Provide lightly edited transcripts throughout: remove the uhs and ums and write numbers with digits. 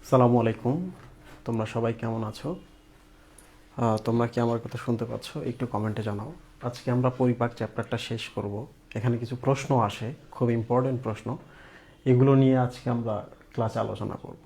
আসসালামু আলাইকুম, তোমরা সবাই কেমন আছো? তোমরা কি আমার কথা শুনতে পাচ্ছ? একটু কমেন্টে জানাও। আজকে আমরা পরিপাক চ্যাপ্টারটা শেষ করব। এখানে কিছু প্রশ্ন আসে, খুব ইম্পর্টেন্ট প্রশ্ন, এগুলো নিয়ে আজকে আমরা ক্লাসে আলোচনা করব।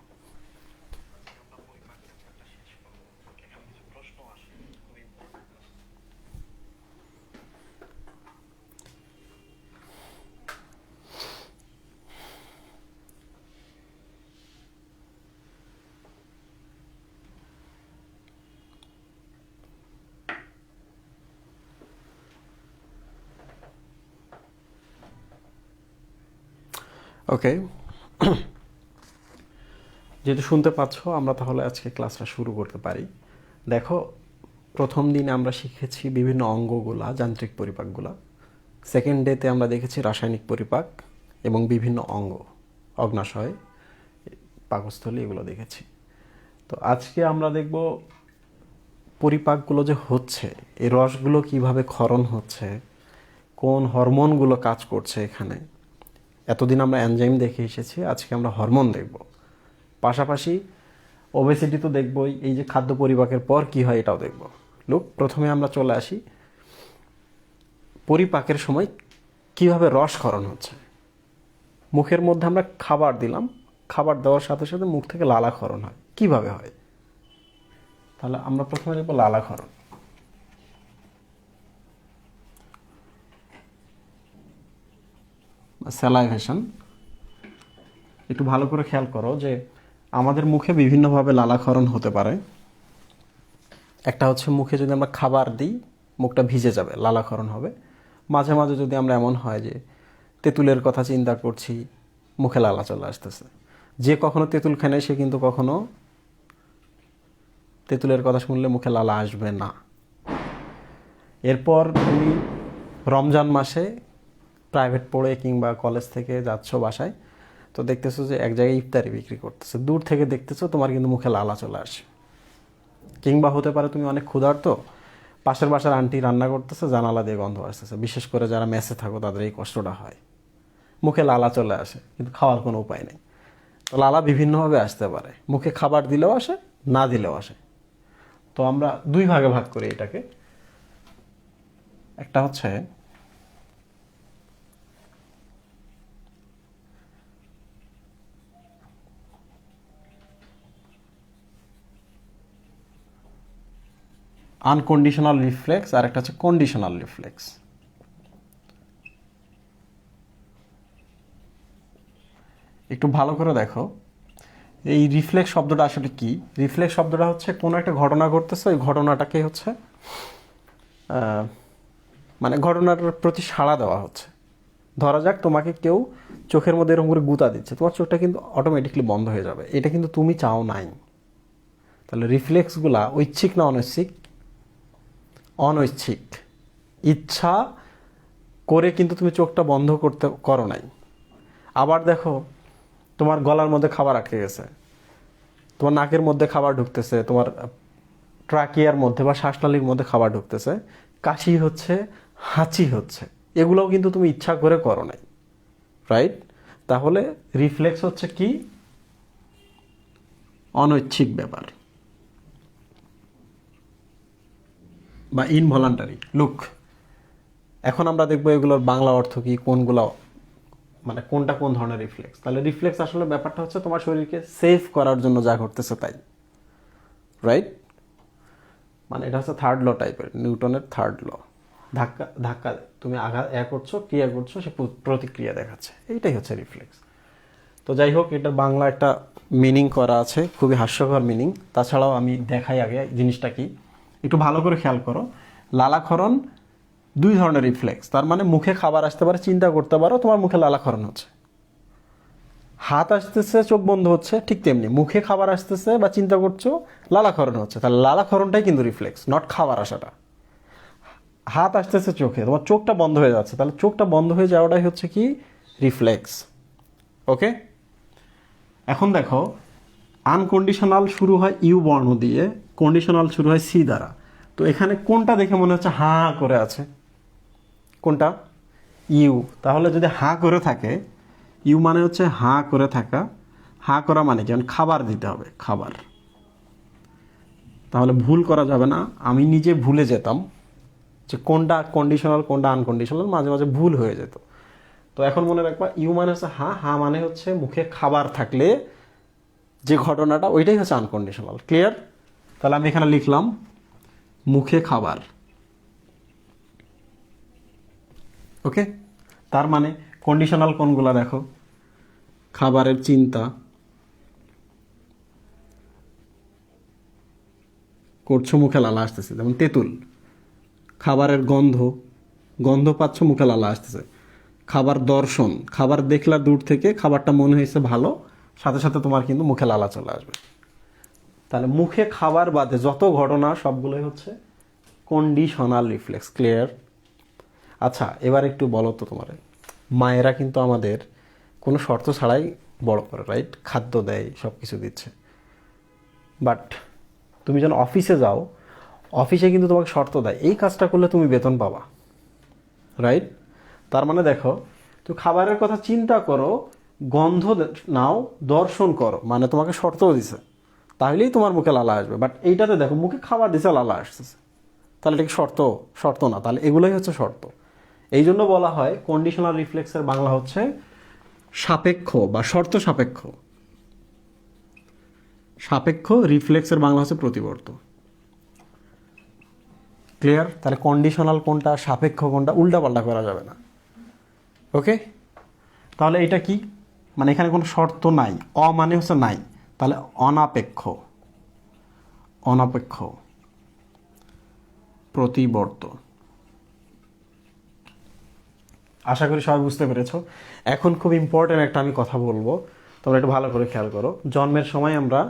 ওকে, যেহেতু শুনতে পাচ্ছ, আমরা তাহলে আজকে ক্লাসটা শুরু করতে পারি। দেখো, প্রথম দিনে আমরা শিখেছি বিভিন্ন অঙ্গগুলা, যান্ত্রিক পরিপাকগুলা। সেকেন্ড ডেতে আমরা দেখেছি রাসায়নিক পরিপাক এবং বিভিন্ন অঙ্গ, অগ্নাশয়, পাকস্থলী, এগুলো দেখেছি। তো আজকে আমরা দেখব পরিপাকগুলো যে হচ্ছে, এই রসগুলো কিভাবে ক্ষরণ হচ্ছে, কোন হরমোনগুলো কাজ করছে এখানে। এতদিন আমরা এনজাইম দেখে এসেছি, আজকে আমরা হরমোন দেখব। পাশাপাশি ওবেসিটি তো দেখবই, এই যে খাদ্য পরিপাকের পর কি হয় এটাও দেখব। লোক, প্রথমে আমরা চলে আসি পরিপাকের সময় কিভাবে রস ক্ষরণ হচ্ছে। মুখের মধ্যে আমরা খাবার দিলাম, খাবার দেওয়ার সাথে সাথে মুখ থেকে লালা ক্ষরণ হয়। কিভাবে হয়? তাহলে আমরা প্রথমে দেখব লালা ক্ষরণ। স্যালাইভেশন। একটু ভালো করে খেয়াল করো যে আমাদের মুখে বিভিন্নভাবে লালাক্ষরণ হতে পারে। একটা হচ্ছে মুখে যদি আমরা খাবার দিই, মুখটা ভিজে যাবে, লালাক্ষরণ হবে। মাঝে মাঝে যদি আমরা এমন হয় যে তেঁতুলের কথা চিন্তা করছি, মুখে লালা চলে আসতেছে। যে কখনো তেঁতুল খায় নাই সে কিন্তু কখনো তেঁতুলের কথা শুনলে মুখে লালা আসবে না। এরপর তুমি রমজান মাসে প্রাইভেট পড়ে কিংবা কলেজ থেকে যাচ্ছ বাসায়, তো দেখতেছো যে এক জায়গায় ইফতারি বিক্রি করতেছে, দূর থেকে দেখতেছো, তোমার কিন্তু মুখে লালা চলে আসে। কিংবা হতে পারে তুমি অনেক ক্ষুধার্ত, পাশের বাসার আন্টি রান্না করতেছে, জানালা দিয়ে গন্ধ আসতেছে। বিশেষ করে যারা মেসে থাকো তাদের এই কষ্টটা হয়, মুখে লালা চলে আসে কিন্তু খাওয়ার কোনো উপায় নেই। তো লালা বিভিন্নভাবে আসতে পারে, মুখে খাবার দিলেও আসে, না দিলেও আসে। তো আমরা দুই ভাগে ভাগ করি এটাকে। একটা হচ্ছে আনকন্ডিশনাল রিফ্লেক্স আর একটা হচ্ছে কন্ডিশনাল রিফ্লেক্স। একটু ভালো করে দেখো, এই রিফ্লেক্স শব্দটা আসলে কি। রিফ্লেক্স শব্দটা হচ্ছে কোনো একটা ঘটনা ঘটতেছে, ওই ঘটনাটাকে হচ্ছে মানে ঘটনার প্রতি সাড়া দেওয়া হচ্ছে। ধরা যাক তোমাকে কেউ চোখের মধ্যে এরকম করে গুঁতা দিচ্ছে, তোমার চোখটা কিন্তু অটোমেটিকলি বন্ধ হয়ে যাবে। এটা কিন্তু তুমি চাও নাই। তাহলে রিফ্লেক্সগুলা ঐচ্ছিক না অনৈচ্ছিক? অনৈচ্ছিক। ইচ্ছা করে কিন্তু তুমি চোখটা বন্ধ করো নাই। আবার দেখো, তোমার গলার মধ্যে খাবার আটকে গেছে, তোমার নাকের মধ্যে খাবার ঢুকতেছে, তোমার ট্রাকিয়ার মধ্যে বা শ্বাসনালীর মধ্যে খাবার ঢুকতেছে, কাশি হচ্ছে, হাঁচি হচ্ছে, এগুলোও কিন্তু তুমি ইচ্ছা করে করো নাই। রাইট? তাহলে রিফ্লেক্স হচ্ছে কি? অনৈচ্ছিক ব্যাপার বা ইনভলান্টারি। লুক, এখন আমরা দেখবো এগুলোর বাংলা অর্থ কি, কোনগুলো মানে কোনটা কোন ধরনের রিফ্লেক্স। তাহলে রিফ্লেক্স আসলে ব্যাপারটা হচ্ছে তোমার শরীরকে সেভ করার জন্য যা ঘটতেছে তাই, রাইট? মানে এটা হচ্ছে থার্ড ল টাইপের, নিউটনের থার্ড ল। ধাক্কা ধাক্কা তুমি আঘাত করছো, ক্রিয়া করছো, সে প্রতিক্রিয়া দেখাচ্ছে, এইটাই হচ্ছে রিফ্লেক্স। তো যাই হোক, এটা বাংলা একটা মিনিং করা আছে, খুবই হাস্যকর মিনিং। তাছাড়াও আমি দেখাই আগে জিনিসটা কি, একটু ভালো করে খেয়াল করো। লালাক্ষরণ দুই ধরনের রিফ্লেক্স, তার মানে মুখে খাবার আসতে পারে, চিন্তা করতে পারো তোমার মুখে লালাক্ষরণ হচ্ছে। হাত আসতেছে, চোখ বন্ধ হচ্ছে, ঠিক তেমনি মুখে খাবার আসতেছে বা চিন্তা করছো, লালাক্ষরণ হচ্ছে। তাহলে লালাক্ষরণটাই কিন্তু রিফ্লেক্স, নট খাবার আসাটা। হাত আসতেছে চোখে, তোমার চোখটা বন্ধ হয়ে যাচ্ছে, তাহলে চোখটা বন্ধ হয়ে যাওয়াটাই হচ্ছে কি? রিফ্লেক্স। ওকে, এখন দেখো, আনকন্ডিশনাল শুরু হয় ইউ বর্ণ দিয়ে, কন্ডিশনাল শুরু হয় সি দ্বারা। তো এখানে কোনটা দেখে মনে হচ্ছে হাঁ করে আছে? কোনটা? ইউ। তাহলে যদি হাঁ করে থাকে, ইউ মানে হচ্ছে হাঁ করে থাকা। হাঁ করা মানে কি? খাবার দিতে হবে, খাবার। তাহলে ভুল করা যাবে না। আমি নিজে ভুলে যেতাম যে কোনটা কন্ডিশনাল কোনটা আনকন্ডিশনাল, মাঝে মাঝে ভুল হয়ে যেত। তো এখন মনে রাখবা, ইউ মানে হচ্ছে হাঁ, হাঁ মানে হচ্ছে মুখে খাবার থাকলে যে ঘটনাটা, ওইটাই হচ্ছে আনকন্ডিশনাল। ক্লিয়ার? তাহলে আমি এখানে লিখলাম মুখে খাবার। ওকে, তার মানে কন্ডিশনাল কোনগুলা দেখো, খাবারের চিন্তা করছো, মুখে লালা আসতেছে, যেমন তেঁতুল। খাবারের গন্ধ, গন্ধ পাচ্ছ, মুখে লালা আসতেছে। খাবার দর্শন, খাবার দেখলা দূর থেকে, খাবারটা মনে হয়েছে ভালো, সাথে সাথে তোমার কিন্তু মুখে লালা চলে আসবে। তাহলে মুখে খাবার বাদে যত ঘটনা সবগুলোই হচ্ছে কন্ডিশনাল রিফ্লেক্স। ক্লিয়ার? আচ্ছা, এবার একটু বলো তো, তোমার মায়েরা কিন্তু আমাদের কোনো শর্ত ছাড়াই বড় করে, রাইট? খাদ্য দেয়, সব কিছু দিচ্ছে। বাট তুমি যখন অফিসে যাও, অফিসে কিন্তু তোমাকে শর্ত দেয়, এই কাজটা করলে তুমি বেতন পাবা, রাইট? তার মানে দেখো, তুমি খাবারের কথা চিন্তা করো, গন্ধ নাও, দর্শন করো, মানে তোমাকে শর্তও দিছে, তাহলেই তোমার মুখে লালা আসবে। বাট এইটাতে দেখো, মুখে খাবার দিছে, লালা আসতেছে, তাহলে এটা কি শর্ত? শর্ত না। তাহলে এগুলোই হচ্ছে শর্ত। এই জন্য বলা হয় কন্ডিশনাল রিফ্লেক্সের বাংলা হচ্ছে সাপেক্ষ বা শর্ত সাপেক্ষ। সাপেক্ষ রিফ্লেক্সের বাংলা হচ্ছে প্রতিবর্ত। ক্লিয়ার? তাহলে কন্ডিশনাল কোনটা, সাপেক্ষ কোনটা, উল্টাপাল্টা করা যাবে না। ওকে, তাহলে এটা কি? মানে এখানে কোনো শর্ত নাই, অ মানে হচ্ছে নাই, তাহলে অনাপেক্ষ। অনাপেক্ষ প্রতিবর্ত। আশা করি সবাই বুঝতে পেরেছো। এখন খুব ইম্পর্টেন্ট একটা আমি কথা বলবো, তোমরা একটু ভালো করে খেয়াল করো। জন্মের সময় আমরা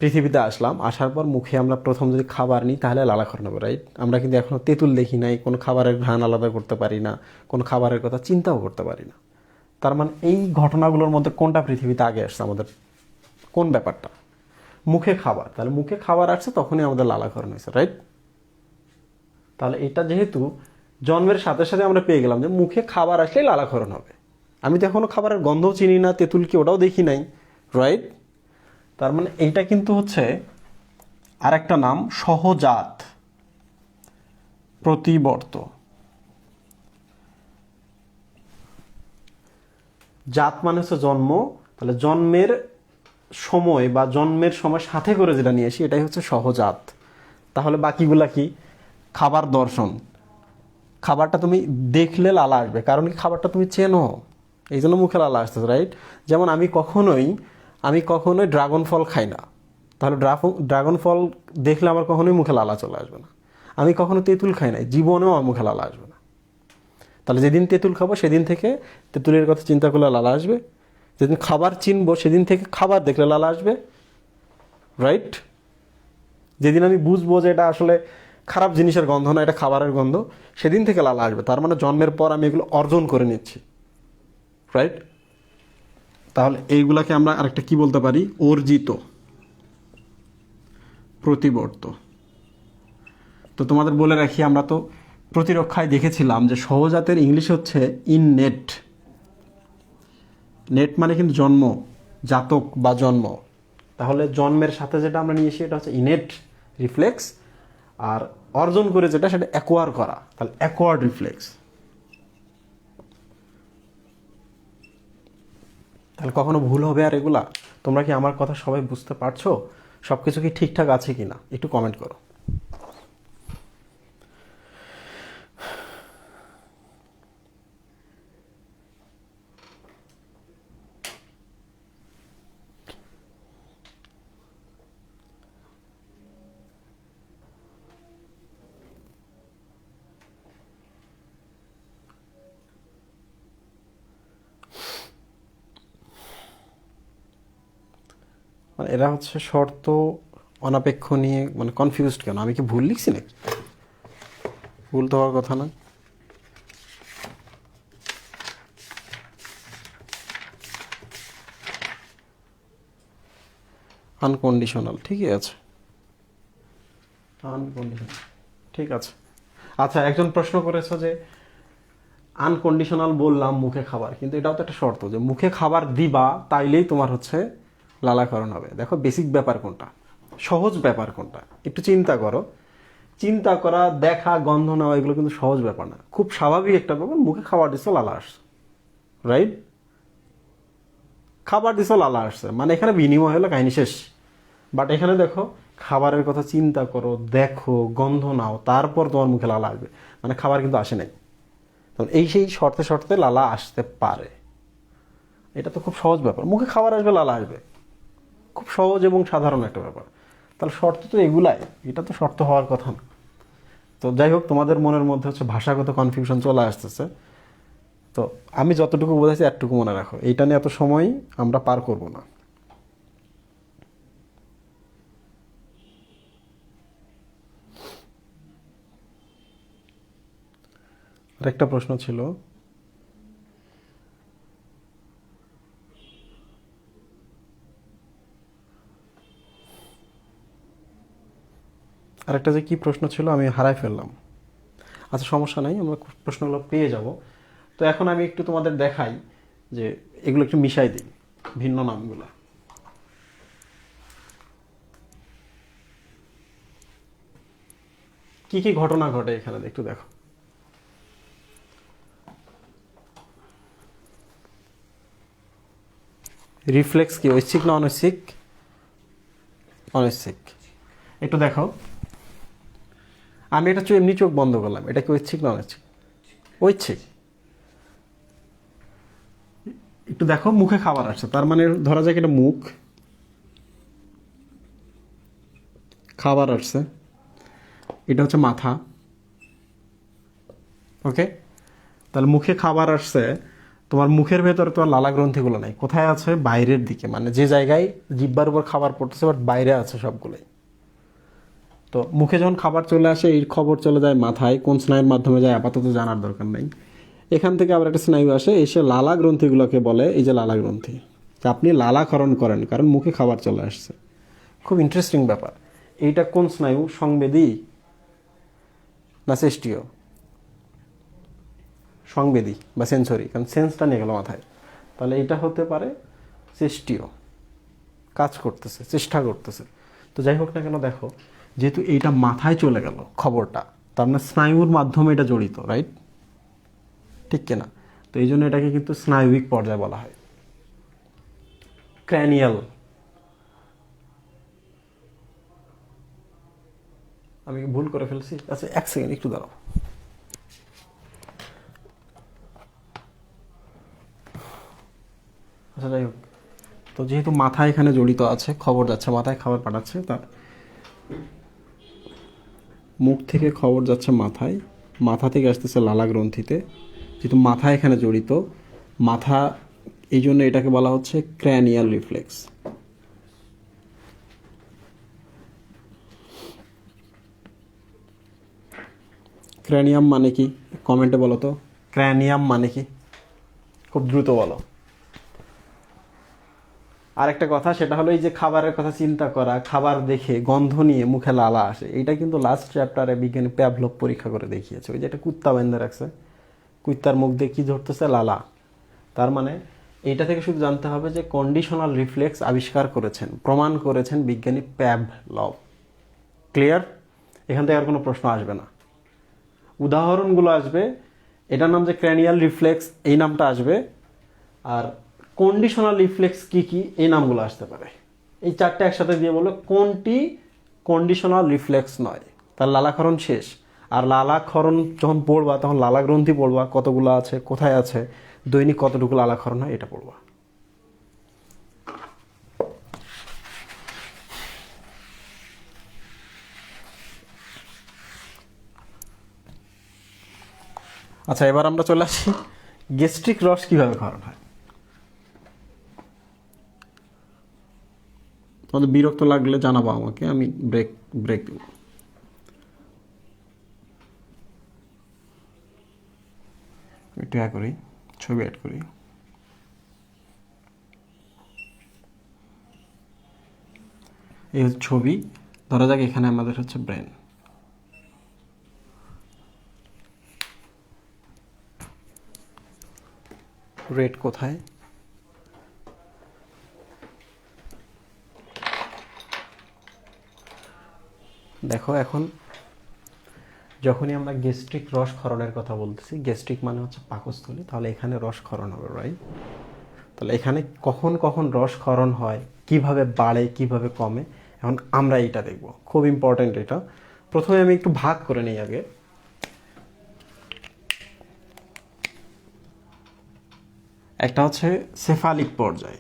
পৃথিবীতে আসলাম, আসার পর মুখে আমরা প্রথম যদি খাবার নিই তাহলে লালাক্ষরণ হবে, রাইট? আমরা কিন্তু এখনও তেঁতুল দেখি নাই, কোনো খাবারের ঘ্রাণ আলাদা করতে পারি না, কোনো খাবারের কথা চিন্তাও করতে পারি না। তার মানে এই ঘটনাগুলোর মধ্যে কোনটা পৃথিবীতে আগে আসছে আমাদের? কোন ব্যাপারটা? মুখে খাবার। তাহলে মুখে খাবার আসছে, তখনই আমাদের লালাক্ষরণ হয়েছে, রাইট? তাহলে এটা যেহেতু জন্মের সাথে সাথে আমরা পেয়ে গেলাম যে মুখে খাবার আসলেই লালাক্ষরণ হবে। আমি তো এখনো খাবারের গন্ধও চিনি না, তেঁতুল কি ওটাও দেখি নাই, রাইট? তার মানে এইটা কিন্তু হচ্ছে আর একটা নাম, সহজাত প্রতিবর্ত। জাত মানে হচ্ছে জন্ম, তাহলে জন্মের সময় বা জন্মের সময় সাথে করে যেটা নিয়ে আসি, এটাই হচ্ছে সহজাত। তাহলে বাকিগুলা কি? খাবার দর্শন, খাবারটা তুমি দেখলে লালা আসবে, কারণ কি? খাবারটা তুমি চেনো, এই জন্য মুখে লালা আসতেছে, রাইট? যেমন আমি কখনোই ড্রাগন ফল খাই না, তাহলে ড্রাগন ফল দেখলে আমার কখনোই মুখে লালা চলে আসবে না। আমি কখনো তেঁতুল খাই নাই, জীবনেও আমার মুখে লালা আসবে না। তাহলে যেদিন তেঁতুল খাবো সেদিন থেকে তেঁতুলের কথা চিন্তা করলে লালা আসবে, যেদিন খাবার চিনবো সেদিন থেকে খাবার দেখলে লালা আসবে, রাইট? যেদিন আমি বুঝবো যে এটা আসলে খারাপ জিনিসের গন্ধ না, এটা খাবারের গন্ধ, সেদিন থেকে লালা আসবে। তার মানে জন্মের পর আমি এগুলো অর্জন করে নিচ্ছি, রাইট? তাহলে এইগুলাকে আমরা আরেকটা কি বলতে পারি? অর্জিত প্রতিবর্ত। তো তোমাদের বলে রাখি, আমরা তো প্রতিরক্ষায় দেখেছিলাম যে সহজাতের ইংলিশ হচ্ছে ইননেট, নেট মানে কিন্তু জন্ম, জাতক বা জন্ম। তাহলে জন্মের সাথে যেটা আমরা নিয়ে এসি এটা হচ্ছে ইনেট রিফ্লেক্স, আর অর্জন করে যেটা সেটা অ্যাকোয়ার করা, তাহলে অ্যাকোয়ার্ড রিফ্লেক্স। তাহলে কখনো ভুল হবে আর এগুলা? তোমরা কি আমার কথা সবাই বুঝতে পারছো? সব কিছু কি ঠিকঠাক আছে কি না একটু কমেন্ট করো। মানে এরা হচ্ছে শর্ত অনাপেক্ষ নিয়ে মানে কনফিউজড কেন? আমি কি ভুল লিখছি নাকি? ভুল তো হওয়ার কথা না। আনকন্ডিশনাল ঠিকই আছে, আনকন্ডিশনাল ঠিক আছে। আচ্ছা, একজন প্রশ্ন করেছে যে আনকন্ডিশনাল বললাম মুখে খাবার, কিন্তু এটাও তো একটা শর্ত যে মুখে খাবার দিবা তাইলেই তোমার হচ্ছে লালাকরণ হবে। দেখো বেসিক ব্যাপার কোনটা, সহজ ব্যাপার কোনটা, একটু চিন্তা করো। চিন্তা করা, দেখা, গন্ধ নেওয়া এগুলো কিন্তু সহজ ব্যাপার না, খুব স্বাভাবিক একটা ব্যাপার। মুখে খাবার দিছো, লালা আসছে, রাইট? খাবার দিছো, লালা আসছে, মানে এখানে বিনিময় হলো, কাহিনী শেষ। বাট এখানে দেখো, খাবারের কথা চিন্তা করো, দেখো, গন্ধ নাও, তারপর তোমার মুখে লালা আসবে, মানে খাবার কিন্তু আসে নাই। তখন এই সেই শর্তে শর্তে লালা আসতে পারে। এটা তো খুব সহজ ব্যাপার, মুখে খাবার আসবে, লালা আসবে, খুব সহজ এবং সাধারণ একটা ব্যাপার। তাহলে শর্ত তো এগুলাই, এটা তো শর্ত হওয়ার কথা না। তো যাই হোক, তোমাদের মনের মধ্যে হচ্ছে ভাষাগত কনফিউশন চলে আসতেছে। তো আমি যতটুকু বোঝাচ্ছি এতটুকু মনে রাখো, এইটা নিয়ে এত সময় আমরা পার করব না। আরেকটা প্রশ্ন ছিল, আরেকটা যে কি প্রশ্ন ছিল আমি হারাই ফেললাম। আচ্ছা সমস্যা নাই, আমরা প্রশ্নগুলো পেয়ে যাব। তো এখন আমি একটু তোমাদের দেখাই যে এগুলো একটু মিশাই দিই, ভিন্ন নামগুলো। কি কি ঘটনা ঘটে এখানে একটু দেখো। রিফ্লেক্স কি ঐচ্ছিক না অনৈচ্ছিক? অনৈচ্ছিক। একটু দেখো, আমি এটা এমনি চোখ বন্ধ করলাম, এটা কি ঐচ্ছিক না অনৈচ্ছিক? ঐচ্ছিক। একটু দেখো, মুখে খাবার আসছে, তার মানে ধরা যাক এটা মুখ, খাবার আসছে, এটা হচ্ছে মাথা। ওকে, তাহলে মুখে খাবার আসছে, তোমার মুখের ভেতরে তোমার লালা গ্রন্থিগুলো নাই, কোথায় আছে? বাইরের দিকে, মানে যে জায়গায় জিহ্বার উপর খাবার পড়তেছে বাট বাইরে আছে সবগুলোই। তো মুখে যখন খাবার চলে আসে, এই খবর চলে যায় মাথায়, কোন স্নায়ুর মাধ্যমে যায় আপাতত জানার দরকার নেই। এখান থেকে আবার একটা স্নায়ু আসে, এসে লালা গ্রন্থিগুলোকে বলে এই যে লালা গ্রন্থি, যে আপনি লালাকরণ করেন কারণ মুখে খাবার চলে আসছে। খুব ইন্টারেস্টিং ব্যাপার। এইটা কোন স্নায়ু? সংবেদী না চেষ্টীয়? সংবেদী বা সেন্সরি, কারণ সেন্সটা নিয়ে গেল মাথায়। তাহলে এটা হতে পারে চেষ্টীয়, কাজ করতেছে, চেষ্টা করতেছে। তো যাই হোক না কেন, দেখো যেহেতু এইটা মাথায় চলে গেল খবরটা, তার মানে স্নায়ুর মাধ্যমে এটা জড়িত, রাইট? ঠিক কিনা? তো এই জন্য এটাকে কিন্তু স্নায়বিক পর্যায়ে বলা হয়, ক্র্যানিয়াল। আমি ভুল করে ফেলছি, আচ্ছা এক সেকেন্ড একটু দাঁড়াও। আচ্ছা যাই হোক, তো যেহেতু মাথা এখানে জড়িত আছে, খবর যাচ্ছে মাথায়, খাবার পাঠাচ্ছে, তা মুখ থেকে খবর যাচ্ছে মাথায়, মাথা থেকে আসতেছে লালা গ্রন্থিতে, যেহেতু মাথা এখানে জড়িত, মাথা, এই জন্য এটাকে বলা হচ্ছে ক্র্যানিয়াল রিফ্লেক্স। ক্র্যানিয়াম মানে কি? কমেন্টে বলো তো, ক্র্যানিয়াম মানে কি? খুব দ্রুত বলো। আরেকটা কথা, সেটা হলো এই যে খাবারের কথা চিন্তা করা, খাবার দেখে গন্ধ নিয়ে মুখে লালা আসে, এইটা কিন্তু লাস্ট চ্যাপ্টারে বিজ্ঞানী প্যাভলভ পরীক্ষা করে দেখিয়েছে। ওই যে একটা কুত্তা বেঁধে রাখছে, কুত্তার মুখ দিয়ে কি ধরতেছে? লালা। তার মানে এইটা থেকে শুধু জানতে হবে যে কন্ডিশনাল রিফ্লেক্স আবিষ্কার করেছেন, প্রমাণ করেছেন বিজ্ঞানী প্যাভলভ। ক্লিয়ার? এখান থেকে আর কোনো প্রশ্ন আসবে না। উদাহরণগুলো আসবে, এটার নাম যে ক্র্যানিয়াল রিফ্লেক্স, এই নামটা আসবে, আর কন্ডিশনাল রিফ্লেক্স কি কি, এই নামগুলো আসতে পারে। এই চারটে একসাথে দিয়ে বললো কোনটি কন্ডিশনাল রিফ্লেক্স নয়, তার লালাক্ষরণ শেষ। আর লালাক্ষরণ যখন পড়বা তখন লালা গ্রন্থি পড়বা, কতগুলো আছে, কোথায় আছে, দৈনিক কতটুকু লালাক্ষরণ হয়, এটা পড়বা। আচ্ছা, এবার আমরা চলে আসি গ্যাস্ট্রিক রস কিভাবে ক্ষরণ হয়। তোমাদের বিরক্ত লাগলে জানাবো আমাকে, আমি ব্রেক দেব। একটু করি, ছবি অ্যাড করি। এই হচ্ছে ছবি, ধরা যাক এখানে আমাদের হচ্ছে ব্রেন। রেড কোথায়? দেখো এখন যখনই আমরা গ্যাস্ট্রিক রস ক্ষরণের কথা বলতেছি, গ্যাস্ট্রিক মানে হচ্ছে পাকস্থলী, তাহলে এখানে রস ক্ষরণ হবে, রাইট? তাহলে এখানে কখন কখন রস ক্ষরণ হয়, কিভাবে বাড়ে, কিভাবে কমে, এখন আমরা এইটা দেখব। খুব ইম্পর্টেন্ট এটা। প্রথমে আমি একটু ভাগ করে নিই আগে। একটা হচ্ছে সেফালিক পর্যায়,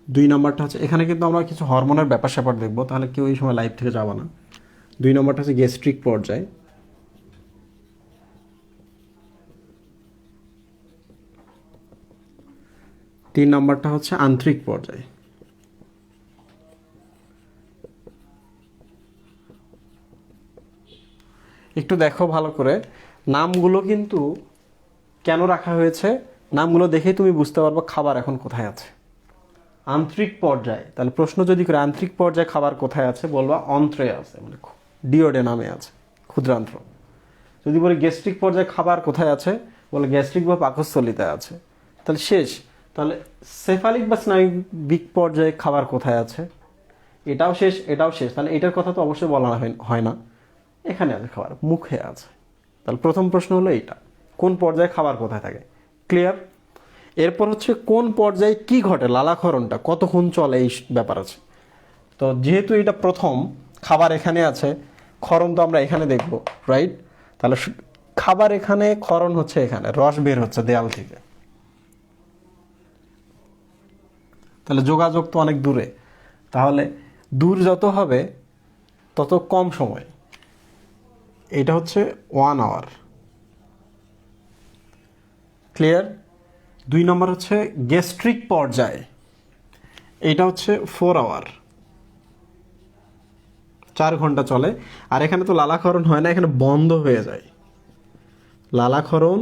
দুই নম্বরটা হচ্ছে, এখানে কিন্তু আমরা কিছু হরমোনের ব্যাপার স্যাপার দেখবো, তাহলে কেউ এই সময় লাইভ থেকে যাবা না। দুই নম্বরটা হচ্ছে গ্যাস্ট্রিক পর্যায়। তিন নম্বরটা হচ্ছে আন্ত্রিক পর্যায়। একটু দেখো ভালো করে, নামগুলো কিন্তু কেন রাখা হয়েছে, নামগুলো দেখেই তুমি বুঝতে পারবো খাবার এখন কোথায় আছে। আন্ত্রিক পর্যায়ে, তাহলে প্রশ্ন যদি করে আন্ত্রিক পর্যায়ে খাবার কোথায় আছে, বলবা অন্ত্রে আছে, মানে ডিওডে নামে আছে, ক্ষুদ্রান্ত্র। যদি বলে গ্যাস্ট্রিক পর্যায়ে খাবার কোথায় আছে, বলে গ্যাস্ট্রিক বা পাকস্থলীতে আছে, তাহলে শেষ। তাহলে সেফালিক বা স্নায়বিক পর্যায়ে খাবার কোথায় আছে, এটাও শেষ, এটাও শেষ। তাহলে এটার কথা তো অবশ্যই বলা হয় না, এখানে আছে খাবার, মুখে আছে। তাহলে প্রথম প্রশ্ন হলো এইটা, কোন পর্যায়ে খাবার কোথায় থাকে। ক্লিয়ার? এরপর হচ্ছে কোন পর্যায়ে কি ঘটে, লালাক্ষরণটা কতক্ষণ চলে, এই ব্যাপার আছে। তো যেহেতু এটা প্রথম, খাবার এখানে আছে, ক্ষরণ তো আমরা এখানে দেখব, রাইট? তাহলে খাবার এখানে, ক্ষরণ হচ্ছে এখানে, রস বের হচ্ছে দেয়াল থেকে। তাহলে যোগাযোগ তো অনেক দূরে, তাহলে দূর যত হবে তত কম সময়। এটা হচ্ছে 1 আওয়ার। ক্লিয়ার? দুই নম্বর হচ্ছে গ্যাস্ট্রিক পর্যায়ে, এটা হচ্ছে 4 আওয়ার, 4 ঘন্টা চলে। আর এখানে তো লালাক্ষরণ হয় না, এখানে বন্ধ হয়ে যায়, লালাক্ষরণ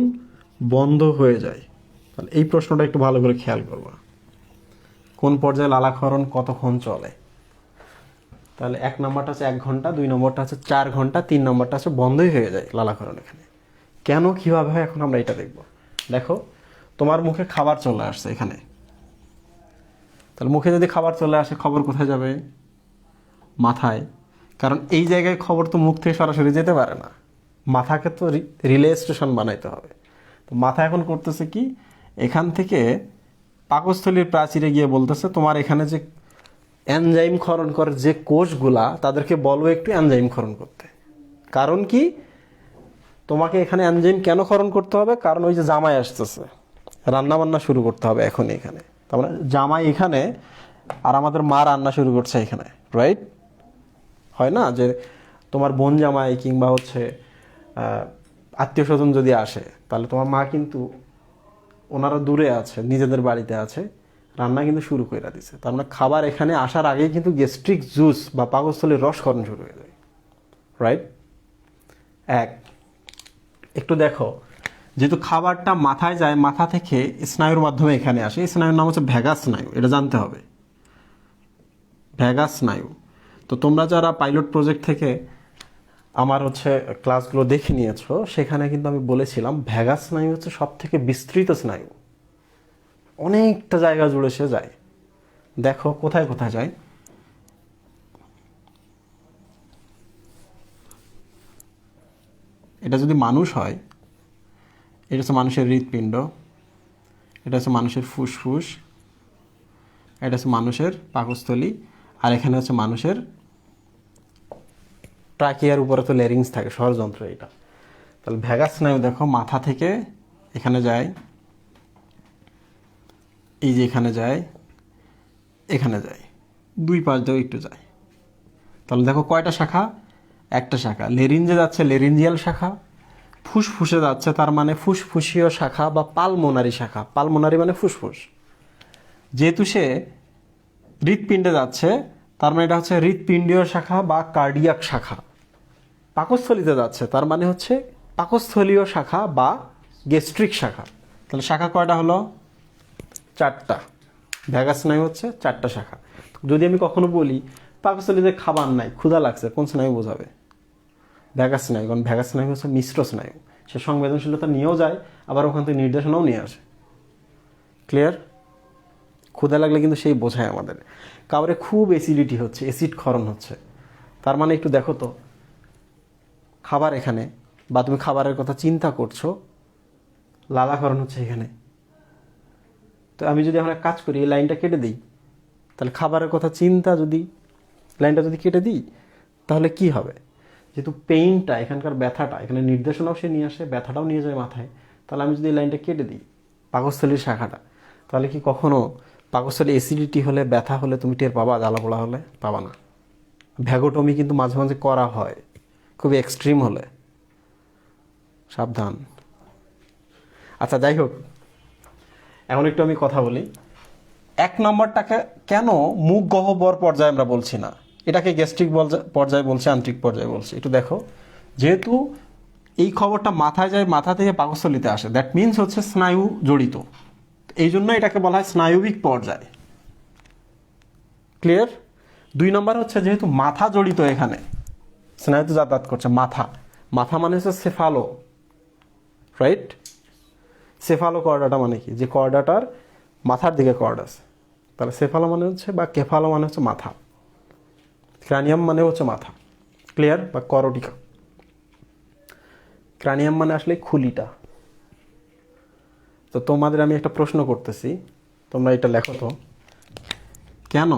বন্ধ হয়ে যায়। তাহলে এই প্রশ্নটা একটু ভালো করে খেয়াল করবা, কোন পর্যায়ে লালাক্ষরণ কতক্ষণ চলে। তাহলে 1 নম্বরটা হচ্ছে 1 ঘন্টা, 2 নম্বরটা হচ্ছে 4 ঘন্টা, 3 নম্বরটা হচ্ছে বন্ধই হয়ে যায় লালাক্ষরণ এখানে। কেন, কিভাবে হয়, এখন আমরা এটা দেখব। দেখো, তোমার মুখে খাবার চলে আসছে এখানে, তাহলে মুখে যদি খাবার চলে আসে, খবর কোথায় যাবে? মাথায়। কারণ এই জায়গায় খবর তো মুখ থেকে সরাসরি যেতে পারে না, মাথাকে তো রিলে স্টেশন বানাইতে হবে। তো মাথা এখন করতেছে কি, এখান থেকে পাকস্থলীর প্রাচীরে গিয়ে বলতেছে তোমার এখানে যে এনজাইম ক্ষরণ করে যে কোষগুলা, তাদেরকে বলবো একটু এনজাইম ক্ষরণ করতে। কারণ কি, তোমাকে এখানে এনজাইম কেন ক্ষরণ করতে হবে, কারণ ওই যে জামাই আসতেছে, রান্না বান্না শুরু করতে হবে এখনই এখানে। তার মানে জামাই এখানে, আর আমাদের মা রান্না শুরু করছে এখানে, রাইট? হয় না যে তোমার বোন জামাই কিংবা হচ্ছে আত্মীয় স্বজন যদি আসে, তাহলে তোমার মা কিন্তু, ওনারা দূরে আছে, নিজেদের বাড়িতে আছে, রান্না কিন্তু শুরু করে দিছে। তার মানে খাবার এখানে আসার আগেই কিন্তু গ্যাস্ট্রিক জুস বা পাকস্থলীর রসক্ষরণ শুরু হয়ে যায়, রাইট? একটু দেখো, যেহেতু খাবারটা মাথায় যায়, মাথা থেকে স্নায়ুর মাধ্যমে এখানে আসে, এই স্নায়ুর নাম হচ্ছে ভ্যাগাস স্নায়ু, এটা জানতে হবে। ভ্যাগাস স্নায়ু। তো তোমরা যারা পাইলট প্রজেক্ট থেকে আমার ক্লাসগুলো দেখে নিয়েছো, সেখানে কিন্তু আমি বলেছিলাম ভ্যাগাস স্নায়ু হচ্ছে সব থেকে বিস্তৃত স্নায়ু, অনেকটা জায়গা জুড়ে সে যায়। দেখো কোথায় কোথায় যায়। এটা যদি মানুষ হয়, এটা হচ্ছে মানুষের হৃৎপিণ্ড, এটা হচ্ছে মানুষের ফুসফুস, এটা হচ্ছে মানুষের পাকস্থলী, আর এখানে হচ্ছে মানুষের ট্রাকিয়ার উপরে তো লেরিংস থাকে, ষড়যন্ত্র এটা। তাহলে ভ্যাগাস স্নায়ু দেখো মাথা থেকে এখানে যায়, এই যে এখানে যায়, এখানে যায়, দুই পাশ দিয়েও একটু যায়। তাহলে দেখো কয়টা শাখা, একটা শাখা। লেরিঞ্জে যাচ্ছে লেরিঞ্জিয়াল শাখা, ফুসফুসে যাচ্ছে তার মানে ফুসফুসীয় শাখা বা পালমোনারি শাখা। পালমোনারি মানে ফুসফুস। যেহেতু সে হৃৎপিণ্ডে যাচ্ছে, তার মানে এটা হচ্ছে হৃৎপিণ্ডীয় শাখা বা কার্ডিয়াক শাখা। পাকস্থলীতে যাচ্ছে, তার মানে হচ্ছে পাকস্থলীয় শাখা বা গেস্ট্রিক শাখা। তাহলে শাখা কয়টা হলো, চারটা। ভ্যাগাস স্নায়ু হচ্ছে চারটা শাখা। যদি আমি কখনো বলি পাকস্থলীতে খাবার নাই, ক্ষুধা লাগছে, কোন স্নায়ু বোঝাবে? ভ্যাগাস স্নায়ু। কারণ ভ্যাগাস স্নায়ু হচ্ছে মিশ্র স্নায়ু, সে সংবেদনশীলতা নিয়েও যায়, আবার ওখান থেকে নির্দেশনাও নিয়ে আসে। ক্লিয়ার? ক্ষুধা লাগলে কিন্তু সেই বোঝায় আমাদের। কাউরে খুব অ্যাসিডিটি হচ্ছে, অ্যাসিড ক্ষরণ হচ্ছে, তার মানে একটু দেখো তো খাবার এখানে, বা তুমি খাবারের কথা চিন্তা করছো, লালাক্ষরণ হচ্ছে এখানে। তো আমি যদি এখন এক কাজ করি, এই লাইনটা কেটে দিই, তাহলে খাবারের কথা চিন্তা যদি লাইনটা যদি কেটে দিই, তাহলে কি হবে? যেহেতু পেইনটা, এখানকার ব্যথাটা, এখানে নির্দেশনাও সে নিয়ে আসে, ব্যথাটাও নিয়ে যায় মাথায়। তাহলে আমি যদি এই লাইনটা কেটে দিই, পাকস্থলীর শাখাটা, তাহলে কি কখনো পাকস্থলী অ্যাসিডিটি হলে, ব্যথা হলে তুমি টের পাবা? জ্বালাপোড়া হলে পাবা না। ভ্যাগোটমি কিন্তু মাঝে মাঝে করা হয়, খুবই এক্সট্রিম হলে, সাবধান। আচ্ছা যাই হোক, এখন একটু আমি কথা বলি। এক নম্বরটাকে কেন মুখ গহ্বর পর্যায়ে আমরা বলছি না, এটাকে গ্যাস্ট্রিক পর্যায়ে বলছি, আন্ত্রিক পর্যায়ে বলছি? একটু দেখো, যেহেতু এই খবরটা মাথায় যায়, মাথা থেকে পাকস্থলীতে আসে, দ্যাট মিনস হচ্ছে স্নায়ু জড়িত, এই জন্য এটাকে বলা হয় স্নায়বিক পর্যায়। ক্লিয়ার? দুই নম্বর হচ্ছে যেহেতু মাথা জড়িত, এখানে স্নায়ুতে যাতায়াত করছে মাথা, মাথা মানে হচ্ছে সেফালো, রাইট? সেফালো কর্ডাটা মানে কি? যে কর্ডাটার মাথার দিকে কর্ড আছে। তাহলে সেফালো মানে হচ্ছে, বা কেফালো মানে হচ্ছে মাথা, ক্রানিয়াম মানে হচ্ছে মাথা। ক্লিয়ার? বা করটিকা। ক্রানিয়াম মানে আসলে খুলিটা। তো তোমাদের আমি একটা প্রশ্ন করতেছি, তোমরা এটা লেখো তো, কেন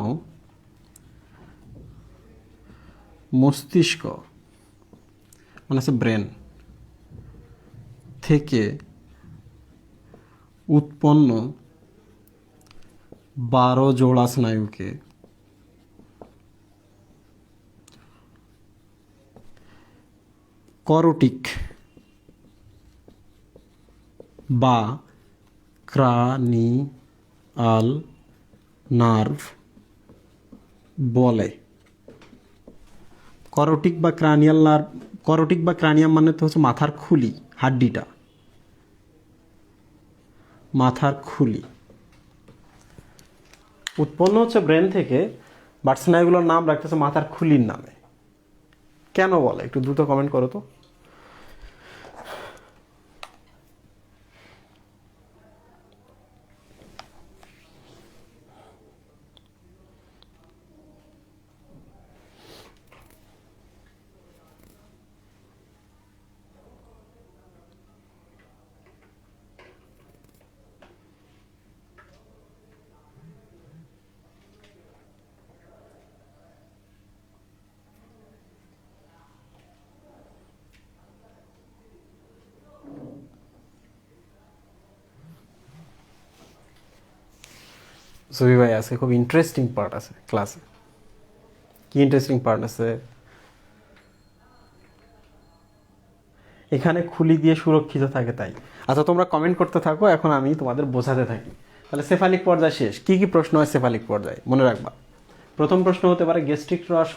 মস্তিষ্ক মানে হচ্ছে ব্রেন থেকে উৎপন্ন 12 জোড়া স্নায়ুকে করটিক বা ক্রানিয়াল নার্ভ বলে? করটিক বা ক্রানিয়াল নার্ভ, করটিক বা ক্রানিয়াম মানে তো হচ্ছে মাথার খুলি, হাড্ডিটা, মাথার খুলি উৎপন্ন হচ্ছে ব্রেন থেকে, বাট স্নায়ুগুলোর নাম রাখতেছে মাথার খুলির নামে। কেন বলে? একটু দ্রুত কমেন্ট করো তো। সুবি ভাই, আজকে খুব ইন্টারেস্টিং পার্ট আছে ক্লাসে। কি ইন্টারেস্টিং পার্ট আছে? এখানে খুলি দিয়ে সুরক্ষিত থাকে তাই। আচ্ছা তোমরা কমেন্ট করতে থাকো, এখন আমি তোমাদের বোঝাতে থাকি। তাহলে সেফালিক পর্যায় শেষ। কি কি প্রশ্ন হয় সেফালিক পর্যায়ে মনে রাখবা? প্রথম প্রশ্ন হতে পারে গ্যাস্ট্রিক রস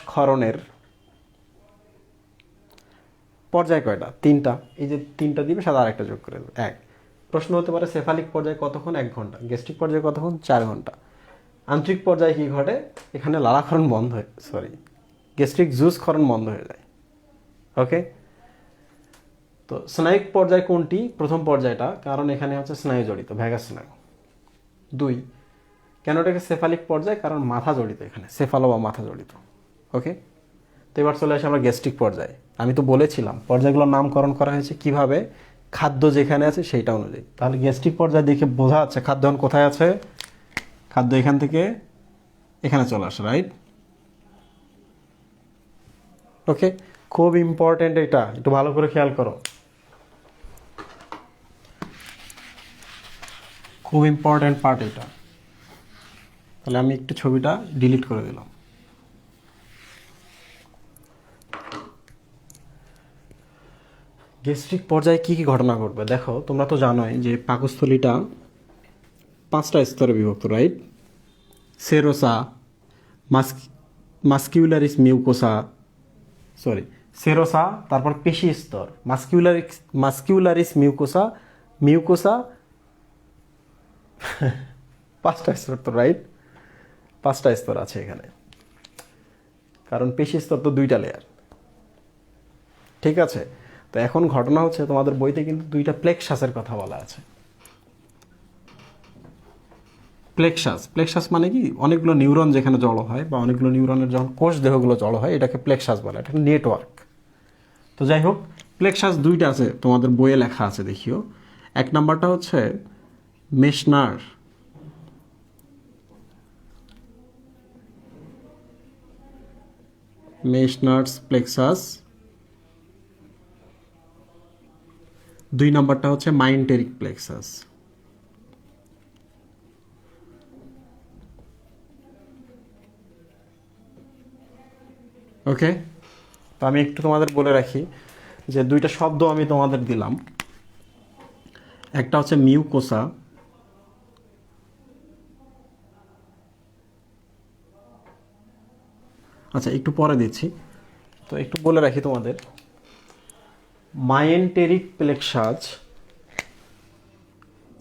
ক্ষরণের পর্যায় কয়টা? 3টা। এই যে 3টা দিবে, সাথে আরেকটা যোগ করে দেবে, 1। প্রশ্ন হতে পারে সেফালিক পর্যায়ে কতক্ষণ? 1 ঘন্টা। গ্যাস্ট্রিক পর্যায়ে কতক্ষণ? 4 ঘন্টা। আন্তরিক পর্যায়ে কি ঘটে, এখানে লালাক্ষরণ বন্ধ হয়ে, সরি, গ্যাস্ট্রিক জুস ক্ষরণ বন্ধ হয়ে যায়। ওকে, তো স্নায়ুক পর্যায় কোনটি? প্রথম পর্যায়টা, কারণ এখানে হচ্ছে স্নায়ু জড়িত, ভ্যাগাস স্নায়ু। 2, কেন এটাকে সেফালিক পর্যায়? কারণ মাথা জড়িত, এখানে সেফালো বা মাথা জড়িত। ওকে, তো এবার চলে আসে আমরা গ্যাস্ট্রিক পর্যায়ে। আমি তো বলেছিলাম পর্যায়গুলোর নামকরণ করা হয়েছে কিভাবে, খাদ্য যেখানে আছে সেইটা অনুযায়ী। তাহলে গ্যাস্ট্রিক পর্যায়ে দেখে বোঝা যাচ্ছে খাদ্য এখন কোথায় আছে, খাদ্য এখান থেকে এখানে চলে আসে, রাইট? ওকে, খুব ইম্পর্টেন্ট, এটা একটু ভালো করে খেয়াল করো, খুব ইম্পর্টেন্ট পার্ট এটা। তাহলে আমি একটু ছবিটা ডিলিট করে দিলাম। গ্যাস্ট্রিক পর্যায়ে কি কি ঘটনা ঘটবে দেখো, তোমরা তো জানোই যে পাকস্থলীটা 5টা স্তরে বিভক্ত, right? Serosa, muscularis mucosa, sorry, serosa, তারপর পেশি স্তর, মাস্কিউলারিস মিউকোসা, মিউকোসা, 5টা স্তর তো, রাইট? 5টা স্তর আছে এখানে, কারণ পেশি স্তর তো 2টা লেয়ার। ঠিক আছে, তো এখন ঘটনা হচ্ছে তোমাদের বইতে কিন্তু 2টা প্লেক্সাসের কথা বলা আছে। প্লেক্সাস মানে কি, অনেকগুলো নিউরন যেখানে জড়ো হয় বা অনেকগুলো নিউরনের যখন কোষ দেহগুলো জড়ো হয় এটাকে প্লেক্সাস বলে, এটা নেটওয়ার্ক। তো যাই হোক, প্লেক্সাস 2টা আছে তোমাদের বইয়ে লেখা আছে, দেখিও। 1 নাম্বারটা হচ্ছে মেশনার, মেশনার্স প্লেক্সাস। 2 নাম্বারটা হচ্ছে মাইন্টেরিক প্লেক্সাস। ওকে, তো আমি একটু তোমাদের বলে রাখি যে 2টা শব্দ আমি তোমাদের দিলাম, একটা হচ্ছে মিউকোসা, আচ্ছা একটু পরে দিচ্ছি, তো একটু বলে রাখি তোমাদের, মাইন্টেরিক প্লেক্সাস,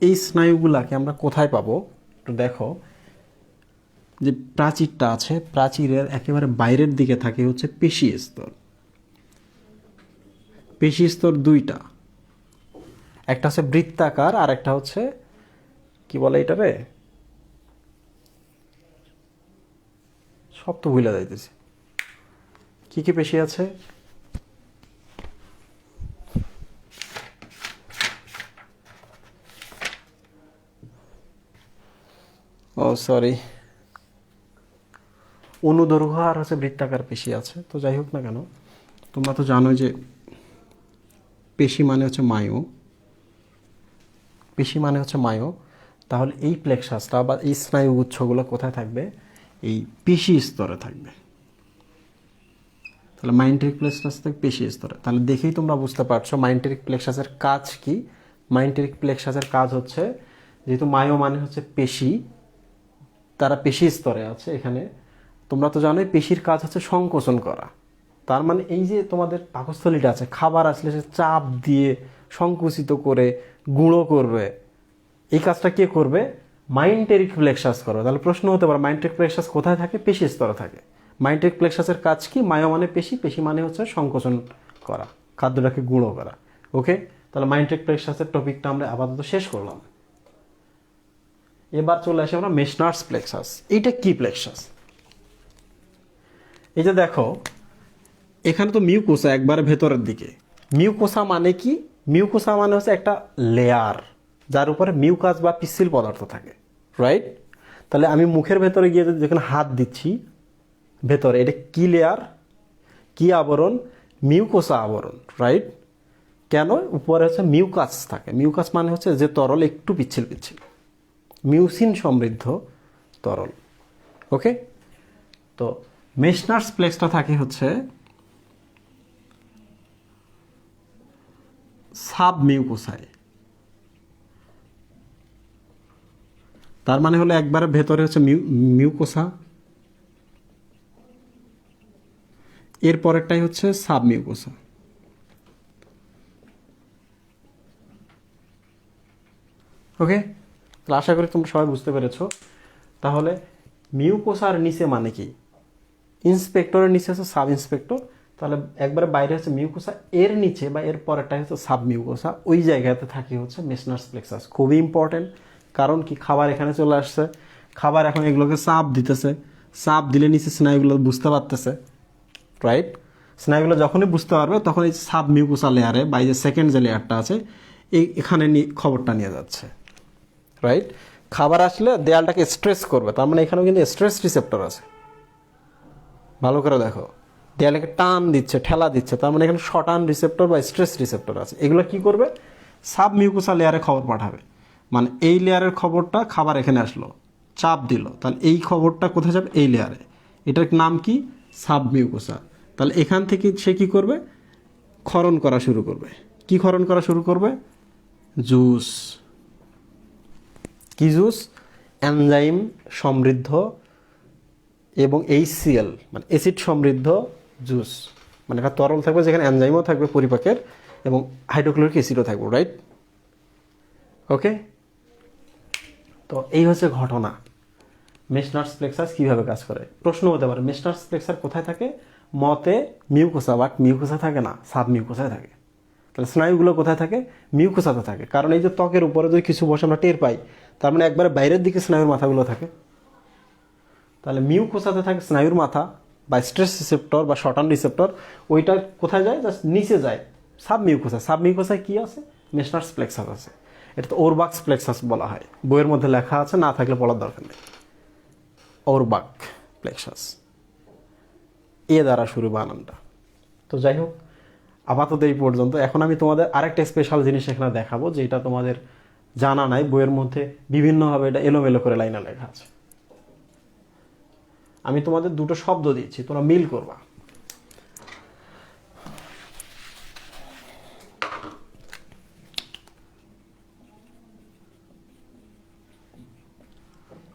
এই স্নায়ুগুলাকে আমরা কোথায় পাবো একটু দেখো। যে প্রাচীরটা আছে, প্রাচীরের একেবারে বাইরের দিকে থাকে হচ্ছে পেশি স্তর। পেশি স্তর 2টা, একটা হচ্ছে বৃত্তাকার আর একটা হচ্ছে কি বলে এটারে, সব তো ভুলে যাইতেছি, কি কি পেশি আছে, ও সরি, অনুদৈর্ঘ্য আর হচ্ছে বৃত্তাকার পেশি আছে। তো যাই হোক না কেন, তোমরা তো জানো যে পেশি মানে হচ্ছে মায়ো, পেশি মানে হচ্ছে মায়ো। তাহলে এই প্লেক্সাসটা বা এই স্নায়ু গুচ্ছগুলো কোথায় থাকবে, এই পেশি স্তরে থাকবে। তাহলে মাইন্টেরিক প্লেক্সাস থেকে পেশি স্তরে, তাহলে দেখেই তোমরা বুঝতে পারছো মাইন্টেরিক প্লেক্সাসের কাজ কি। মাইন্টেরিক প্লেক্সাসের কাজ হচ্ছে, যেহেতু মায়ো মানে হচ্ছে পেশি, তারা পেশি স্তরে আছে এখানে। তোমরা তো জানোই পেশির কাজ হচ্ছে সংকোচন করা। তার মানে এই যে তোমাদের পাকস্থলীটা আছে, খাবার আসলে সে চাপ দিয়ে সংকুচিত করে গুঁড়ো করবে, এই কাজটা কে করবে? মাইন্টেরিক প্লেক্সাস করবে। তাহলে প্রশ্ন হতে পারে মাইন্টেরিক প্লেক্সাস কোথায় থাকে? পেশি স্তরে থাকে। মাইন্টেরিক প্লেক্সাসের কাজ কি? মায়ো মানে পেশি, পেশি মানে হচ্ছে সংকোচন করা, খাদ্যটাকে গুঁড়ো করা। ওকে, তাহলে মাইন্টেরিক প্লেক্সাসের টপিকটা আমরা আপাতত শেষ করলাম। এবার চলে আসি আমরা মেশনার্স প্লেক্সাস। এইটা কি প্লেক্সাস? এই যে দেখো, এখানে তো মিউকোসা একবারে ভেতরের দিকে। মিউকোসা মানে কি? মিউকোসা মানে হচ্ছে একটা লেয়ার যার উপরে মিউকাস বা পিচ্ছিল পদার্থ থাকে, রাইট? তাহলে আমি মুখের ভেতরে গিয়ে যেখানে হাত দিচ্ছি, ভেতরে এটা কি লেয়ার, কি আবরণ? মিউকোসা আবরণ, রাইট? কেন? উপরে হচ্ছে মিউকাস থাকে। মিউকাস মানে হচ্ছে যে তরল একটু পিচ্ছিল পিচ্ছিল, মিউসিন সমৃদ্ধ তরল। ওকে, তো মেশনার্স প্লেক্সটা থাকে হচ্ছে সাব মিউকোসায়। তার মানে হলো একবারে ভেতরে হচ্ছে মিউকোসা, এর পরেরটাই হচ্ছে সাব মিউকোসা। ওকে, তাহলে আশা করি তোমরা সবাই বুঝতে পেরেছো। তাহলে মিউকোসার নিচে মানে কি, ইন্সপেক্টরের নিচে হচ্ছে সাব ইন্সপেক্টর, তাহলে একবারে বাইরে হচ্ছে মিউকোসা, এর নিচে বা এর পরেরটাই হচ্ছে সাব মিউকোসা, ওই জায়গাতে থাকে হচ্ছে মেসনার্স প্লেক্সাস। খুবই ইম্পর্টেন্ট, কারণ কি খাবার এখানে চলে আসছে, খাবার এখন এগুলোকে চাপ দিতেছে, চাপ দিলে নিচে স্নায়ুগুলো বুঝতে পারতেছে, রাইট? স্নায়ুগুলো যখনই বুঝতে পারবে তখন এই সাব মিউকোসা লেয়ারে বা এই যে সেকেন্ড যে লেয়ারটা আছে এখানে খবরটা নিয়ে যাচ্ছে, রাইট? খাবার আসলে দেয়ালটাকে স্ট্রেস করবে, তার মানে এখানেও কিন্তু স্ট্রেস রিসেপ্টর আছে। ভালো করে দেখো, দেয়ালকে টান দিচ্ছে, ঠেলা দিচ্ছে, তার মানে এখানে শটান রিসেপ্টর বা স্ট্রেস রিসেপ্টর আছে। এগুলো কি করবে, সাব মিউকোসা লেয়ারে খবর পাঠাবে, মানে এই লেয়ারের খবরটা খাবার এখানে আসলো, চাপ দিল, তাহলে এই খবরটা কোথায় যাবে, এই লেয়ারে, এটার নাম কি, সাব মিউকোসা। তাহলে এখান থেকে সে কি করবে, ক্ষরণ করা শুরু করবে। কি ক্ষরণ করা শুরু করবে, জুস। কি জুস, এনজাইম সমৃদ্ধ এবং HCl মানে অ্যাসিড সমৃদ্ধ জুস, মানে এটা তরল থাকবে যেখানে এনজাইমও থাকবে পরিপাকের এবং হাইড্রোক্লোরিক অ্যাসিডও থাকবে, রাইট? ওকে, তো এই হচ্ছে ঘটনা মেসনার্স প্লেক্সাস কীভাবে কাজ করে। প্রশ্ন হতে পারে মেসনার্স প্লেক্সাস কোথায় থাকে, মতে মিউকোসা, বাট মিউকোসা থাকে না, সাব মিউকোসায় থাকে। তাহলে স্নায়ুগুলো কোথায় থাকে, মিউকোসাতে থাকে, কারণ এই যে ত্বকের উপরে যদি কিছু বসে আমরা টের পাই, তার মানে একবারে বাইরের দিকে স্নায়ুর মাথাগুলো থাকে। তাহলে মিউকোসাতে থাকে স্নায়ুর মাথা বা স্ট্রেস রিসেপ্টর বা শটান রিসেপ্টর, ওইটা কোথায় যায়, জাস্ট নিচে যায়, সাব মিউকোসা। সাব মিউকোসায় কী আছে, মেসনার্স প্লেক্সাস আছে, এটা তো ওরবাক্স প্লেক্সাস বলা হয়, বইয়ের মধ্যে লেখা আছে, না থাকলে বলার দরকার নেই। ওরবাক প্লেক্সাস, এ দ্বারা শুরু বানানটা। তো যাই হোক, আপাতত এই পর্যন্ত। এখন আমি তোমাদের আরেকটা স্পেশাল জিনিস এখানে দেখাবো, যেটা তোমাদের জানা নাই, বইয়ের মধ্যে বিভিন্নভাবে এটা এলোমেলো করে লাইনে লেখা আছে। আমি তোমাদের দুটো শব্দ দিচ্ছি, তোমরা মিল করবা।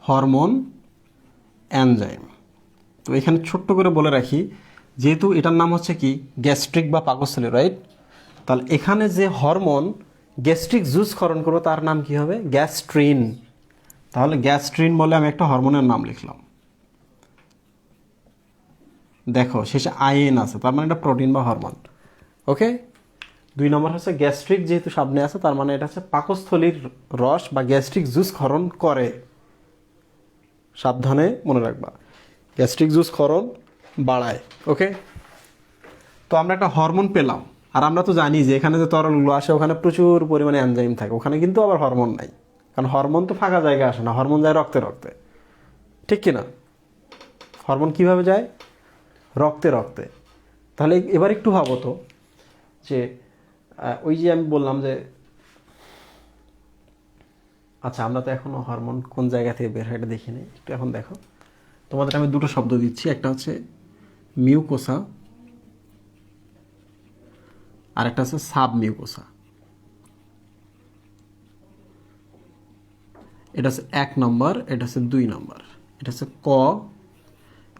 Hormone, enzyme. তো এখানে ছোট্ট করে বলে রাখি, যেহেতু এটার নাম হচ্ছে কি গ্যাস্ট্রিক বা পাকস্থলী, রাইট? তাহলে এখানে যে হরমোন গ্যাস্ট্রিক জুস ক্ষরণ করবে তার নাম কি হবে, গ্যাস্ট্রিন। তাহলে গ্যাস্ট্রিন বলে আমি একটা হরমোনের নাম লিখলাম। দেখো শেষে আইএন আছে, তার মানে এটা প্রোটিন বা হরমোন। ওকে, 2 নম্বর হচ্ছে গ্যাস্ট্রিক, যেহেতু সামনে আছে তার মানে এটা হচ্ছে পাকস্থলীর রস বা গ্যাস্ট্রিক জুস ক্ষরণ করে। সাবধানে মনে রাখবা, গ্যাস্ট্রিক জুস ক্ষরণ বাড়ায়। ওকে, তো আমরা একটা হরমোন পেলাম, আর আমরা তো জানি যে এখানে যে তরলগুলো আসে ওখানে প্রচুর পরিমাণে এনজাইম থাকে, ওখানে কিন্তু আবার হরমোন নাই, কারণ হরমোন তো ফাঁকা জায়গায় আসে না, হরমোন যায় রক্তে রক্তে, ঠিক কিনা? হরমোন কিভাবে যায়, রক্তে রক্তে। তাহলে এবার একটু ভাবো তো, যে ওই যে আমি বললাম যে, আচ্ছা আমরা তো এখনো হরমোন কোন জায়গা থেকে বের হয় এটা দেখি নাই, একটু এখন দেখো। তোমাদের আমি দুটো শব্দ দিচ্ছি, একটা হচ্ছে মিউকোসা আর একটা হচ্ছে সাব মিউকোসা। এটা হচ্ছে 1 নম্বর, এটা হচ্ছে 2 নম্বর, এটা হচ্ছে ক,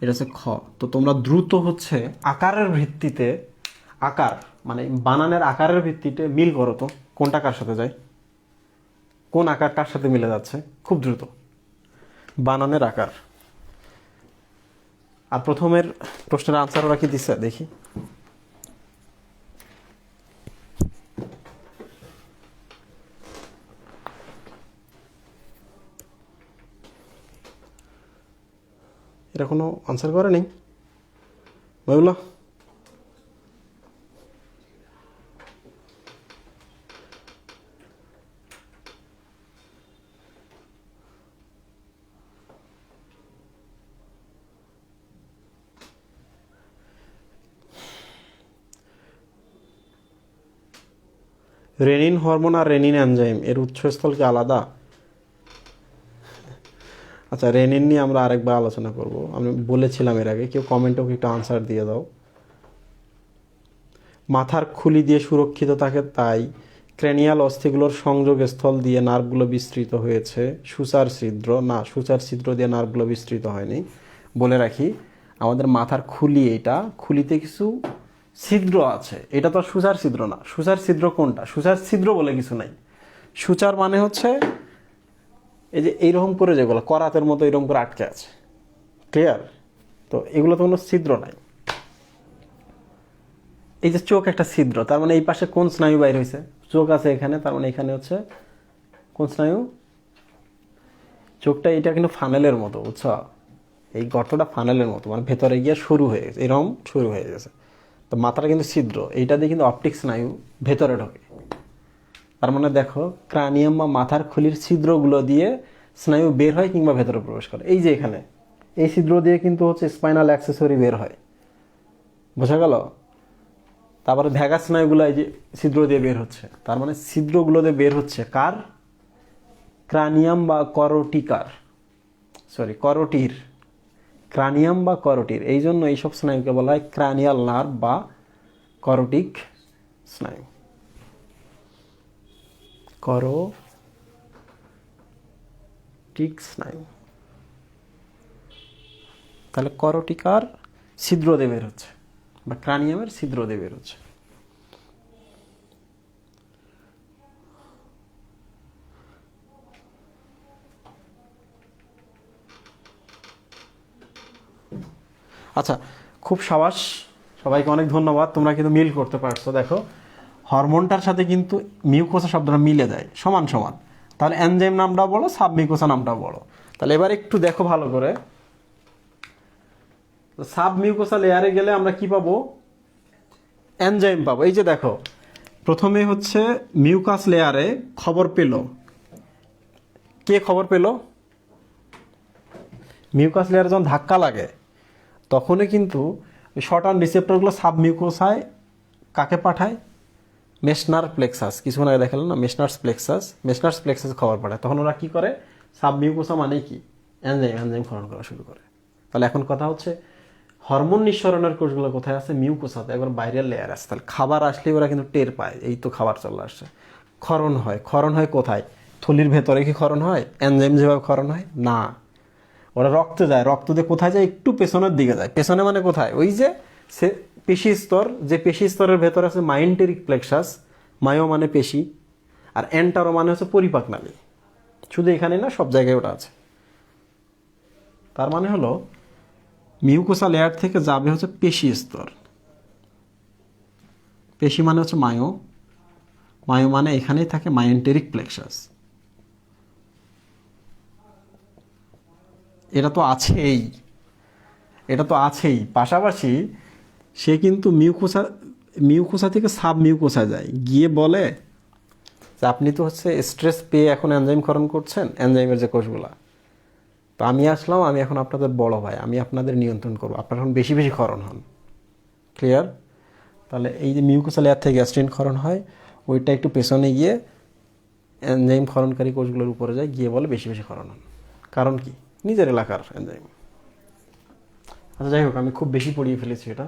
এটা হচ্ছে খ। তো তোমরা দ্রুত হচ্ছে আকারের ভিত্তিতে, আকার মানে বানানের আকারের ভিত্তিতে মিল করো তো, কোনটা কার সাথে যায়, কোন আকার কার সাথে মিলে যাচ্ছে, খুব দ্রুত বানানের আকার। আর প্রথমের প্রশ্নের আনসার ওরা কি দিচ্ছে দেখি। এরা কোনো আনসার করে নেই বইগুলো। রেনিন হরমোন আর রেনিন এনজাইম এর উৎসস্থল কি আলাদা? আচ্ছা, রেনিন নিয়ে আমরা আরেকবার আলোচনা করব, আমি বলেছিলাম এর আগে, কেউ কমেন্টেও একটু আনসার দিয়ে দাও। মাথার খুলি দিয়ে সুরক্ষিত থাকে, তাই ক্র্যানিয়াল অস্থিগুলোর সংযোগস্থল দিয়ে নার্ভগুলো বিস্তৃত হয়েছে। সূচার ছিদ্র, না সূচার ছিদ্র দিয়ে নার্ভগুলো বিস্তৃত হয়নি। বলে রাখি, আমাদের মাথার খুলি, এটা খুলিতে কিছু ছিদ্র আছে, এটা তো সূচার ছিদ্র না। সূচার ছিদ্র কোনটা, সূচার ছিদ্র বলে কিছু নাই। সূচার মানে হচ্ছে এই যে এইরকম করে যেগুলো করাতের মতো এরকম করে আটকে আছে, ক্লিয়ার? তো এগুলো তো কোনো ছিদ্র নাই। এই যে চোখ একটা ছিদ্র, তার মানে এই পাশে কোন স্নায়ু বাইর হয়েছে? চোখ আছে এখানে, তার মানে এখানে হচ্ছে কোন স্নায়ু? চোখটা এটা কিন্তু ফানেলের মতো, বুঝছো? এই গর্তটা ফানেলের মতো, মানে ভেতরে গিয়ে শুরু হয়ে গেছে, এরকম শুরু হয়ে গেছে। তো মাথাটা কিন্তু ছিদ্র, এইটা দিয়ে কিন্তু অপটিক স্নায়ু ভেতরে ঢোকে। তার মানে দেখো, ক্রানিয়াম বা মাথার খুলির ছিদ্রগুলো দিয়ে স্নায়ু বের হয় কিংবা ভেতরে প্রবেশ করে। এই যে এখানে এই ছিদ্র দিয়ে কিন্তু হচ্ছে স্পাইনাল অ্যাক্সেসরি বের হয়, বোঝা গেল? তারপরে ভ্যাগাস স্নায়ুগুলো এই যে ছিদ্র দিয়ে বের হচ্ছে, তার মানে ছিদ্রগুলো দিয়ে বের হচ্ছে কার? ক্রানিয়াম বা করোটিকার, সরি করোটির, ক্রানিয়াম বা করোটির। এই জন্য এইসব স্নায়ুকে বলা হয় ক্রানিয়াল নার্ভ বা করোটিক স্নায়ু। করোটিক স্নায়ু। তাহলে করোটিকার ছিদ্র দিয়ে বের হচ্ছে বা ক্রানিয়ামের ছিদ্র দিয়ে বের হচ্ছে। আচ্ছা, খুব সাবাস, সবাইকে অনেক ধন্যবাদ, তোমরা কিন্তু মিল করতে পারছো। দেখো, হরমোনটার সাথে কিন্তু মিউকোসা শব্দটা মিলে যায় সমান সমান। তাহলে এনজাইম নামটাও বড়, সাব মিউকোসা নামটাও বড়। তাহলে এবার একটু দেখো ভালো করে, সাব মিউকোসা লেয়ারে গেলে আমরা কি পাবো? এনজাইম পাবো। এই যে দেখো, প্রথমে হচ্ছে মিউকাস লেয়ারে খবর পেল, কে খবর পেল? মিউকাস লেয়ারে যখন ধাক্কা লাগে তখনই কিন্তু শর্ট আর্ম রিসেপ্টরগুলো সাব মিউকোসায় কাকে পাঠায়? মেশনার প্লেক্সাস। কিছুক্ষণ আগে দেখালাম না, মেশনার্স প্লেক্সাস খবর পাঠায়। তখন ওরা কি করে? সাব মিউকোসা মানে কি? এনজাইম ক্ষরণ করা শুরু করে। তাহলে এখন কথা হচ্ছে, হরমোন নিঃসরণের কোষগুলো কোথায় আছে? মিউকোসাতে, একবার বাইরের লেয়ার আছে। তাহলে খাবার আসলে ওরা কিন্তু টের পায়, এই তো খাবার চলে আসছে। ক্ষরণ হয় কোথায়? থলির ভেতরে কি ক্ষরণ হয় এনজাইম যেভাবে ক্ষরণ হয়? না, ওরা রক্তে যায়। রক্ত দিয়ে কোথায় যায়? একটু পেছনের দিকে যায়। পেছনে মানে কোথায়? ওই যে সে পেশি স্তর, যে পেশি স্তরের ভেতর আছে মাইন্টেরিক প্লেক্সাস, মায়ো মানে পেশি, আর এন্টারো মানে হচ্ছে পরিপাক নালী। শুধু এখানে না, সব জায়গায় ওটা আছে। তার মানে হলো মিউকোসা লেয়ার থেকে যাবে হচ্ছে পেশি স্তর। পেশি মানে হচ্ছে মায়ো, মায়ো মানে এখানেই থাকে মাইন্টেরিক প্লেক্সাস। এটা তো আছেই, এটা তো আছেই। পাশাপাশি সে কিন্তু মিউকোসা থেকে সাব মিউকোসা যায়, গিয়ে বলে যে আপনি তো হচ্ছে স্ট্রেস পেয়ে এখন এনজাইম ক্ষরণ করছেন, এনজাইমের যে কোষগুলা, তো আমি আসলাম, আমি এখন আপনাদের বড় ভাই, আমি আপনাদের নিয়ন্ত্রণ করবো, আপনার এখন বেশি বেশি ক্ষরণ হন। ক্লিয়ার? তাহলে এই যে মিউকোসা লেয়ার থেকে গ্যাস্ট্রিন ক্ষরণ হয়, ওইটা একটু পেছনে গিয়ে এনজাইম ক্ষরণকারী কোষগুলোর উপরে যায়, গিয়ে বলে বেশি বেশি ক্ষরণ হন। কারণ কি? নিজের এলাকার এনজাইম। আচ্ছা, যাই হোক, আমি খুব বেশি পড়িয়ে ফেলেছি এটা।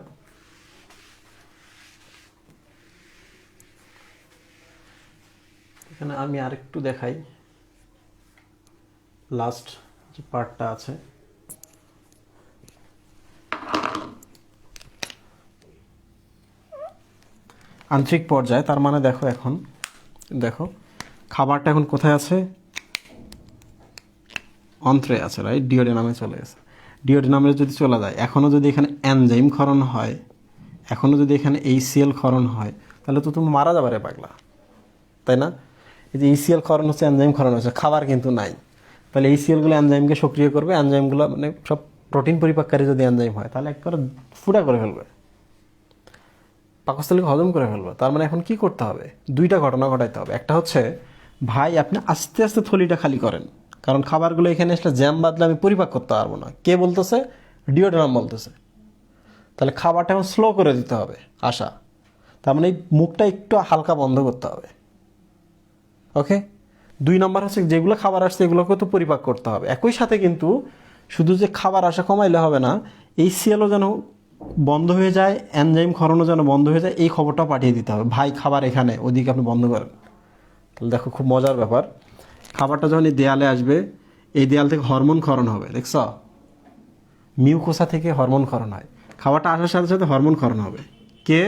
এখানে আমি আরেকটু দেখাই, লাস্ট যে পার্টটা আছে। আন্তরিক পর্যায়ে, তার মানে দেখো, এখন দেখো খাবারটা এখন কোথায় আছে? অন্ত্রে আছে, রাইট? ডিওডেনামে চলে গেছে। ডিওডেনামে যদি চলে যায়, এখনও যদি এখানে এনজাইম ক্ষরণ হয়, এখনও যদি এখানে এইচসিএল ক্ষরণ হয়, তাহলে তো তুমি মারা যাবে রে পাগলা, তাই না? এই যে এইচসিএল ক্ষরণ হচ্ছে, এনজাইম ক্ষরণ হচ্ছে, খাবার কিন্তু নাই। তাহলে এইচসিএলগুলো এনজাইমকে সক্রিয় করবে, এনজাইমগুলো মানে সব প্রোটিন পরিপাককারী যদি এনজাইম হয়, তাহলে একবারে ফুটা করে ফেলবে, পাকস্থলীকে হজম করে ফেলবে। তার মানে এখন কি করতে হবে? দুইটা ঘটনা ঘটাইতে হবে। একটা হচ্ছে, ভাই আপনি আস্তে আস্তে থলিটা খালি করেন, কারণ খাবারগুলো এখানে আসলে জ্যাম বাদলে আমি পরিপাক করতে পারবো না। কে বলতেছে? ডিওডেনাম বলতেছে। তাহলে খাবারটা এখন স্লো করে দিতে হবে আসা, তার মানে এই মুখটা একটু হালকা বন্ধ করতে হবে। ওকে। 2 নম্বর হচ্ছে, যেগুলো খাবার আসছে এগুলোকে তো পরিপাক করতে হবে। একই সাথে কিন্তু শুধু যে খাবার আসা কমাইলে হবে না, এই সিএলও যেন বন্ধ হয়ে যায়, এনজাইম ক্ষরণও যেন বন্ধ হয়ে যায়, এই খবরটাও পাঠিয়ে দিতে হবে, ভাই খাবার এখানে, ওদিকে আপনি বন্ধ করেন। তাহলে দেখো, খুব মজার ব্যাপার, খাবারটা যখন এই দেয়ালে আসবে, এই দেয়াল থেকে হরমোন ক্ষরণ হবে। দেখছ, মিউকোসা থেকে হরমোন ক্ষরণ হয়, খাবারটা আসার সাথে সাথে হরমোন ক্ষরণ হবে। কে?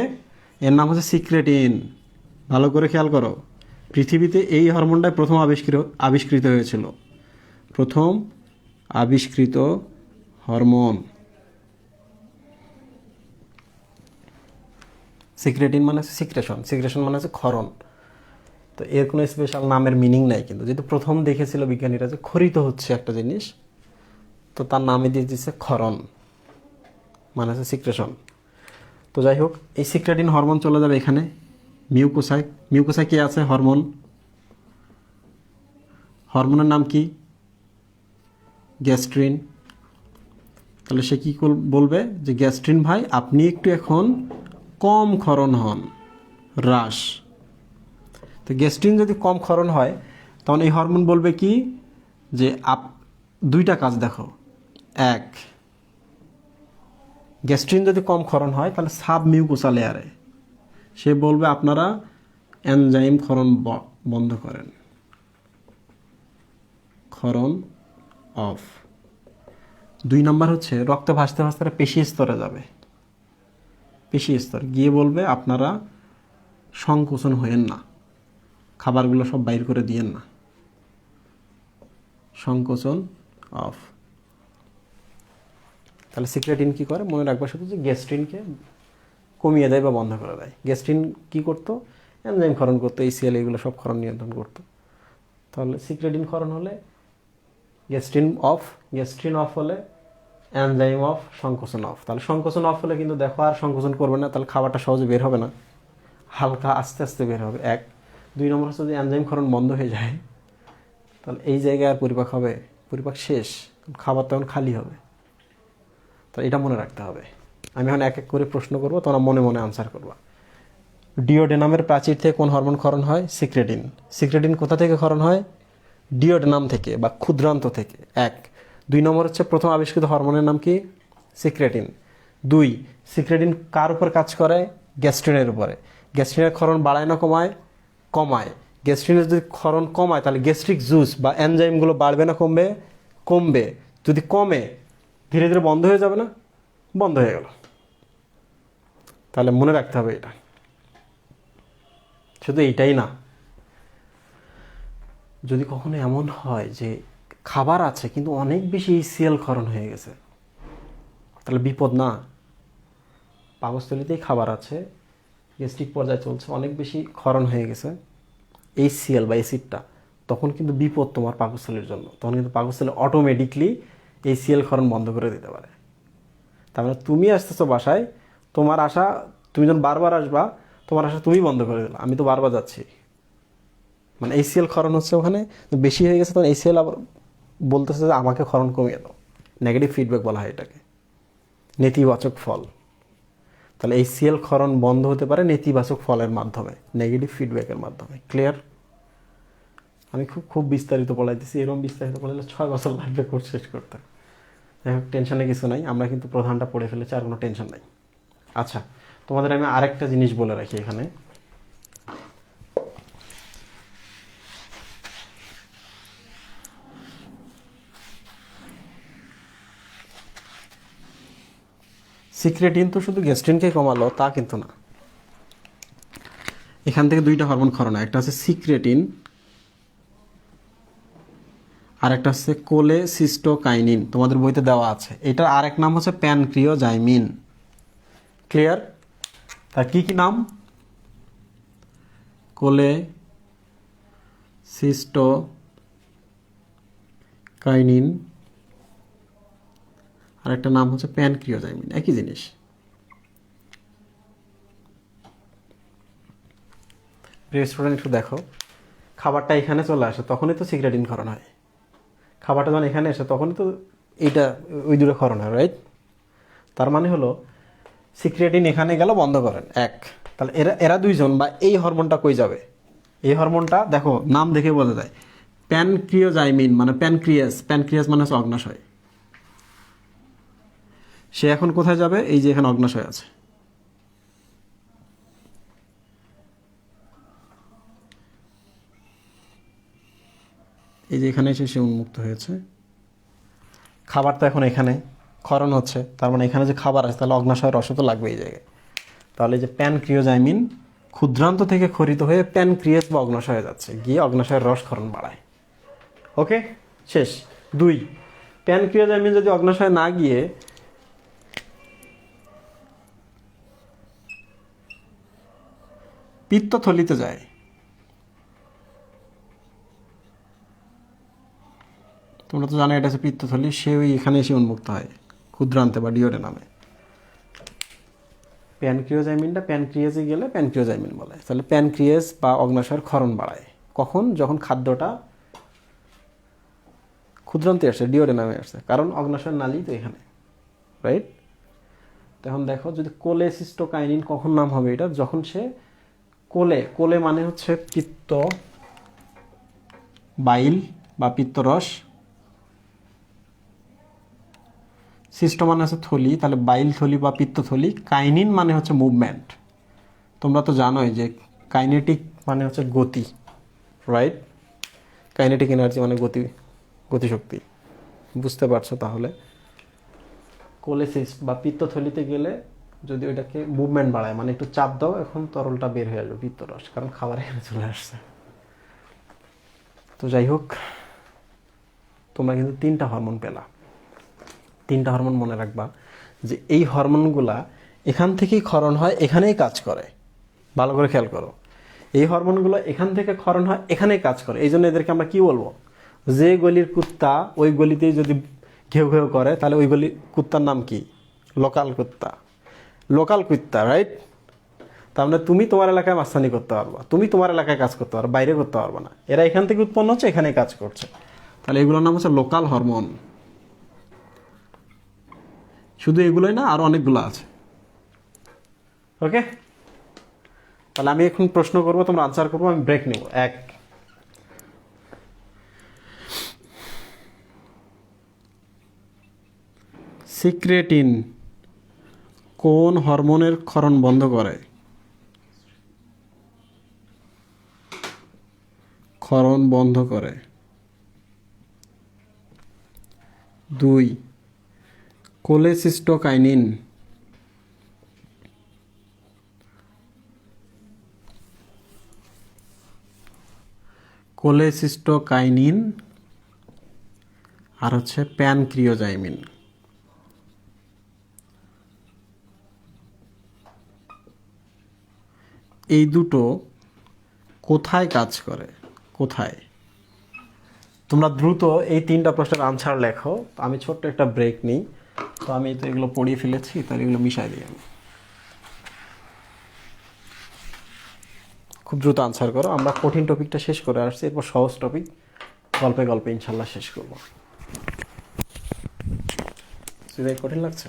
এর নাম হচ্ছে সিক্রেটিন। ভালো করে খেয়াল করো, পৃথিবীতে এই হরমোনটাই প্রথম আবিষ্কৃত হয়েছিল। প্রথম আবিষ্কৃত হরমোন। সিক্রেটিন মানে হচ্ছে সিক্রেশন, সিক্রেশন মানে হচ্ছে ক্ষরণ। তো এর কোনো স্পেশাল নামের মিনিং নাই, কিন্তু যেহেতু প্রথম দেখেছিল বিজ্ঞানীরা যে ক্ষরিত হচ্ছে একটা জিনিস, তো তার নামে দিয়ে দিচ্ছে ক্ষরণ, মানে হচ্ছে সিক্রেশন। তো যাই হোক, এই সিক্রেটিন হরমোন চলে যাবে এখানে মিউকোসায়। মিউকোসায় কি আছে? হরমোন। হরমোনের নাম কি? গ্যাস্ট্রিন। তাহলে সে কী বলবে যে গ্যাস্ট্রিন ভাই আপনি একটু এখন কম ক্ষরণ হন, হ্রাস। তো গ্যাস্ট্রিন যদি কম ক্ষরণ হয় তখন এই হরমোন বলবে কি যে দুইটা কাজ দেখো। এক, গ্যাস্ট্রিন যদি কম ক্ষরণ হয় তাহলে সাব মিউকোসা লেয়ারে সে বলবে আপনারা এনজাইম ক্ষরণ বন্ধ করেন, ক্ষরণ অফ। দুই নাম্বার হচ্ছে রক্ত ভাসতে ভাসতে পেশি স্তরে যাবে, পেশি স্তর গিয়ে বলবে আপনারা সংকোচন হয়েন না, খাবারগুলো সব বাইর করে দিয়েন না, সংকোচন অফ। তাহলে সিক্রেটিন কি করে? মনে রাখবা শুধু যে গ্যাস্ট্রিনকে কমিয়ে দেয় বা বন্ধ করে দেয়। গ্যাস্ট্রিন কি করতো? এনজাইম ক্ষরণ করতো, ACL এগুলো সব ক্ষরণ নিয়ন্ত্রণ করতো। তাহলে সিক্রেটিন ক্ষরণ হলে গ্যাস্ট্রিন অফ, গ্যাস্ট্রিন অফ হলে এনজাইম অফ, সংকোচন অফ। তাহলে সংকোচন অফ হলে কিন্তু দেখো আর সংকোচন করবে না, তাহলে খাবারটা সহজে বের হবে না, হালকা আস্তে আস্তে বের হবে। এক। দুই নম্বর হচ্ছে যদি এনজাইম ক্ষরণ বন্ধ হয়ে যায় তাহলে এই জায়গায় আর পরিপাক হবে? পরিপাক শেষ, খাবার তখন খালি হবে। তো এটা মনে রাখতে হবে। আমি এখন এক এক করে প্রশ্ন করবো, তোমরা মনে মনে আনসার করবা। ডিওডেনামের প্রাচীর থেকে কোন হরমোন ক্ষরণ হয়? সিক্রেটিন। সিক্রেটিন কোথা থেকে ক্ষরণ হয়? ডিওডেনাম থেকে বা ক্ষুদ্রান্ত থেকে। এক। দুই নম্বর হচ্ছে প্রথম আবিষ্কৃত হরমোনের নাম কি? সিক্রেটিন। দুই, সিক্রেটিন কার উপর কাজ করে? গ্যাস্ট্রিনের উপরে। গ্যাস্ট্রিনের ক্ষরণ বাড়ায় না কমায়? কমায়। গ্যাস্ট্রিনের যদি ক্ষরণ কমায় তাহলে গ্যাস্ট্রিক জুস বা এনজাইমগুলো বাড়বে না কমবে? কমবে। যদি কমে ধীরে ধীরে বন্ধ হয়ে যাবে না? বন্ধ হয়ে গেল। তাহলে মনে রাখতে হবে এটা। শুধু এইটাই না, যদি কখনো এমন হয় যে খাবার আছে কিন্তু অনেক বেশি ACL ক্ষরণ হয়ে গেছে, তাহলে বিপদ না? পাকস্থলীতেই খাবার আছে, গ্যাস্ট্রিক পর্যায়ে চলছে, অনেক বেশি ক্ষরণ হয়ে গেছে ACL বা অ্যাসিডটা, তখন কিন্তু বিপদ তোমার পাকস্থলীর জন্য। তখন কিন্তু পাকস্থলী অটোমেটিকলি ACL ক্ষরণ বন্ধ করে দিতে পারে। তার মানে তুমি আসতেছো বাসায়, তোমার আশা, তুমি যখন বারবার আসবা তোমার আশা তুমি বন্ধ করে দিলা, আমি তো বারবার যাচ্ছি, মানে ACL ক্ষরণ হচ্ছে ওখানে বেশি হয়ে গেছে, তখন ACL আবার বলতেছে যে আমাকে ক্ষরণ কমিয়ে দাও। নেগেটিভ ফিডব্যাক বলা হয় এটাকে, নেতিবাচক ফল। তাহলে ACL ক্ষরণ বন্ধ হতে পারে নেতিবাচক ফলের মাধ্যমে, নেগেটিভ ফিডব্যাকের মাধ্যমে। ক্লিয়ার? আমি খুব বিস্তারিত পড়াইতেছি, এরকম বিস্তারিত পড়াইলে 6 বছর লাগবে কোর্স শেষ করতে। যাই হোক, টেনশনে কিছু নাই, আমরা কিন্তু প্রধানটা পড়ে ফেলেছি, আর কোনো টেনশন নাই। আচ্ছা, তোমাদের আমি আরেকটা জিনিস বলে রাখি এখানে। সিক্রেটিন তো শুধু গ্যাস্ট্রিনকে কমালো তা কিন্তু না, এখান থেকে দুইটা হরমোন ক্ষরণ হয়, একটা হচ্ছে সিক্রেটিন আর একটা হচ্ছে কোলেসিস্টোকাইনিন, তোমাদের বইতে দেওয়া আছে। এটার আরেক নাম হচ্ছে প্যানক্রিওজাইমিন। ক্লিয়ার? তার কি কি নাম? কোলেসিস্টোকাইনিন আর একটা নাম হচ্ছে প্যানক্রিওজাইমিন, একই জিনিস। প্রিয় স্টুডেন্ট, একটু দেখো, খাবারটা এখানে চলে আসে তখনই তো সিক্রেটিন ক্ষরণ হয়, খাবারটা যখন এখানে আসে তখনই তো এইটা ওই দূরে ক্ষরণ হয়, রাইট? তার মানে হলো সিক্রেটিন এখানে গেল, বন্ধ করেন। এক। তাহলে এরা দুইজন বা এই হরমোনটা কই যাবে? এই হরমোনটা দেখো নাম দেখে বোঝা যায়, প্যানক্রিওজাইমিন মানে প্যানক্রিয়াস, প্যানক্রিয়াস মানে হচ্ছে অগ্নাশয়। সে এখন কোথায় যাবে? এই যে এখানে অগ্নাশয় আছে, এই যে এখানে এসে সে উন্মুক্ত হয়েছে। খাবার তো এখন এখানে ক্ষরণ হচ্ছে, তার মানে এখানে যে খাবার আছে তাহলে অগ্নাশয়ের রস তো লাগবে এই জায়গায়। তাহলে যে প্যানক্রিওজাইমিন ক্ষুদ্রান্ত থেকে ক্ষরিত হয়ে প্যানক্রিয়াস বা অগ্নাশয়ে যাচ্ছে, গিয়ে অগ্নাশয়ের রস ক্ষরণ বাড়ায়। ওকে, শেষ। দুই, প্যানক্রিয়াজাইমিন যদি অগ্নাশয়ে না গিয়ে পিত্তথলিতে যায়, তোমরা তো জানো এটা হচ্ছে পিত্তথলি, ওই এখানে এসে উন্মুক্ত হয় ক্ষুদ্রান্তে বা ডিওডেনামে। প্যানক্রিয়াজাইমিনটা প্যানক্রিয়াজে গেলে প্যানক্রিয়াজাইমিন বলে। তাহলে প্যানক্রিয়াস বা অগ্নাশয়ের ক্ষরণ বাড়ায় কখন? যখন খাদ্যটা ক্ষুদ্রান্তে আসছে, ডিওডেনামে আসছে, কারণ অগ্নাশয়ের নালী তো এখানে, রাইট? তখন দেখো যদি কোলেসিস্টোকাইনিন কখন নাম হবে এটা, যখন সে কোলে মানে হচ্ছে পিত্ত, বাইল বা পিত্তরস, সিস্টো মানে হচ্ছে থলি, তাহলে বাইল থলি বা পিত্তথলি। কাইনিন মানে হচ্ছে মুভমেন্ট। তোমরা তো জানোই যে কাইনেটিক মানে হচ্ছে গতি, রাইট? কাইনেটিক এনার্জি মানে গতিশক্তি, বুঝতে পারছো? তাহলে কোলেসিস্ট বা পিত্তথলিতে গেলে যদি ওইটাকে মুভমেন্ট বাড়ায়, মানে একটু চাপ দাও, এখন তরলটা বের হয়ে আসবে পিত্তরস, কারণ খাবার এখানে চলে আসছে। তো যাই হোক, তোমরা কিন্তু 3টা হরমোন পেলা। 3টা হরমোন মনে রাখবা যে এই হরমোনগুলা এখান থেকেই ক্ষরণ হয়, এখানেই কাজ করে। ভালো করে খেয়াল করো, এই হরমোনগুলো এখান থেকে ক্ষরণ হয়, এখানেই কাজ করে। এই জন্য এদেরকে আমরা কি বলবো? যে গলির কুত্তা ওই গলিতেই যদি ঘেউ ঘেউ করে, তাহলে ওই গলির কুত্তার নাম কি? লোকাল কুত্তা, লোকাল কুত্তা, রাইট? তার মানে তুমি তোমার এলাকায় মাস্তানি করতে পারবা, তুমি তোমার এলাকায় কাজ করতে পারবা, বাইরে করতে পারবা না। এরা এখান থেকে উৎপন্ন হচ্ছে, এখানেই কাজ করছে। তাহলে এগুলোর নাম হচ্ছে লোকাল হরমোন। শুধু এগুলোই না, আরো অনেকগুলো আছে। ওকে, তাহলে আমি এখন প্রশ্ন করবো, তোমরা আনসার করবো, আমি ব্রেক নেব। 1, সিক্রেটিন কোন হরমোনের ক্ষরণ বন্ধ করে? ক্ষরণ বন্ধ করে। 2, কোলেসিস্টোকাইনিন আর হচ্ছে প্যানক্রিয়াজাইমিন। এই দুটো কোথায় কাজ করে? কোথায়? তোমরা দ্রুত এই 3টা প্রশ্নের আনসার লেখো। আমি ছোট্ট একটা ব্রেক নিই। তো আমি তো এগুলো পড়িয়ে ফেলেছি, তাহলে এগুলো মিশাই দিই আমি। খুব দ্রুত আনসার করো। আমরা কঠিন টপিকটা শেষ করে আসছি, এরপর সহজ টপিক গল্পে গল্পে ইনশাল্লাহ শেষ করব। কঠিন লাগছে?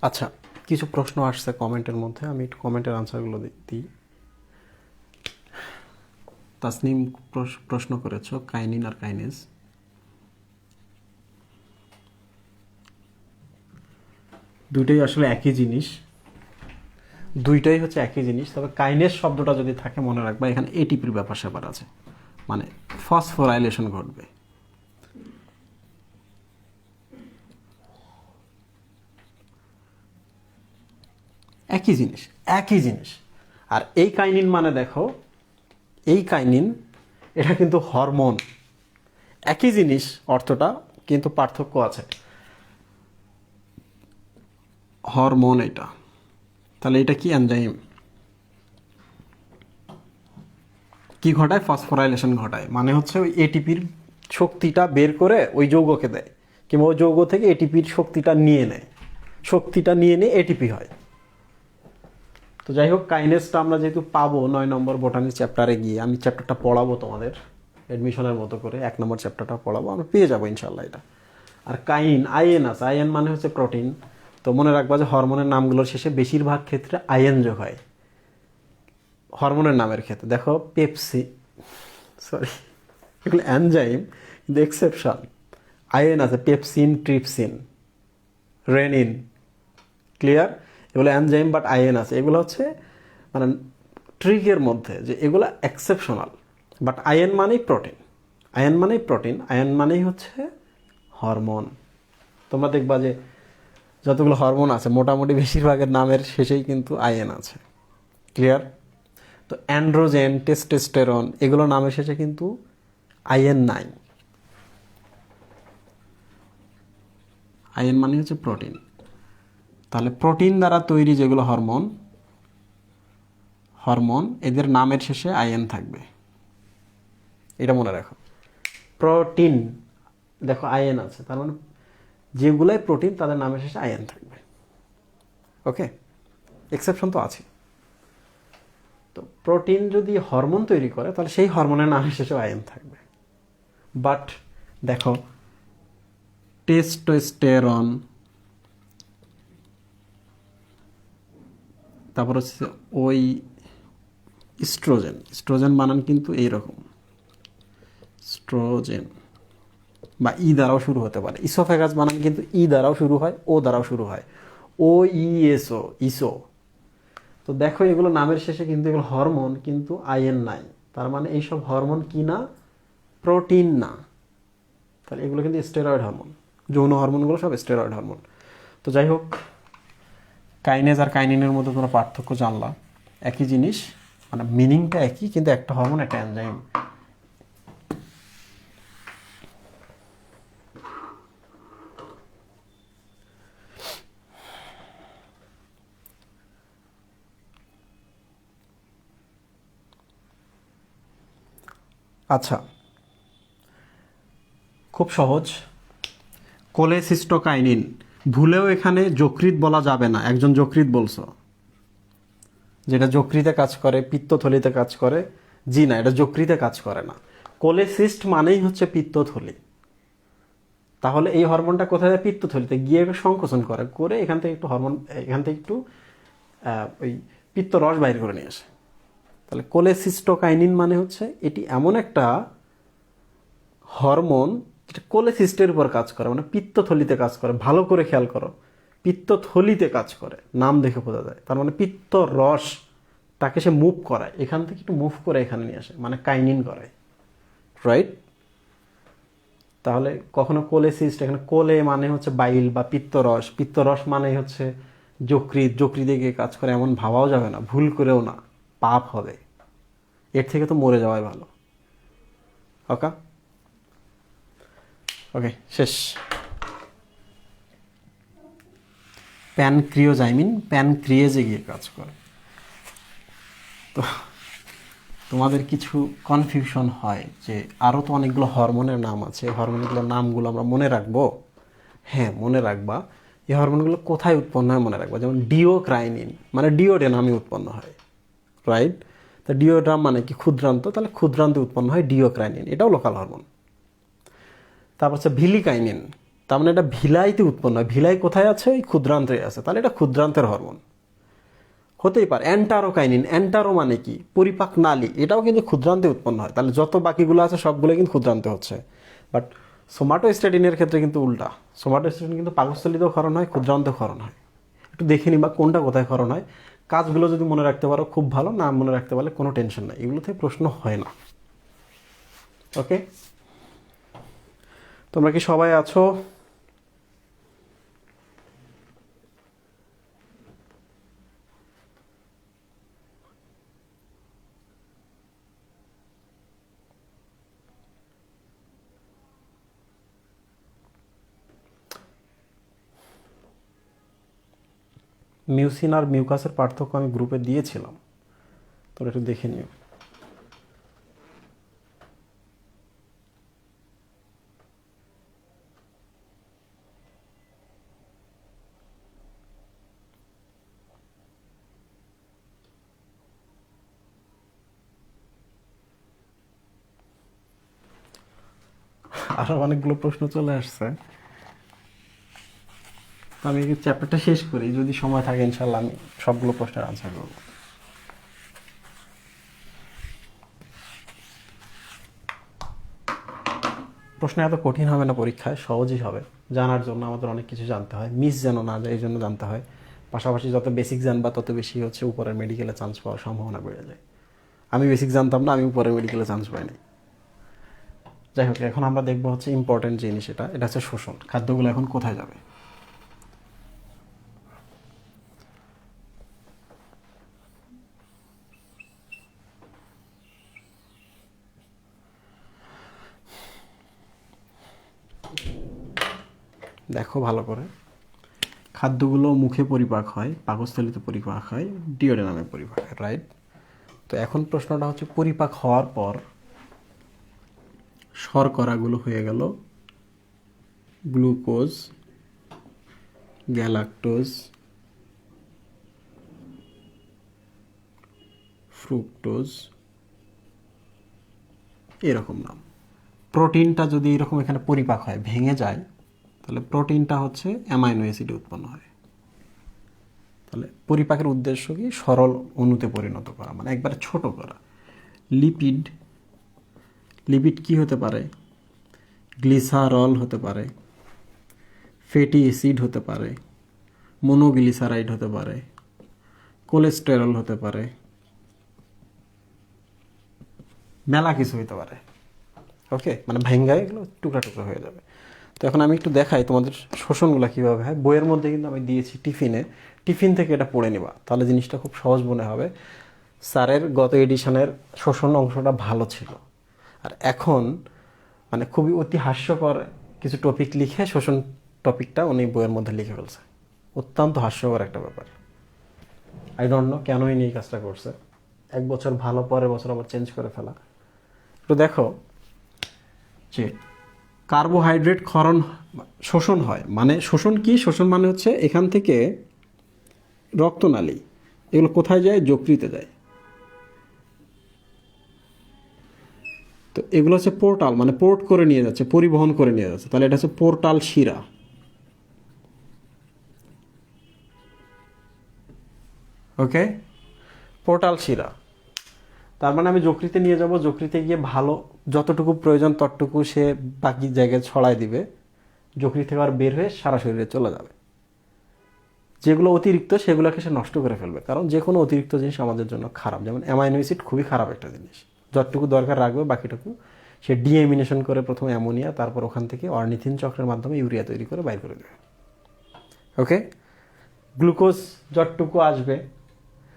আচ্ছা, কিছু প্রশ্ন আসছে কমেন্টের মধ্যে, আমি একটু কমেন্টের আনসারগুলো দিই। তাসনিম প্রশ্ন করেছো কাইনিন আর কাইনেজ। দুইটাই আসলে একই জিনিস, দুইটাই হচ্ছে একই জিনিস, তবে কাইনেজ শব্দটা যদি থাকে মনে রাখবা এখানে এটিপির ব্যাপার স্যাপার আছে, মানে ফসফোরাইলেশন ঘটবে। একই জিনিস, একই জিনিস। আর এই কাইনিন মানে দেখো, এই কাইনিন এটা কিন্তু হরমোন, একই জিনিস অর্থটা, কিন্তু পার্থক্য আছে। হরমোন এটা, তাহলে এটা কি এনজাইম, কি ঘটায়? ফসফোরাইলেশন ঘটায়, মানে হচ্ছে ওই এটিপির শক্তিটা বের করে ওই যৌগকে দেয়, কিংবা ওই যৌগ থেকে এটিপির শক্তিটা নিয়ে নেয়, শক্তিটা নিয়ে নিয়ে এটিপি হয়। তো যাই হোক, কাইনেসটা আমরা যেহেতু পাবো 9 নম্বর বোটানির চ্যাপ্টারে গিয়ে, আমি চ্যাপ্টারটা পড়াবো তোমাদের অ্যাডমিশনের মতো করে, 1 নম্বর চ্যাপ্টারটা পড়াবো, আমরা পেয়ে যাবো ইনশাল্লাহ এটা। আর কাইন, আইএন আছে, আইএন মানে হচ্ছে প্রোটিন। তো মনে রাখবা যে হরমোনের নামগুলোর শেষে বেশিরভাগ ক্ষেত্রে আইএন যোগ হয় হরমোনের নামের ক্ষেত্রে। দেখো পেপসি, সরি এগুলো এনজাইম, কিন্তু এক্সেপশন আইএন আছে, পেপসিন, ট্রিপসিন, রেনিন, ক্লিয়ার? এগুলো এনজাইম বাট আইএন আছে, এগুলো হচ্ছে মানে ট্রিকের মধ্যে যে এগুলো এক্সেপশনাল। বাট আইএন মানেই প্রোটিন, আয়ন মানেই প্রোটিন, আয়ন মানেই হচ্ছে হরমোন। তোমরা দেখবা যে যতগুলো হরমোন আছে মোটামুটি বেশিরভাগের নামের শেষেই কিন্তু আইএন আছে, ক্লিয়ার? তো অ্যান্ড্রোজেন, টেস্টোস্টেরন এগুলো নামের শেষে কিন্তু আইএন নাই। আইএন মানে হচ্ছে প্রোটিন। তাহলে প্রোটিন দ্বারা তৈরি যেগুলো হরমোন, হরমোন এদের নামের শেষে আইএন থাকবে, এটা মনে রাখো। প্রোটিন দেখো আইএন আছে, তার মানে যেগুলাই প্রোটিন তাদের নামের শেষে আইএন থাকবে। ওকে, এক্সেপশন তো আছে। তো প্রোটিন যদি হরমোন তৈরি করে তাহলে সেই হরমোনের নামের শেষে আইএন থাকবে। বাট দেখো টেস্টোস্টেরন, তারপর হচ্ছে ওই ইস্ট্রোজেন, ইস্ট্রোজেন বানান কিন্তু এইরকম, স্ট্রোজেন বা ই দ্বারাও শুরু হতে পারে। ইসোফেগাস বানান কিন্তু ই দ্বারাও শুরু হয়, ও দ্বারাও শুরু হয়, ও ইএসও, ইসো। তো দেখো এগুলো নামের শেষে কিন্তু এগুলো হরমোন, কিন্তু আইএন নাই, তার মানে এইসব হরমোন কি না? প্রোটিন না। তাহলে এগুলো কিন্তু স্টেরয়েড হরমোন, যৌন হরমোনগুলো সব স্টেরয়েড হরমোন। তো যাই হোক, কাইনেজ আর কাইনিনের মধ্যে তোমরা পার্থক্য জানলা, একই জিনিস, মানে মিনিংটা একই, কিন্তু একটা হরমোন একটা এনজাইম। আচ্ছা, খুব সহজ, কোলেসিস্টোকাইনিন, ভুলেও এখানে যকৃৎ বলা যাবে না। একজন যকৃৎ বলছো, যেটা যকৃতে কাজ করে, পিত্তথলিতে কাজ করে, জি না, এটা যকৃতে কাজ করে না। কোলেসিস্ট মানেই হচ্ছে পিত্তথলি। তাহলে এই হরমোনটা কোথায় যায়? পিত্তথলিতে গিয়ে সংকোচন করে, করে এখান থেকে একটু হরমোন, এখান থেকে একটু ওই পিত্ত রস বাইর করে নিয়ে আসে। তাহলে কোলেসিস্টোকাইনিন মানে হচ্ছে এটি এমন একটা হরমোন যেটা কোলেসিস্টের উপর কাজ করে, মানে পিত্তথলিতে কাজ করে। ভালো করে খেয়াল করো, পিত্তথলিতে কাজ করে, নাম দেখে বোঝা যায়। তার মানে পিত্ত রস তাকে সে মুভ করায়, এখান থেকে একটু মুভ করে এখানে নিয়ে আসে, মানে কাইনিন করে, রাইট? তাহলে কখনো কোলেসিস্ট, এখানে কোলে মানে হচ্ছে বাইল বা পিত্তরস, পিত্তরস মানে হচ্ছে যকৃৎ, যকৃতে গিয়ে কাজ করে এমন ভাবাও যাবে না, ভুল করেও না, পাপ হবে। এর থেকে তো মরে যাওয়াই ভালো। ওকে ওকে, শেষ। প্যানক্রিওজাইমিন প্যানক্রিয়েজে গিয়ে কাজ করে। তো তোমাদের কিছু কনফিউশন হয় যে আরও তো অনেকগুলো হরমোনের নাম আছে, হরমোনগুলোর নামগুলো আমরা মনে রাখবো? হ্যাঁ, মনে রাখবা। এই হরমোনগুলো কোথায় উৎপন্ন হয় মনে রাখবা। যেমন ডিওক্রাইনিন মানে ডিওডে নামে উৎপন্ন হয়, রাইট? তো ডিওড্রাম মানে কি? ক্ষুদ্রান্ত, তাহলে ক্ষুদ্রান্তে উৎপন্ন হয় ডিওক্রাইনিন, এটাও লোকাল হরমোন। তারপর হচ্ছে ভিলিকাইনিন, তার মানে এটা ভিলাইতে উৎপন্ন হয়। ভিলাই কোথায় আছে? ওই ক্ষুদ্রান্তে আছে, তাহলে এটা ক্ষুদ্রান্তের হরমোন হতেই পারে। অ্যান্টারোকাইনিন, অ্যান্টারো মানে কি? পরিপাক নালী, এটাও কিন্তু ক্ষুদ্রান্তে উৎপন্ন হয়। তাহলে যত বাকিগুলো আছে সবগুলো কিন্তু ক্ষুদ্রান্তে হচ্ছে। বাট সোমাটোস্ট্যাটিনের ক্ষেত্রে কিন্তু উল্টা। সোমাটোস্ট্যাটিন কিন্তু পাকস্থলীতেও ক্ষরণ হয়, ক্ষুদ্রান্তেও ক্ষরণ হয়। একটু দেখে নিবা কোনটা কোথায় ক্ষরণ হয়। কাজগুলো যদি মনে রাখতে পারো খুব ভালো, না মনে রাখতে পারলে কোনো টেনশন নাই, এগুলো থেকে প্রশ্ন হয় না। ওকে, তোমরা কি সবাই আছো? মিউসিন আর মিউকাসের পার্থক্য আমি গ্রুপে দিয়েছিলাম, তোরা একটু দেখে নিও। আরো অনেকগুলো প্রশ্ন চলে আসছে, তো আমি চ্যাপ্টারটা শেষ করি, যদি সময় থাকে ইনশাল্লাহ আমি সবগুলো প্রশ্নের আনসার করবো। প্রশ্ন এত কঠিন হবে না পরীক্ষায়, সহজই হবে। জানার জন্য আমাদের অনেক কিছু জানতে হয়, মিস যেন না যায় এই জন্য জানতে হয়। পাশাপাশি যত বেসিক জানবা তত বেশি হচ্ছে উপরের মেডিকেলে চান্স পাওয়ার সম্ভাবনা বেড়ে যায়। আমি বেসিক জানতাম না, আমি উপরের মেডিকেলে চান্স পাইনি। যাই হোক, এখন আমরা দেখবো হচ্ছে ইম্পর্টেন্ট জিনিস, এটা হচ্ছে শোষণ। খাদ্যগুলো এখন কোথায় যাবে? দেখো ভালো করে, খাদ্যগুলো মুখে পরিপাক হয়, পাকস্থলীতে পরিপাক হয়, ডিওডেনামে পরিপাক হয়, রাইট? তো এখন প্রশ্নটা হচ্ছে পরিপাক হওয়ার পর শর্করাগুলো হয়ে গেল গ্লুকোজ, গ্যালাক্টোজ, ফ্রুক্টোজ, এরকম নাম। প্রোটিনটা যদি এরকম এখানে পরিপাক হয়, ভেঙে যায়, তাহলে প্রোটিনটা হচ্ছে অ্যামাইনো অ্যাসিডে উৎপন্ন হয়। তাহলে পরিপাকের উদ্দেশ্য কি? সরল অণুতে পরিণত করা, মানে একবারে ছোট করা। লিপিড, লিপিড কি হতে পারে? গ্লিসারল হতে পারে, ফ্যাটি অ্যাসিড হতে পারে, মনোগ্লিসারাইড হতে পারে, কোলেস্টেরল হতে পারে, মেলা কিছু হতে পারে। ওকে, মানে ভেঙ্গায় এগুলো টুকরা টুকরা হয়ে যাবে। তো এখন আমি একটু দেখাই তোমাদের শোষণগুলো কীভাবে হয়। বইয়ের মধ্যে কিন্তু আমি দিয়েছি টিফিনে, টিফিন থেকে এটা পড়ে নিবা, তাহলে জিনিসটা খুব সহজ মনে হবে। স্যারের গত এডিশনের শোষণ অংশটা ভালো ছিল, আর এখন মানে খুবই অতি হাস্যকর কিছু টপিক লিখে শোষণ টপিকটা উনি বইয়ের মধ্যে লিখে ফেলছে। অত্যন্ত হাস্যকর একটা ব্যাপার। আই ডোন্ট নো কেন ইনি এই কাজটা করছে। এক বছর ভালো, পরের বছর আবার চেঞ্জ করে ফেলা। একটু দেখো যে কার্বোহাইড্রেট ক্ষরণ শোষণ হয়, মানে শোষণ কি? শোষণ মানে হচ্ছে এখান থেকে রক্তনালী এগুলো কোথায় যায়? যকৃতে যায়। তো এগুলো হচ্ছে পোর্টাল, মানে পোর্ট করে নিয়ে যাচ্ছে, পরিবহন করে নিয়ে যাচ্ছে, তাহলে এটা হচ্ছে পোর্টাল শিরা। ওকে, পোর্টাল শিরা। তার মানে আমি যকৃতে নিয়ে যাব, যকৃতে গিয়ে ভালো যতটুকু প্রয়োজন ততটুকু সে বাকি জায়গায় ছড়াই দিবে, যকৃত থেকে আর বের হয়ে সারা শরীরে চলে যাবে। যেগুলো অতিরিক্ত সেগুলোকে সে নষ্ট করে ফেলবে, কারণ যে কোনো অতিরিক্ত জিনিস আমাদের জন্য খারাপ। যেমন অ্যামাইনো অ্যাসিড খুবই খারাপ একটা জিনিস, যতটুকু দরকার রাখবে বাকিটুকু সে ডিএমিনেশন করে প্রথমে অ্যামোনিয়া, তারপর ওখান থেকে অর্নিথিন চক্রের মাধ্যমে ইউরিয়া তৈরি করে বাইর করে দেবে। ওকে, গ্লুকোজ যতটুকু আসবে,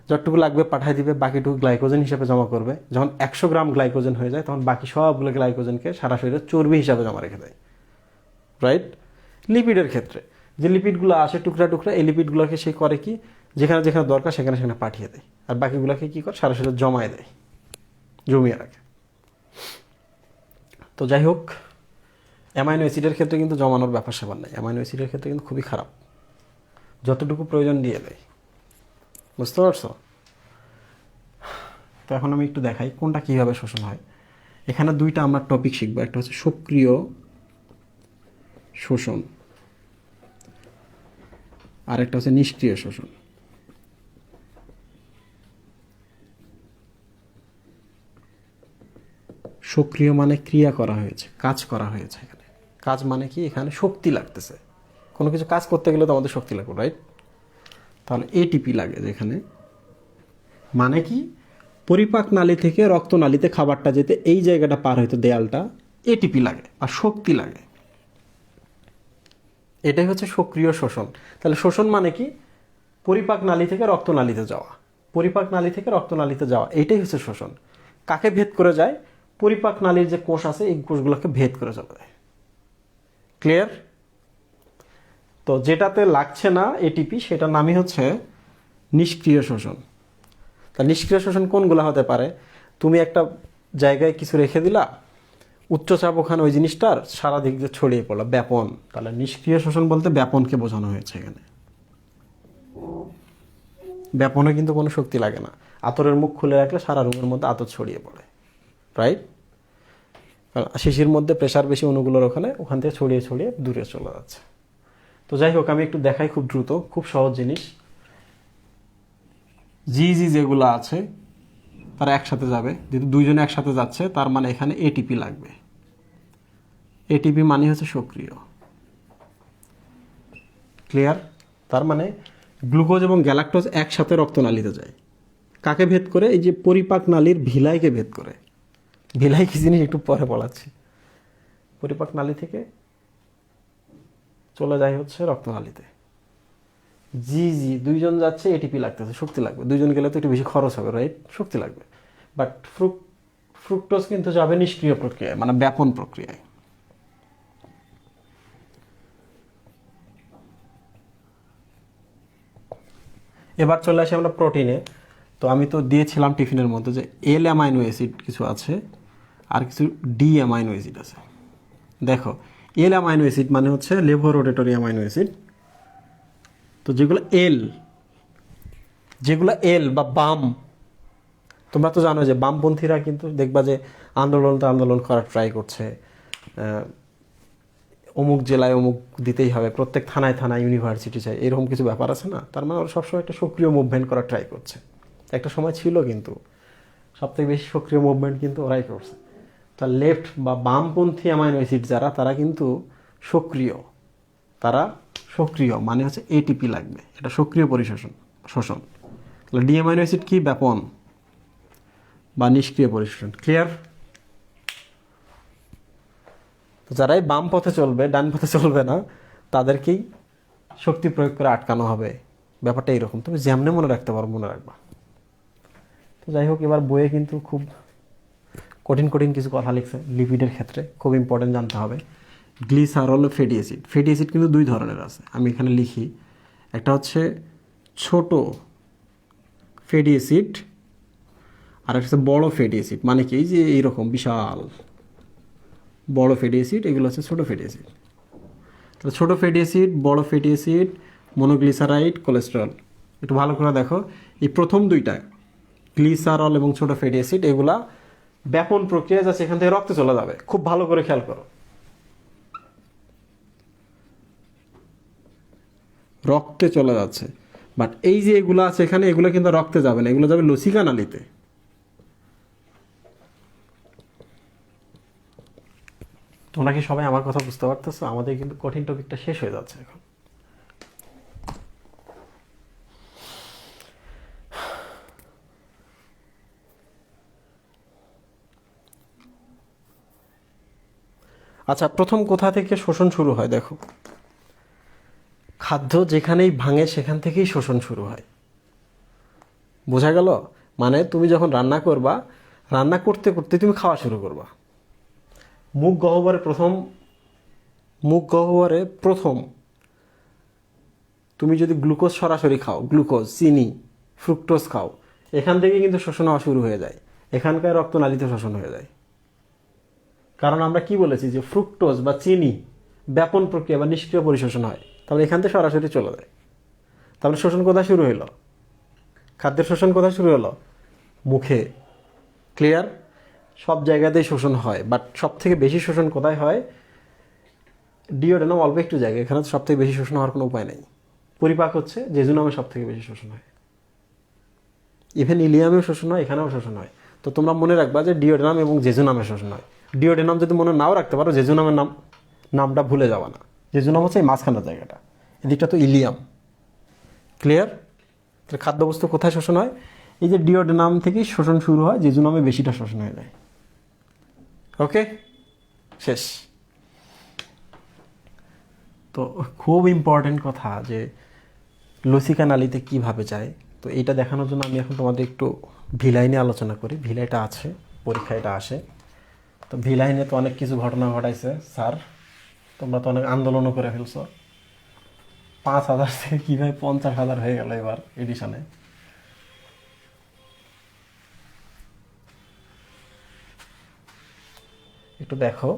যতটুকু লাগবে পাঠাই দিবে, বাকিটুকু গ্লাইকোজেন হিসাবে জমা করবে। যখন 100 গ্রাম গ্লাইকোজেন হয়ে যায় তখন বাকি সবগুলো গ্লাইকোজেনকে সারা শরীরে চর্বি হিসাবে জমা রেখে দেয়, রাইট? লিপিডের ক্ষেত্রে যে লিপিডগুলো আসে টুকরা টুকরা, এই লিপিডগুলোকে সে করে কি? যেখানে যেখানে দরকার সেখানে সেখানে পাঠিয়ে দেয়, আর বাকিগুলোকে কী করে? সারা শরীরে জমায় দেয়, জমিয়ে রাখে। তো যাই হোক, অ্যামাইনো অ্যাসিডের ক্ষেত্রে কিন্তু জমানোর ব্যাপার স্যাপার নেই। অ্যামাইনো অ্যাসিডের ক্ষেত্রে কিন্তু খুবই খারাপ, যতটুকু প্রয়োজন দিয়ে দেয়। বুঝতে পারছো? তো এখন আমি একটু দেখাই কোনটা কীভাবে শোষণ হয়। এখানে দুইটা আমরা টপিক শিখবো, একটা হচ্ছে সক্রিয় শোষণ, আর একটা হচ্ছে নিষ্ক্রিয় শোষণ। সক্রিয় মানে ক্রিয়া করা হয়েছে, কাজ করা হয়েছে। এখানে কাজ মানে কি, এখানে শক্তি লাগতেছে। কোনো কিছু কাজ করতে গেলে তো আমাদের শক্তি লাগবে, রাইট? তাহলে এটিপি লাগে যেখানে, মানে কি পরিপাক নালী থেকে রক্তনালীতে খাবারটা যেতে এই জায়গাটা পার হইতো দেয়ালটা, এটিপি লাগে আর শক্তি লাগে। এটাই হচ্ছে সক্রিয় শোষণ। তাহলে শোষণ মানে কি, পরিপাক নালী থেকে রক্তনালীতে যাওয়া, পরিপাক নালী থেকে রক্তনালীতে যাওয়া, এইটাই হচ্ছে শোষণ। কাকে ভেদ করে যায়? পরিপাক নালীর যে কোষ আছে এই কোষগুলোকে ভেদ করে চলে যায়। ক্লিয়ার? তো যেটাতে লাগছে না এটিপি সেটার নামই হচ্ছে নিষ্ক্রিয় শোষণ। তা নিষ্ক্রিয় শোষণ কোনগুলো হতে পারে? তুমি একটা জায়গায় কিছু রেখে দিলা, উচ্চচাপ ওখানে ওই জিনিসটার সারা দিক দিয়ে ছড়িয়ে পড়লো, ব্যাপন। তাহলে নিষ্ক্রিয় শোষণ বলতে ব্যাপনকে বোঝানো হয়েছে এখানে। ব্যাপনে কিন্তু কোনো শক্তি লাগে না, আতরের মুখ খুলে রাখলে সারা রুমের মধ্যে আতর ছড়িয়ে পড়ে, রাইট? কারণ শিশির মধ্যে প্রেশার বেশি অণুগুলোর ওখান থেকে ছড়িয়ে ছড়িয়ে দূরে চলে যাচ্ছে। তো যাই হোক, আমি একটু দেখাই খুব দ্রুত, খুব সহজ জিনিস। জি যেগুলো আছে তারা একসাথে যাবে, যেহেতু দুইজনে একসাথে যাচ্ছে তার মানে এখানে এটিপি লাগবে। এটিপি মানে হচ্ছে সক্রিয়। ক্লিয়ার? তার মানে গ্লুকোজ এবং গ্যালাক্টোজ একসাথে রক্তনালীতে যায়। কাকে ভেদ করে? এই যে পরিপাক নালীর ভিলাইকে ভেদ করে। ভিলাই কি জিনিস একটু পরে বলাচ্ছি। পরিপাক নালী থেকে চলে যায় হচ্ছে রক্তনালীতে। জি দুইজন যাচ্ছে, এটিপি লাগতেছে, শক্তি লাগবে। দুইজন গেলে তো একটু বেশি খরচ হবে, রাইট? শক্তি লাগবে। বাট ফ্রুক্টোজ কিন্তু যাবে নিষ্ক্রিয় প্রক্রিয়ায়, মানে ব্যাপন প্রক্রিয়ায়। এবার চলে আসি আমরা প্রোটিনে। তো আমি তো দিয়েছিলাম টিফিনের মধ্যে যে এল অ্যামাইনো অ্যাসিড কিছু আছে আর কিছু ডি অ্যামাইনো অ্যাসিড আছে। দেখো, এল অ্যামাইনো অ্যাসিড মানে হচ্ছে লেভোরোটেটরি অ্যামাইনো অ্যাসিড। তো যেগুলো এল বা বাম, তোমরা তো জানো যে বামপন্থীরা কিন্তু দেখবা যে আন্দোলন করার ট্রাই করছে, অমুক জেলায় অমুক দিতেই হবে, প্রত্যেক থানায় ইউনিভার্সিটি চাই, এরকম কিছু ব্যাপার আছে না? তার মানে ওরা সবসময় একটা সক্রিয় মুভমেন্ট করার ট্রাই করছে। একটা সময় ছিল কিন্তু সবথেকে বেশি সক্রিয় মুভমেন্ট কিন্তু ওরাই করছে। তা লেফট বা বামপন্থী অ্যামাইনো অ্যাসিড যারা, তারা কিন্তু সক্রিয়। তারা সক্রিয় মানে হচ্ছে এটিপি লাগবে, এটা সক্রিয় শোষণ। তাহলে ডি অ্যামাইনো অ্যাসিড কি? ব্যাপন বা নিষ্ক্রিয় পরিশোষণ। ক্লিয়ার? তো যারাই বাম পথে চলবে, ডান পথে চলবে না, তাদেরকেই শক্তি প্রয়োগ করে আটকানো হবে। ব্যাপারটা এইরকম, তুমি যেমনি মনে রাখতে পারো মনে রাখবা। তো যাই হোক, এবার বইয়ে কিন্তু খুব কঠিন কিছু কথা লিখছে লিপিডের ক্ষেত্রে, খুব ইম্পর্টেন্ট জানতে হবে। গ্লিসারল ও ফ্যাটি অ্যাসিড। ফ্যাটি অ্যাসিড কিন্তু দুই ধরনের আছে, আমি এখানে লিখি। একটা হচ্ছে ছোট ফ্যাটি অ্যাসিড আর একটা হচ্ছে বড় ফ্যাটি অ্যাসিড। মানে কি, যে এইরকম বিশাল বড় ফ্যাটি অ্যাসিড, এগুলো হচ্ছে ছোট ফ্যাটি অ্যাসিড। তাহলে ছোট ফ্যাটি অ্যাসিড, বড় ফ্যাটি অ্যাসিড, মনোগ্লিসারাইড, কোলেস্টেরল। একটু ভালো করে দেখো, এই প্রথম দুইটা গ্লিসারল এবং ছোট ফ্যাটি অ্যাসিড, এগুলা ব্যাপন প্রক্রিয়া যাচ্ছে, এখান থেকে রক্তে চলে যাবে। খুব ভালো করে খেয়াল করো, রক্তে চলে যাচ্ছে। বাট এই যে এগুলো আছে এখানে, এগুলো কিন্তু রক্তে যাবে না, এগুলো যাবে লসিকা নালীতে। তোমরা কি সবাই আমার কথা বুঝতে পারতেছো? আমাদের কিন্তু কঠিন টপিকটা শেষ হয়ে যাচ্ছে এখন। আচ্ছা, প্রথম কোথা থেকে শোষণ শুরু হয়? দেখো, খাদ্য যেখানেই ভাঙে সেখান থেকেই শোষণ শুরু হয়। বোঝা গেল? মানে তুমি যখন রান্না করবা, রান্না করতে করতে তুমি খাওয়া শুরু করবা। মুখ গহ্বরে প্রথম তুমি যদি গ্লুকোজ সরাসরি খাও, গ্লুকোজ, চিনি, ফ্রুক্টোজ খাও, এখান থেকে কিন্তু শোষণ হওয়া শুরু হয়ে যায়, এখানকার রক্তনালীতে শোষণ হয়ে যায়। কারণ আমরা কি বলেছি যে ফ্রুক্টোজ বা চিনি ব্যাপন প্রক্রিয়া বা নিষ্ক্রিয় পরিশোষণ হয়, তাহলে এখান থেকে সরাসরি চলে যায়। তাহলে শোষণ কোথায় শুরু হলো? খাদ্যের শোষণ কোথায় শুরু হলো? মুখে। ক্লিয়ার? সব জায়গাতেই শোষণ হয়, বাট সব থেকে বেশি শোষণ কোথায় হয়? ডিওডেনাম অল্প একটু জায়গা, এখানে তো সব থেকে বেশি শোষণ হওয়ার কোনো উপায় নেই। পরিপাক হচ্ছে জেজুনামে সব থেকে বেশি শোষণ হয়, ইভেন ইলিয়ামেও শোষণ হয়, এখানেও শোষণ হয়। তো তোমরা মনে রাখবা যে ডিওডেনাম এবং জেজুনামে শোষণ হয়। ডিওডেনাম যদি মনে নাও রাখতে পারো, জেজুনামের নামটা ভুলে যাবা না। জেজুনাম হচ্ছে এই মাঝখানের জায়গাটা, এদিকটা তো ইলিয়াম। ক্লিয়ার? খাদ্যবস্তু কোথায় শোষণ হয়? এই যে ডিওডেনাম থেকেই শোষণ শুরু হয়, জেজুনামে বেশিটা শোষণ হয়ে যায়। ওকে, শেষ। তো খুব ইম্পর্টেন্ট কথা যে লসিকা নালীতে কীভাবে যায়, তো এইটা দেখানোর জন্য আমি এখন তোমাদের একটু ভিলাই নিয়ে আলোচনা করি। ভিলাইটা আছে, পরীক্ষা এটা আসে। তো ভিলাইনে তো অনেক কিছু ঘটনা ঘটাইছে স্যার, তোমরা তো অনেক আন্দোলনও করে ফেলছো। 5,000 থেকে কীভাবে 50,000 হয়ে গেল এবার এডিশনে। একটু দেখো,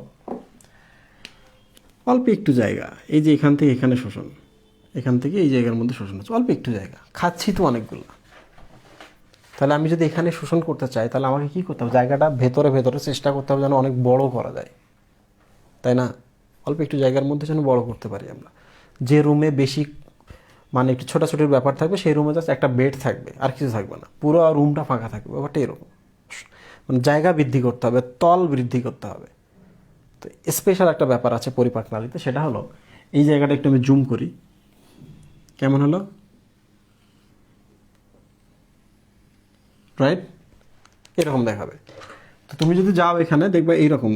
অল্প একটু জায়গা, এই যে এখান থেকে এখানে শোষণ, এখান থেকে এই জায়গার মধ্যে শোষণ হচ্ছে, অল্প একটু জায়গা, খাচ্ছি তো অনেকগুলো। তাহলে আমি যদি এখানে শোষণ করতে চাই, তাহলে আমাকে কী করতে হবে? জায়গাটা ভেতরে ভেতরে চেষ্টা করতে হবে যেন অনেক বড় করা যায়, তাই না? অল্প একটু জায়গার মধ্যে যেন বড় করতে পারি আমরা। যে রুমে বেশি মানে একটু ছোটাছুটির ব্যাপার থাকবে, সেই রুমে জাস্ট একটা বেড থাকবে, আর কিছু থাকবে না, পুরো রুমটা ফাঁকা থাকবে। ব্যাপারটা এরকম, মানে জায়গা বৃদ্ধি করতে হবে, তল বৃদ্ধি করতে হবে। তো স্পেশাল একটা ব্যাপার আছে পরিপাক নালীতে, সেটা হলো এই জায়গাটা একটু আমি জুম করি, কেমন হলো? রাইট, এরকম দেখাবে। তো তুমি যদি যাও এখানে দেখবে এইরকম,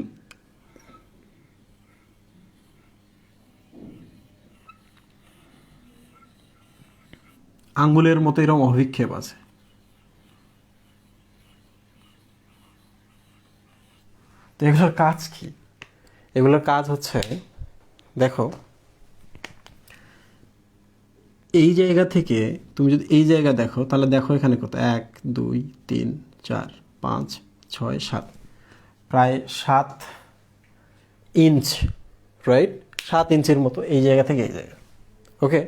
আঙ্গুলের মতো এরকম অভিক্ষেপ আছে। তো এগুলোর কাজ কি? এগুলোর কাজ হচ্ছে, দেখো এই জায়গা থেকে তুমি যদি এই জায়গা দেখো, তাহলে দেখো এখানে কত, 1 2 3 4 5 6 7, প্রায় 7 ইঞ্চ, রাইট? 7 ইঞ্চের মতো এই জায়গা থেকে এই জায়গা। ওকে,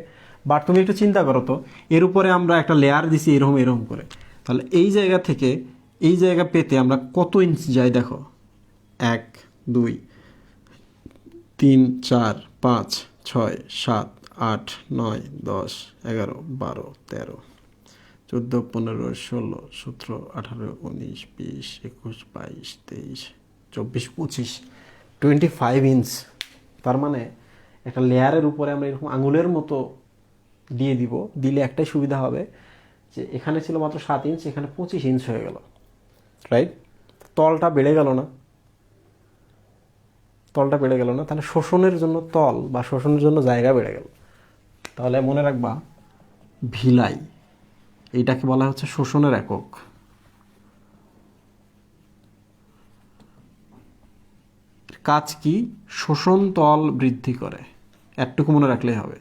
বাট তুমি একটু চিন্তা করো তো, এর উপরে আমরা একটা লেয়ার দিছি এরকম এরকম করে, তাহলে এই জায়গা থেকে এই জায়গা পেতে আমরা কত ইঞ্চ যাই দেখো, 1 2 3 4 5 6 7 8 9 10 11 12 13 14 15 16 17 18 19 20 21 22 23 24 25 25 ইঞ্চ। তার মানে একটা লেয়ারের উপরে আমরা এরকম আঙুলের মতো দিয়ে দিব, দিলে একটাই সুবিধা হবে যে এখানে ছিল মাত্র 7 ইঞ্চ, এখানে 25 ইঞ্চ হয়ে গেল, রাইট? তলটা বেড়ে গেল না? তলটা বেড়ে গেল না? তাহলে শোষণের জন্য তল বা শোষণের জন্য জায়গা বেড়ে গেল। তাহলে মনে রাখবা, ভিলাই এইটাকে বলা হচ্ছে শোষণের একক। কাজ কি? শোষণ তল বৃদ্ধি করে, একটুকু মনে রাখলেই হবে।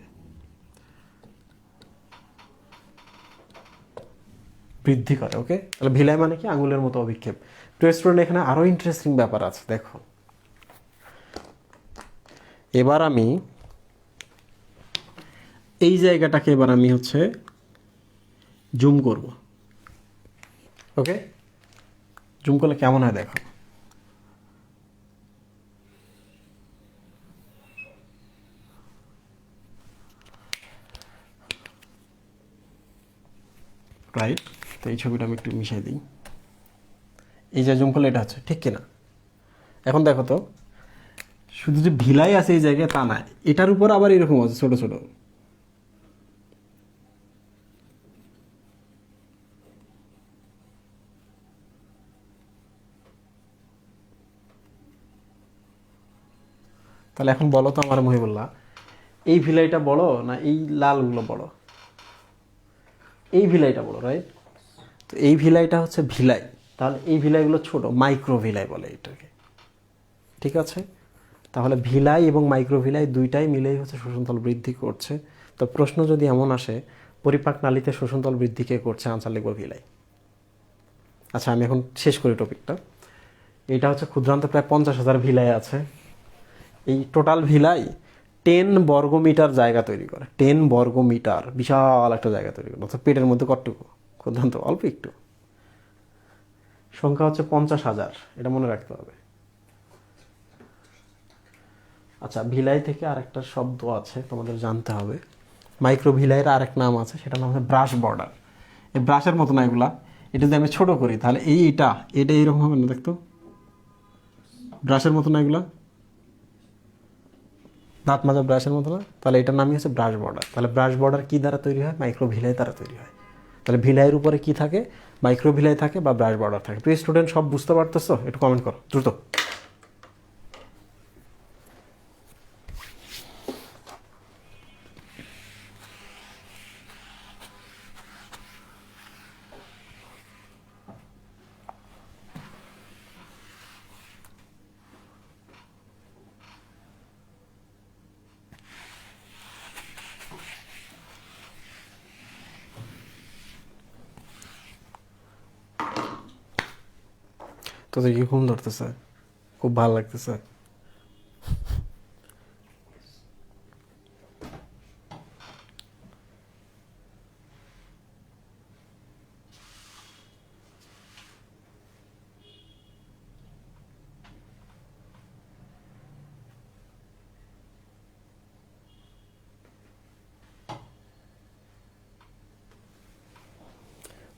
বৃদ্ধি করে, ওকে? তাহলে ভিলাই মানে কি? আঙুলের মতো অভিক্ষেপ। তো স্টুডেন্ট, এখানে আরো ইন্টারেস্টিং ব্যাপার আছে, দেখো। এবার আমি এই জায়গাটাকে এবার আমি হচ্ছে জুম করব, ওকে? জুম করলে কেমন হয় দেখো। রাইট, তো এই ছবিটা আমি একটু মিশাই দিই। এই যে জুম করলে এটা হচ্ছে, ঠিক কিনা? এখন দেখো তো, শুধু যে ভিলাই আছে এই জায়গায় তা না, এটার উপর আবার এরকম আছে ছোট ছোট। তাহলে এখন বলো তো আমার মহিবুল্লাহ, এই ভিলাইটা বড় না এই লালগুলো বড়? এই ভিলাইটা বড়, রাইট? তো এই ভিলাইটা হচ্ছে ভিলাই, তাহলে এই ভিলাইগুলো ছোট, মাইক্রো ভিলাই বলে এটাকে, ঠিক আছে? তাহলে ভিলাই এবং মাইক্রো ভিলাই দুইটাই মিলেই হচ্ছে শোষণতল বৃদ্ধি করছে। তো প্রশ্ন যদি এমন আসে, পরিপাক নালীতে শোষণতল বৃদ্ধি কে করছে, আনসার লিখব ভিলাই। আচ্ছা, আমি এখন শেষ করি টপিকটা। এটা হচ্ছে ক্ষুদ্রান্তে প্রায় 50,000 ভিলাই আছে। এই টোটাল ভিলাই 10 বর্গমিটার জায়গা তৈরি করে। 10 বর্গমিটার, বিশাল একটা জায়গা তৈরি করে। অর্থাৎ পেটের মধ্যে কতটুকু? ক্ষুদ্রান্ত অল্প একটু। সংখ্যা হচ্ছে 50,000, এটা মনে রাখতে হবে। আচ্ছা, ভিলাই থেকে আরেকটা শব্দ আছে তোমাদের জানতে হবে, মাইক্রোভিলাইয়ের আরেক নাম আছে, সেটা নাম হচ্ছে ব্রাশ বর্ডার। এই ব্রাশের মতো না এগুলা, এটা যদি আমি ছোট করি তাহলে এটা এইরকম হবে না, দেখতো ব্রাশের মতো না এগুলা, দাঁত মাজা ব্রাশের মতো না, তাহলে এটার নামই হচ্ছে ব্রাশ বর্ডার। তাহলে ব্রাশ বর্ডার কী দ্বারা তৈরি হয়? মাইক্রোভিলাই দ্বারা তৈরি হয়। তাহলে ভিলাইয়ের উপরে কি থাকে? মাইক্রোভিলাই থাকে বা ব্রাশ বর্ডার থাকে। প্রিয় স্টুডেন্ট, সব বুঝতে পারতেছো? একটু কমেন্ট করো দ্রুত। তোদের কি ঘুম ধরতেছে? খুব ভালো লাগতেছে?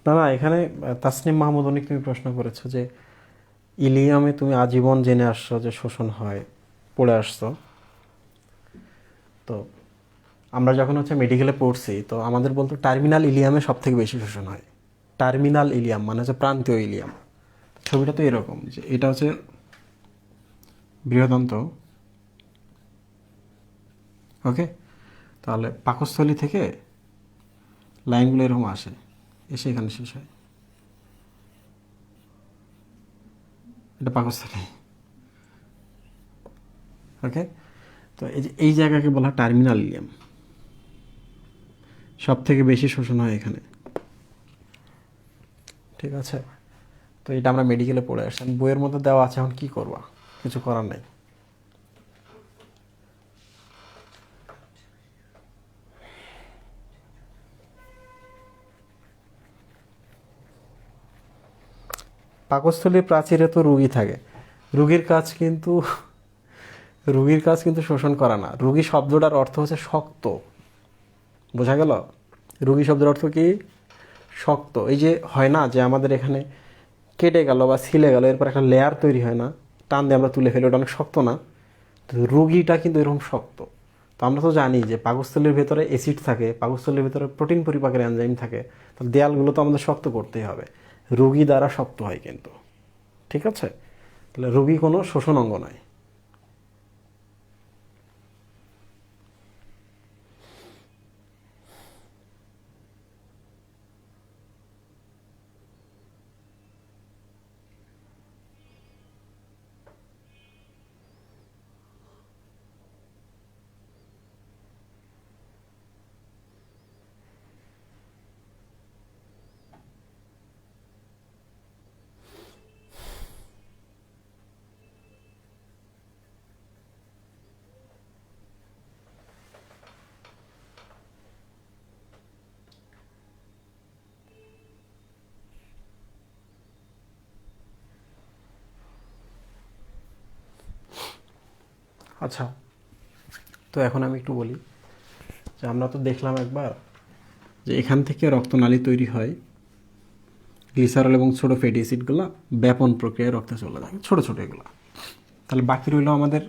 না না, এখানে তাসনিম মাহমুদ অনেক তুমি প্রশ্ন করেছো যে ইলিয়ামে তুমি আজীবন জেনে আসছো যে শোষণ হয়, পড়ে আসছো। তো আমরা যখন হচ্ছে মেডিকেলে পড়ছি, তো আমাদের বলতো টার্মিনাল ইলিয়ামে সব থেকে বেশি শোষণ হয়। টার্মিনাল ইলিয়াম মানে হচ্ছে প্রান্তীয় ইলিয়াম। ছবিটা তো এরকম, যে এটা হচ্ছে বৃহদন্ত, ওকে। তাহলে পাকস্থলী থেকে লাইনগুলো এরকম আসে, এসে এখানে শেষ হয়। এটা পাকস্থলী, ওকে। তো এই জায়গাকে বলা হয় টার্মিনাল ইলিয়াম। সব থেকে বেশি শোষণ হয় এখানে, ঠিক আছে। তো এটা আমরা মেডিকেলে পড়ে আসলাম, বইয়ের মধ্যে দেওয়া আছে, এখন কী করবা? কিছু করার নেই। পাকস্থলীর প্রাচীরে তো রুগী থাকে, রুগীর কাজ কিন্তু শোষণ করা না। রুগী শব্দটার অর্থ হচ্ছে শক্ত, বোঝা গেল? রুগী শব্দের অর্থ কি? শক্ত। এই যে হয় না যে আমাদের এখানে কেটে গেল বা ছিলে গেল, এরপর একটা লেয়ার তৈরি হয় না, টান দিয়ে আমরা তুলে ফেলি, ওটা অনেক শক্ত না? তো রুগীটা কিন্তু এরকম শক্ত। তো আমরা তো জানি যে পাকস্থলীর ভেতরে অ্যাসিড থাকে, পাকস্থলীর ভেতরে প্রোটিন পরিপাকের এনজাইম থাকে, তাহলে দেয়ালগুলো তো আমাদের শক্ত করতেই হবে। রুগী দ্বারা শক্ত হয় কিন্তু, ঠিক আছে। তাহলে রুগী কোনো শোষণ অঙ্গ নয়। আচ্ছা, তো এখন আমি একটু বলি যে আমরা তো দেখলাম একবার যে এখান থেকে রক্তনালী তৈরি হয়, গ্লিসারল এবং ছোটো ফ্যাটি অ্যাসিডগুলো ব্যাপন প্রক্রিয়ায় রক্তে চলে যায়, ছোটো ছোটো এগুলো। তাহলে বাকি রইল আমাদের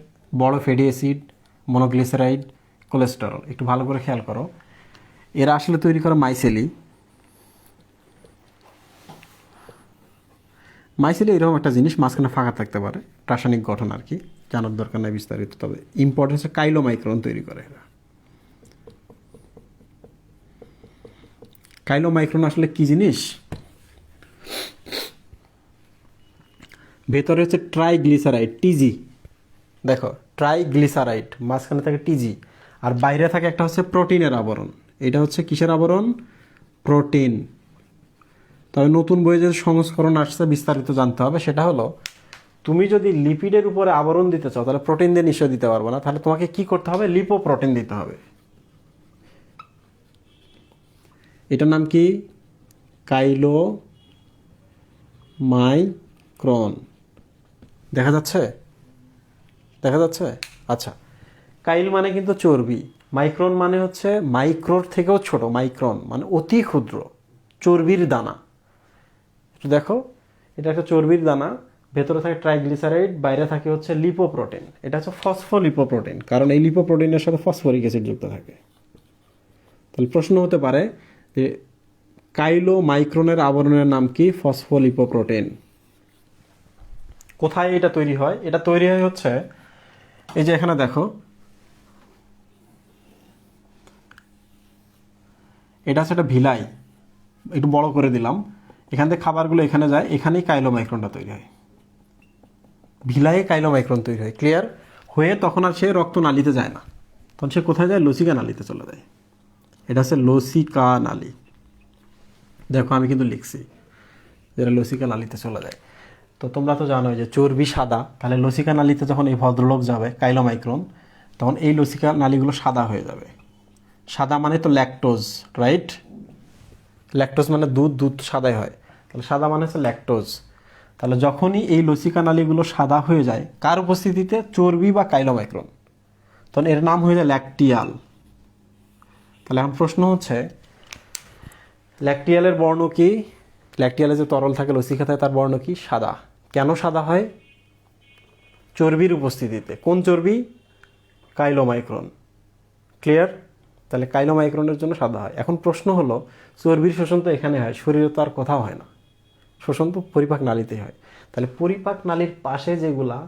বড় ফ্যাটি অ্যাসিড, মনোগ্লিসারাইড, কোলেস্টেরল। একটু ভালো করে খেয়াল করো, এরা আসলে তৈরি করে মাইসেলি। মাইসেলি এরকম একটা জিনিস, মাঝখানে ফাঁকা থাকতে পারে, রাসায়নিক গঠন আর কি, জানার দরকার নেই বিস্তারিত। তবে ইম্পর্টেন্স কাইলোমাইক্রন তৈরি করে এরা। কাইলোমাইক্রন আসলে কি জিনিস? ভেতরে হচ্ছে ট্রাইগ্লিসারাইড, টিজি। দেখো, ট্রাইগ্লিসারাইড, মাঝখানে থাকে টিজি, আর বাইরে থাকে একটা হচ্ছে প্রোটিনের আবরণ। এটা হচ্ছে কিসের আবরণ? প্রোটিন। তবে নতুন বইয়ে যে সংস্করণ আসছে বিস্তারিত জানতে হবে। সেটা হলো, তুমি যদি লিপিডের উপরে আবরণ দিতে চাও তাহলে প্রোটিন দিয়ে নিশ্চয় দিতে পারবো না, তাহলে তোমাকে কি করতে হবে? লিপোপ্রোটিন দিতে হবে। এটার নাম কি? কাইলোমাইক্রন। দেখা যাচ্ছে? দেখা যাচ্ছে? আচ্ছা, কাইল মানে কিন্তু চর্বি, মাইক্রন মানে হচ্ছে মাইক্রোর থেকেও ছোট, মাইক্রন মানে অতি ক্ষুদ্র চর্বির দানা। একটু দেখো, এটা একটা চর্বির দানা, ভেতরে থাকে ট্রাইগ্লিসারাইড, বাইরে থাকে হচ্ছে লিপোপ্রোটিন। এটা হচ্ছে ফসফোলিপোপ্রোটিন, কারণ এই লিপোপ্রোটিনের সাথে ফসফরিক অ্যাসিড যুক্ত থাকে। তাহলে প্রশ্ন হতে পারে যে কাইলোমাইক্রনের আবরণের নাম কি? ফসফোলিপোপ্রোটিন। কোথায় এটা তৈরি হয়? এটা তৈরি হয় হচ্ছে এই যে এখানে দেখো, এটা হচ্ছে একটা ভিলাই, একটু বড় করে দিলাম, এখান থেকে খাবারগুলো এখানে যায়, এখানেই কাইলোমাইক্রনটা তৈরি হয়, ভিলায়ে কাইলোমাইক্রন তৈরি হয়। ক্লিয়ার হয়ে তখন আর সে রক্তনালীতে যায় না, তখন সে কোথায় যায়? লসিকা নালীতে চলে যায়। এটা হচ্ছে লসিকা নালী। দেখো আমি কিন্তু লিখছি যেটা লসিকা নালীতে চলে যায়। তো তোমরা তো জানো যে চর্বি সাদা, তাহলে লসিকা নালীতে যখন এই ভদ্রলোক যাবে কাইলোমাইক্রন, তখন এই লসিকা নালীগুলো সাদা হয়ে যাবে। সাদা মানে তো ল্যাকটোজ, রাইট? ল্যাকটোজ মানে দুধ, দুধ সাদাই হয়, তাহলে সাদা মানে হচ্ছে ল্যাকটোজ। তাহলে যখনই এই লসিকা নালীগুলো সাদা হয়ে যায় কার উপস্থিতিতে? চর্বি বা কাইলোমাইক্রন, তখন এর নাম হয়ে যায় ল্যাকটিয়াল। তাহলে এখন প্রশ্ন হচ্ছে ল্যাকটিয়ালের বর্ণ কি? ল্যাকটিয়ালে যে তরল থাকে লসিকা থাকে তার বর্ণ কি? সাদা। কেন সাদা হয়? চর্বির উপস্থিতিতে। কোন চর্বি? কাইলোমাইক্রন। ক্লিয়ার? তাহলে কাইলোমাইক্রনের জন্য সাদা হয়। এখন প্রশ্ন হলো চর্বির শোষণ তো এখানে হয়, শরীরে তো আর কোথাও হয় না, শোষণ তো পরিপাক নালীতেই হয়। তাহলে পরিপাক নালীর পাশে যেগুলা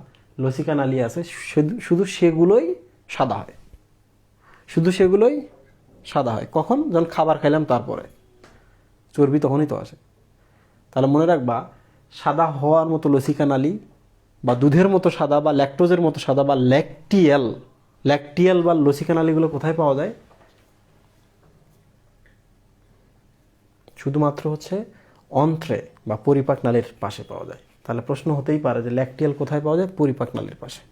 লসিকা নালী আছে শুধু সেগুলোই সাদা হয়, শুধু সেগুলোই সাদা হয়। কখন? যখন খাবার খাইলাম তারপরে, চর্বি তখনই তো আসে। তাহলে মনে রাখবা, সাদা হওয়ার মতো লসিকা নালী বা দুধের মতো সাদা বা ল্যাকটোজের মতো সাদা বা ল্যাকটিয়াল, ল্যাকটিয়াল বা লসিকা নালীগুলো কোথায় পাওয়া যায়? শুধুমাত্র হচ্ছে অন্ত্রে বা পরিপাক নালীর পাশে পাওয়া যায়। তাহলে প্রশ্ন হতেই পারে যে ল্যাকটিয়াল কোথায় পাওয়া যায়? পরিপাক নালীর পাশে।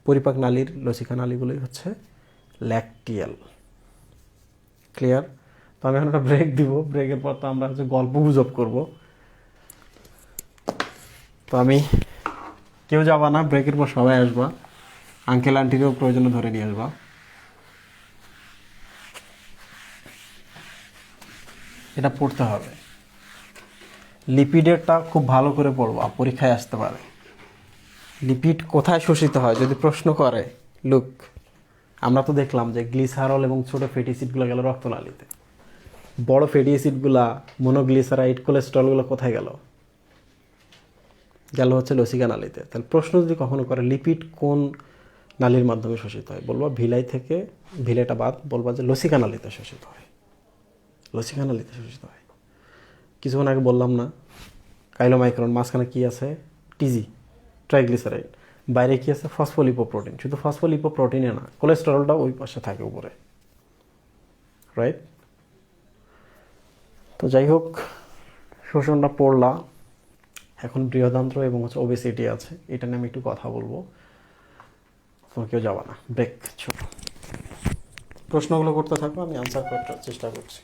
পরিপাক নালীর লসিকা নালীগুলোই হচ্ছে ল্যাকটিয়াল। ক্লিয়ার? তো আমি এখন একটা ব্রেক দিব, ব্রেকের পর তো আমরা হচ্ছে গল্প গুজব করবো। তো আমি, কেউ যাবা না, ব্রেকের পর সবাই আসবা, আঙ্কেল আন্টিকেও প্রয়োজনে ধরে নিয়ে আসবা। এটা পড়তে হবে, লিপিডেরটা খুব ভালো করে পড়বা, পরীক্ষায় আসতে পারে। লিপিড কোথায় শোষিত হয় যদি প্রশ্ন করে, লুক আমরা তো দেখলাম যে গ্লিসারল এবং ছোট ফ্যাটি অ্যাসিডগুলো গেল রক্তনালীতে, বড় ফ্যাটি অ্যাসিডগুলা মনোগ্লিসারাইড কোলেস্ট্রলগুলো কোথায় গেল? গেল হচ্ছে লসিকা নালীতে। তাহলে প্রশ্ন যদি কখনো করে লিপিড কোন নালীর মাধ্যমে শোষিত হয়, বলবা ভিলাই থেকে, ভিলাইটা বাদ, বলবা যে লসিকা নালীতে শোষিত হয়, লসিকা নালীতে শোষিত হয়। কিছুক্ষণ আগে বললাম না কাইলোমাইক্রন, মাঝখানে কি আছে? টিজি, ট্রাইগ্লিসারাইড, বাইরে কি আছে? ফসফোলিপোপ্রোটিন। শুধু ফসফোলিপোপ্রোটিনে না, কোলেস্টেরলটাও ওই পাশে থাকে উপরে, রাইট? তো যাই হোক, শোষণটা পড়লা, এখন বৃহদান্ত্র এবং হচ্ছে ওবেসিটি আছে, এটা নিয়ে আমি একটু কথা বলবো। তোমার কেউ যাবা না, ব্রেক ছোট। প্রশ্নগুলো করতে থাকবো, আমি আনসার করার চেষ্টা করছি।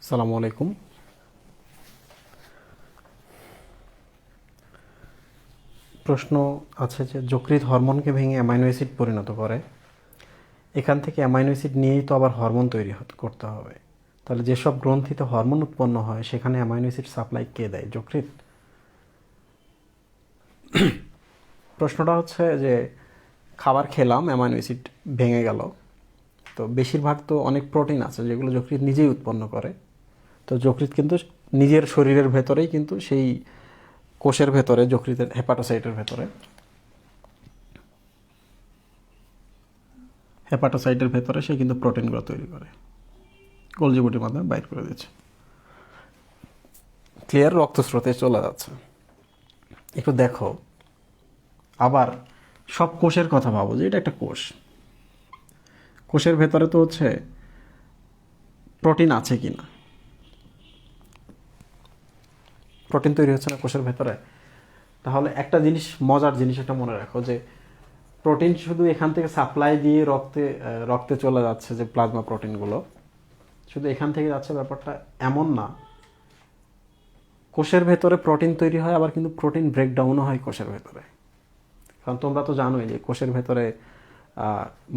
আসসালামু আলাইকুম। প্রশ্ন আছে যে যকৃৎ হরমোনকে ভেঙে অ্যামাইনো অ্যাসিড পরিণত করে, এখান থেকে অ্যামাইনো অ্যাসিড নিয়েই তো আবার হরমোন তৈরি করতে হবে, তাহলে যেসব গ্রন্থিতে হরমোন উৎপন্ন হয় সেখানে অ্যামাইনো অ্যাসিড সাপ্লাই কে দেয়? যকৃৎ। প্রশ্নটা হচ্ছে যে খাবার খেলাম, অ্যামাইনো অ্যাসিড ভেঙে গেল, তো বেশিরভাগ তো অনেক প্রোটিন আছে যেগুলো যকৃৎ নিজেই উৎপন্ন করে। তো যকৃৎ কিন্তু নিজের শরীরের ভেতরেই কিন্তু সেই কোষের ভেতরে, যকৃতের হেপাটোসাইটের ভেতরে, হেপাটোসাইটের ভেতরে সে কিন্তু প্রোটিনগুলো তৈরি করে, গোলজি বডির মাধ্যমে বাইর করে দিচ্ছে, ক্লিয়ার, রক্তস্রোতে চলে যাচ্ছে। একটু দেখো, আবার সব কোষের কথা ভাবো যে এটা একটা কোষ, কোষের ভেতরে তো হচ্ছে প্রোটিন আছে কি না, প্রোটিন তৈরি হচ্ছে না কোষের ভেতরে। তাহলে একটা জিনিস, মজার জিনিস একটা মনে রাখো যে প্রোটিন শুধু এখান থেকে সাপ্লাই দিয়ে রক্তে চলে যাচ্ছে, যে প্লাজমা প্রোটিনগুলো শুধু এখান থেকে যাচ্ছে, ব্যাপারটা এমন না। কোষের ভেতরে প্রোটিন তৈরি হয়, আবার কিন্তু প্রোটিন ব্রেকডাউনও হয় কোষের ভেতরে। কারণ তোমরা তো জানোই যে কোষের ভেতরে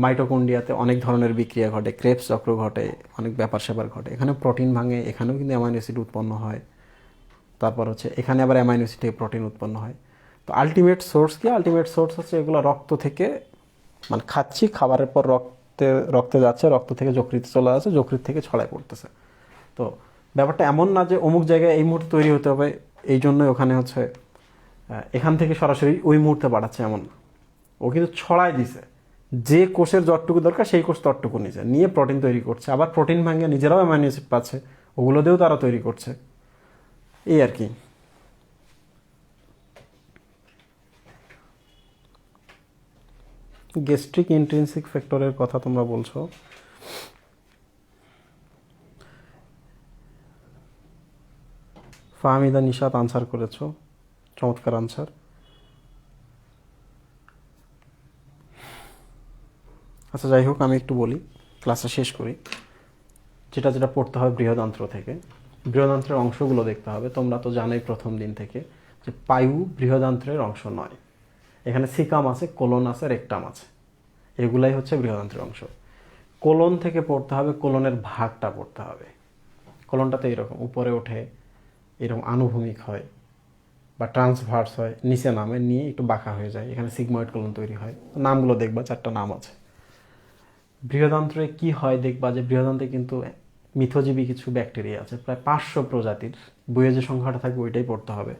মাইটোকন্ড্রিয়াতে অনেক ধরনের বিক্রিয়া ঘটে, ক্রেবস চক্র ঘটে, অনেক ব্যাপার স্যাপার ঘটে, এখানে প্রোটিন ভাঙে, এখানেও কিন্তু অ্যামাইনো অ্যাসিড উৎপন্ন হয়। তারপর হচ্ছে এখানে আবার অ্যামাইনো অ্যাসিড থেকে প্রোটিন উৎপন্ন হয়। তো আলটিমেট সোর্স কি? আলটিমেট সোর্স হচ্ছে এগুলো রক্ত থেকে, মানে খাচ্ছি, খাবারের পর রক্তে যাচ্ছে, রক্ত থেকে যকৃতে চলে যাচ্ছে, যকৃত থেকে ছড়ায় পড়তেছে। তো ব্যাপারটা এমন না যে অমুক জায়গায় এই মুহূর্তে তৈরি হতে হবে, এই জন্যই ওখানে হচ্ছে এখান থেকে সরাসরি ওই মুহূর্তে পাঠাচ্ছে, এমন না। ও কিন্তু ছড়ায় দিছে, যে কোষের যতটুকু দরকার সেই কোষ ততটুকু নিয়ে প্রোটিন তৈরি করছে, আবার প্রোটিন ভাঙে নিজেরাও অ্যামাইনো অ্যাসিড পাচ্ছে, ওগুলো দিয়েও তারা তৈরি করছে, এই আর কি। গ্যাস্ট্রিক ইন্ট্রিনসিক ফ্যাক্টরের কথা তোমরা বলছো, ফাহমিদা নিশাত আনসার করেছো, চমৎকার আনসার। আচ্ছা যাই হোক, আমি একটু বলি, ক্লাসটা শেষ করি। যেটা যেটা পড়তে হবে বৃহদান্ত্র থেকে, বৃহদান্ত্রের অংশগুলো দেখতে হবে। তোমরা তো জানোই প্রথম দিন থেকে যে পায়ু বৃহদান্ত্রের অংশ নয়, এখানে সিকাম আছে, কোলন আছে, রেকটাম আছে, এগুলাই হচ্ছে বৃহদান্ত্রের অংশ। কোলন থেকে পড়তে হবে, কোলনের ভাগটা পড়তে হবে। কোলনটা তো এরকম উপরে ওঠে, এরকম আনুভূমিক হয় বা ট্রান্সভার্স হয়, নিচে নামে, নিয়ে একটু বাঁকা হয়ে যায়, এখানে সিগময়েড কোলন তৈরি হয়। নামগুলো দেখবা, 4টা নাম আছে। বৃহদান্ত্রে কি হয় দেখবা যে বৃহদান্ত্রে কিন্তু মিথজীবী কিছু ব্যাকটেরিয়া আছে, প্রায় 500 প্রজাতির। বইয়ে যে সংখ্যাটা থাকবে ওইটাই পড়তে হবে।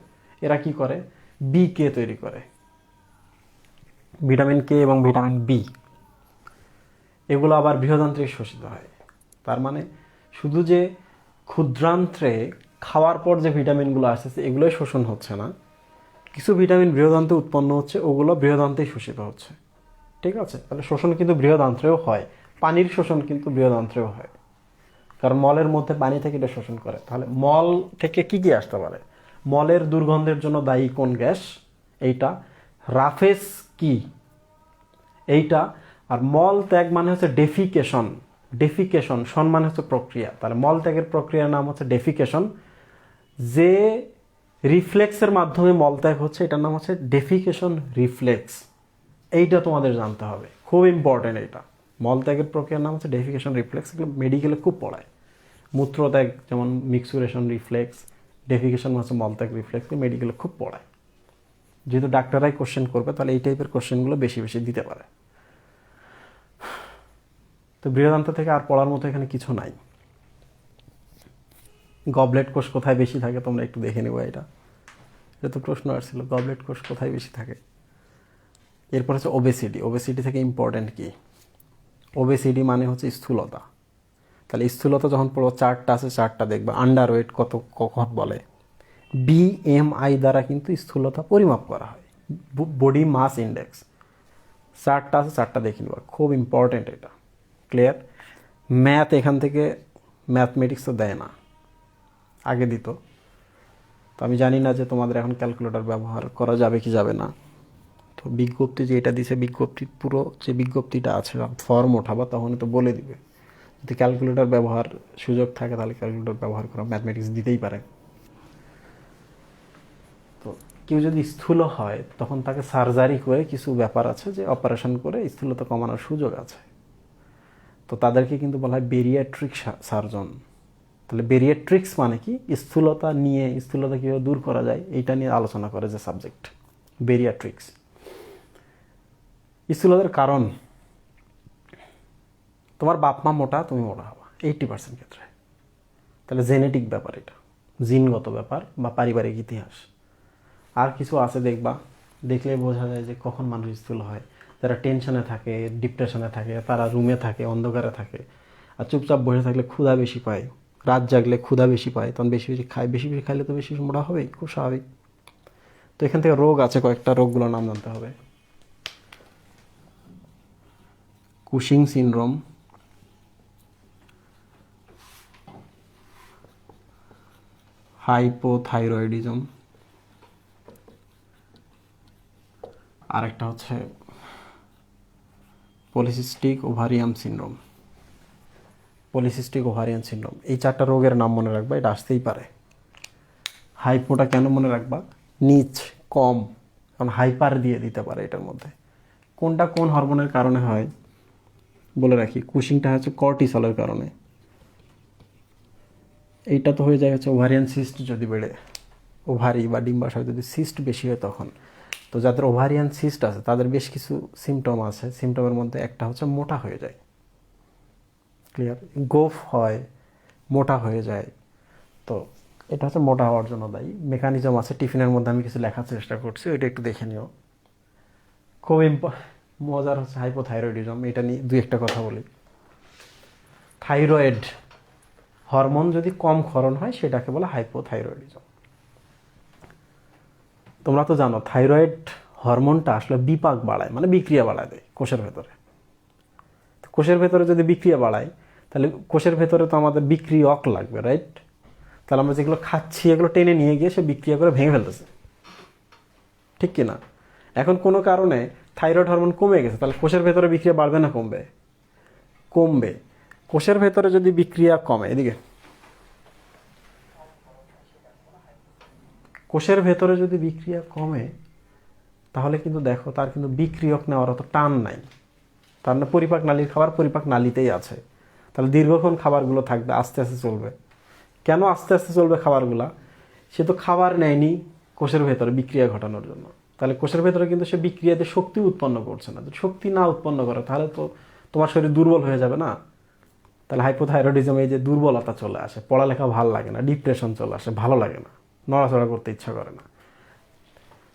এরা কি করে? বি কে তৈরি করে, ভিটামিন কে এবং ভিটামিন বি, এগুলো আবার বৃহদান্ত্রে শোষিত হয়। তার মানে শুধু যে ক্ষুদ্রান্ত্রে খাওয়ার পর যে ভিটামিনগুলো আসতেছে এগুলোই শোষণ হচ্ছে না, কিছু ভিটামিন বৃহদান্ত্রে উৎপন্ন হচ্ছে, ওগুলো বৃহদান্ত্রেই শোষিত হচ্ছে। ঠিক আছে? তাহলে শোষণ কিন্তু বৃহদান্ত্রেও হয়, পানির শোষণ কিন্তু বৃহদান্ত্রেও হয়, কারণ মলের মধ্যে পানি থেকে এটা শোষণ করে। তাহলে মল থেকে কি কি আসতে পারে? মলের দুর্গন্ধের জন্য দায়ী কোন গ্যাস? এইটা। রাফেজ কি? এইটা। আর মল ত্যাগ মানে হচ্ছে ডেফিকেশন, ডেফিকেশন, শন মানে হচ্ছে প্রক্রিয়া, তাহলে মল ত্যাগের প্রক্রিয়ার নাম হচ্ছে ডেফিকেশন। যে রিফ্লেক্সের মাধ্যমে মল ত্যাগ হচ্ছে এটার নাম হচ্ছে ডেফিকেশন রিফ্লেক্স। এইটা তোমাদের জানতে হবে, খুব ইম্পর্টেন্ট এটা। মল ত্যাগের প্রক্রিয়ার নাম হচ্ছে ডেফিকেশন রিফ্লেক্স, এগুলো মেডিকেলে খুব পড়ায়। মূত্রত্যাগ যেমন মিক্সুরেশন রিফ্লেক্স, ডেফিকেশন হচ্ছে মলত্যাগ রিফ্লেক্স, মেডিকেলে খুব পড়ায়। যেহেতু ডাক্তাররাই কোশ্চেন করবে, তাহলে এই টাইপের কোশ্চেনগুলো বেশি বেশি দিতে পারে। তো বৃহদান্ত্র থেকে আর পড়ার মতো এখানে কিছু নাই। গবলেট কোষ কোথায় বেশি থাকে তোমরা একটু দেখে নেবো, এটা তো প্রশ্ন আসছিল, গবলেট কোষ কোথায় বেশি থাকে। এরপর হচ্ছে ওবেসিটি। ওবেসিটি থেকে ইম্পর্টেন্ট কি? ওবেসিটি মানে হচ্ছে স্থূলতা। তাহলে স্থূলতা যখন পড়বো, 4টা আছে, 4টা দেখবা। আন্ডার ওয়েট কত কখন বলে? বিএমআই দ্বারা কিন্তু স্থূলতা পরিমাপ করা হয়, বডি মাস ইন্ডেক্স। 4টা আছে, 4টা দেখে নেবা, খুব ইম্পর্টেন্ট এটা। ক্লিয়ার? ম্যাথ এখান থেকে, ম্যাথমেটিক্স তো দেয় না, আগে দিত। তো আমি জানি না যে তোমাদের এখন ক্যালকুলেটর ব্যবহার করা যাবে কি যাবে না। তো বিজ্ঞপ্তি যে এটা দিছে, বিজ্ঞপ্তির পুরো যে বিজ্ঞপ্তিটা আছে, ফর্ম ওঠাবা তখন তো বলে দিবে যদি ক্যালকুলেটর ব্যবহার সুযোগ থাকে তাহলে ক্যালকুলেটর ব্যবহার করা, ম্যাথমেটিক্স দিতেই পারে। তো কেউ যদি স্থূল হয় তখন তাকে সার্জারি করে কিছু ব্যাপার আছে যে অপারেশন করে স্থূলতা কমানোর সুযোগ আছে, তো তাদেরকে কিন্তু বলা হয় বেরিয়াট্রিক সার্জন। তাহলে বেরিয়াট্রিক্স মানে কি, স্থূলতা নিয়ে, স্থূলতা কীভাবে দূর করা যায় এইটা নিয়ে আলোচনা করে যে সাবজেক্ট বেরিয়াট্রিক্স। স্থূলতার কারণ, তোমার বাপ মা মোটা, তুমি মোটা হবা 80% ক্ষেত্রে। তাহলে জেনেটিক ব্যাপার, এটা জিনগত ব্যাপার বা পারিবারিক ইতিহাস। আর কিছু আছে দেখবা, দেখলে বোঝা যায় যে কখন মানুষ স্থূল হয়। যারা টেনশনে থাকে, ডিপ্রেশনে থাকে, তারা রুমে থাকে, অন্ধকারে থাকে, আর চুপচাপ বসে থাকলে ক্ষুধা বেশি পায়, রাত জাগলে ক্ষুধা বেশি পায়, তখন বেশি বেশি খায়, বেশি বেশি খাইলে তো বেশি বেশি মোটা হবেই, খুব স্বাভাবিক। তো এখান থেকে রোগ আছে কয়েকটা, রোগগুলোর নাম জানতে হবে। কুশিং সিনড্রোম, হাইপোথাইরয়েডিজম, আরেকটা হচ্ছে polycystic ovarian syndrome. Polycystic ovarian syndrome, এই 4টা রোগের নাম মনে রাখবা, এটা আসতেই পারে। হাইপোটা কেন মনে রাখবা, নিচ, কম, কারণ হাইপার দিয়ে দিতে পারে এটার মধ্যে। কোনটা কোন হরমোনের কারণে হয় বলে রাখি, কুশিংটা হচ্ছে কর্টিসলের কারণে। এইটা তো হয়ে যায় হচ্ছে ওভারিয়ান সিস্ট যদি বেড়ে, ওভারি বা ডিম্বাশয় যদি সিস্ট বেশি হয় তখন। তো যাদের ওভারিয়ান সিস্ট আছে তাদের বেশ কিছু সিমটম আছে, সিমটমের মধ্যে একটা হচ্ছে মোটা হয়ে যায়, ক্লিয়ার, গোফ হয়, মোটা হয়ে যায়। তো এটা হচ্ছে মোটা হওয়ার জন্য দায়ী। মেকানিজম আছে, টিফিনের মধ্যে আমি কিছু লেখার চেষ্টা করছি, ওইটা একটু দেখে নিও। খুব মজার হচ্ছে হাইপোথাইরয়েডিজম, এটা নিয়ে দুই একটা কথা বলি। থাইরয়েড হরমোন যদি কম ক্ষরণ হয় সেটাকে বলে হাইপোথাইরয়েডিজম। তোমরা তো জানো থাইরয়েড হরমোনটা আসলে বিপাক বাড়ায়, মানে বিক্রিয়া বাড়ায় দেয় কোষের ভেতরে। কোষের ভেতরে যদি বিক্রিয়া বাড়ায় তাহলে কোষের ভেতরে তো আমাদের বিক্রিয়ক লাগবে, রাইট? তাহলে আমরা যেগুলো খাচ্ছি এগুলো টেনে নিয়ে গিয়ে সে বিক্রিয়া করে ভেঙে ফেলতেছে, ঠিক কি না? এখন কোনো কারণে থাইরয়েড হরমোন কমে গেছে, তাহলে কোষের ভেতরে বিক্রিয়া বাড়বে না কমবে? কমবে। কোষের ভেতরে যদি বিক্রিয়া কমে, এদিকে কোষের ভেতরে যদি বিক্রিয়া কমে তাহলে কিন্তু দেখো তার কিন্তু বিক্রিয়ক নেওয়ার অত টান নাই, তার না পরিপাক নালীর খাবার পরিপাক নালীতেই আছে, তাহলে দীর্ঘক্ষণ খাবারগুলো থাকবে, আস্তে আস্তে চলবে। কেন আস্তে আস্তে চলবে খাবারগুলা? সে তো খাবার নেয়নি কোষের ভেতরে বিক্রিয়া ঘটানোর জন্য, তাহলে কোষের ভেতরে কিন্তু সে বিক্রিয়াতে শক্তি উৎপন্ন করছে না। শক্তি না উৎপন্ন করে তাহলে তো তোমার শরীর দুর্বল হয়ে যাবে না? তাহলে হাইপোথাইরয়েডিজম, এই যে দুর্বলতা চলে আসে, পড়ালেখা ভালো লাগে না, ডিপ্রেশন চলে আসে, ভালো লাগে না, নড়াচড়া করতে ইচ্ছা করে না।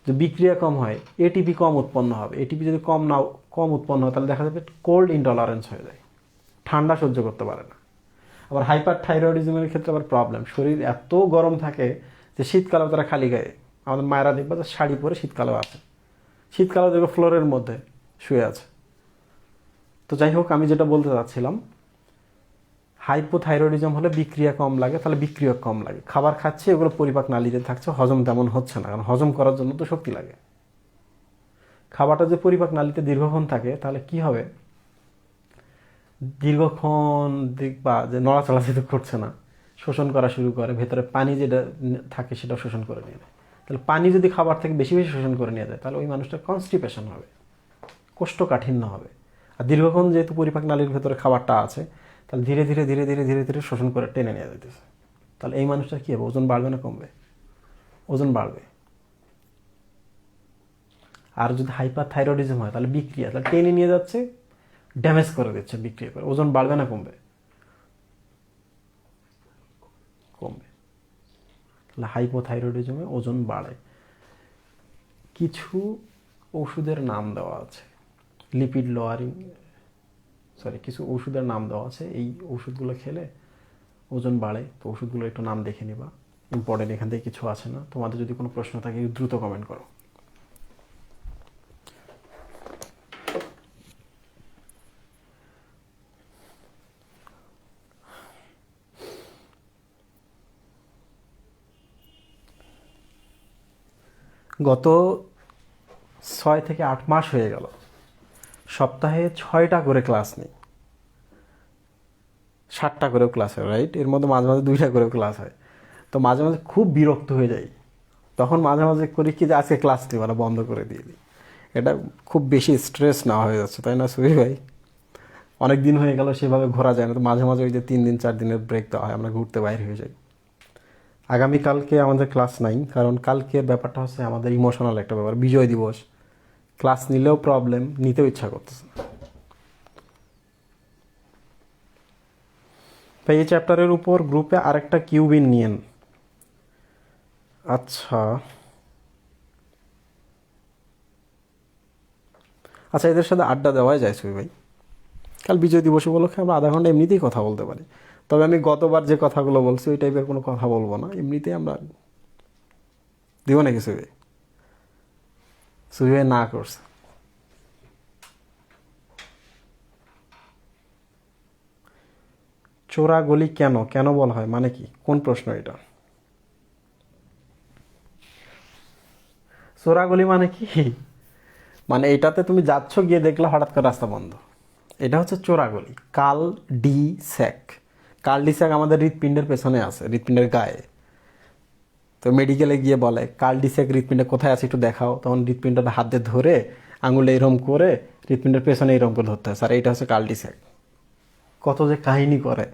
যে বিক্রিয়া কম হয়, এটিপি কম উৎপন্ন হবে, এটিপি যদি কম উৎপন্ন হয় তাহলে দেখা যাবে কোল্ড ইনটলারেন্স হয়ে যায়, ঠান্ডা সহ্য করতে পারে না। আবার হাইপার থাইরয়েডিজমের ক্ষেত্রে আবার প্রবলেম, শরীর এত গরম থাকে যে শীতকালেও তারা খালি গায়ে, আমাদের মায়েরা দেখবে যে শাড়ি পরে শীতকালেও আছে, শীতকালেও দেখবে ফ্লোরের মধ্যে শুয়ে আছে। তো যাই হোক, আমি যেটা বলতে চাচ্ছিলাম, হাইপোথাইরয়েডিজম হলে বিক্রিয়া কম লাগে, তাহলে বিক্রিয়ক কম লাগে, খাবার খাচ্ছে এগুলো পরিপাক নালীতে থাকছে, হজম তেমন হচ্ছে না, কারণ হজম করার জন্য তো শক্তি লাগে। খাবারটা যে পরিপাক নালীতে দীর্ঘক্ষণ থাকে তাহলে কি হবে, দীর্ঘক্ষণ দেখবা যে নড়াচড়া যেহেতু করছে না, শোষণ করা শুরু করে, ভেতরে পানি যেটা থাকে সেটা শোষণ করে নিয়ে নেয়। তাহলে পানি যদি খাবার থেকে বেশি বেশি শোষণ করে নিয়ে যায় তাহলে ওই মানুষটার কনস্টিপেশন হবে, কোষ্ঠকাঠিন্য হবে। আর দীর্ঘক্ষণ যেহেতু পরিপাক নালীর ভেতরে খাবারটা আছে তাহলে ধীরে ধীরে ধীরে ধীরে ধীরে ধীরে শোষণ করে টেনে নিয়ে যেতেছে। তাহলে এই মানুষটার কী হবে, ওজন বাড়বে না কমবে? ওজন বাড়বে। আর যদি হাইপার থাইরয়েডিজম হয় তাহলে বিক্রিয়া, তাহলে টেনে নিয়ে যাচ্ছে, ড্যামেজ করে দিচ্ছে বিক্রিয়া করে, ওজন বাড়বে না কমবে? কমবে। তাহলে হাইপোথাইরয়েডিজমে ওজন বাড়ে। কিছু ওষুধের নাম দেওয়া আছে, লিপিড লোয়ারিং, কিছু ওষুধের নাম দেওয়া আছে, এই ওষুধগুলো খেলে ওজন বাড়ে। তো ওষুধগুলো একটু নাম দেখে নিবা, ইম্পর্টেন্ট, এখান থেকে কিছু আছে না। তোমাদের যদি কোনো প্রশ্ন থাকে দ্রুত কমেন্ট করো। গত 6 থেকে 8 মাস হয়ে গেল সপ্তাহে 6টা করে ক্লাস নিই, 7টা করেও ক্লাস হয়, রাইট? এর মধ্যে মাঝে মাঝে 2টা করেও ক্লাস হয়। তো মাঝে মাঝে খুব বিরক্ত হয়ে যাই, তখন মাঝে মাঝে করি কি যে আজকে ক্লাস নেই, মানে বন্ধ করে দিয়ে দিই। এটা খুব বেশি স্ট্রেস নেওয়া হয়ে যাচ্ছে, তাই না সুবি ভাই? অনেক দিন হয়ে গেল সেভাবে ঘোরা যায় না, তো মাঝে মাঝে ওই যে 3 দিন 4 দিনের ব্রেক দেওয়া হয়, আমরা ঘুরতে বাইরে হয়ে যাই। আগামীকালকে আমাদের ক্লাস নাই, কারণ কালকের ব্যাপারটা হচ্ছে আমাদের ইমোশনাল একটা ব্যাপার, বিজয় দিবস। ক্লাস নিলেও প্রবলেম, নিতেও ইচ্ছা করতেছে না। তাই এই চ্যাপ্টারের উপর গ্রুপে আরেকটা কিউবিন নিয়েন। আচ্ছা আচ্ছা, এদের সাথে আড্ডা দেওয়াই যায় সুবি ভাই। কাল বিজয় দিবস উপলক্ষে আমরা আধা ঘন্টা এমনিতেই কথা বলতে পারি। তবে আমি গতবার যে কথাগুলো বলছি ওই টাইপের কোনো কথা বলবো না, এমনিতেই আমরা দিব নাকি সুবি? সুবি ভাই না করছে। চোরাগলি কেন কেন বলা হয়, মানে কি, কোন প্রশ্ন এটা? চোরাগলি মানে কি? মানে এটাতে তুমি যাচ্ছ, গিয়ে দেখলে হঠাৎ করে রাস্তা বন্ধ, এটা হচ্ছে চোরাগলি। কাল ডি স্যাক, কাল ডি স্যাক আমাদের হৃৎপিণ্ডের পেছনে আছে, হৃৎপিণ্ডের গায়ে। তো মেডিকেলে গিয়ে বলে কাল ডি স্যাক হৃৎপিণ্ডে কোথায় আছে একটু দেখাও, তখন হৃৎপিণ্ডটা হাত দিয়ে ধরে আঙুলে এরম করে হৃৎপিণ্ডের পেছনে এরম করে ধরতে হয়, স্যার এইটা হচ্ছে কাল ডি স্যাক। কত যে কাহিনী করে।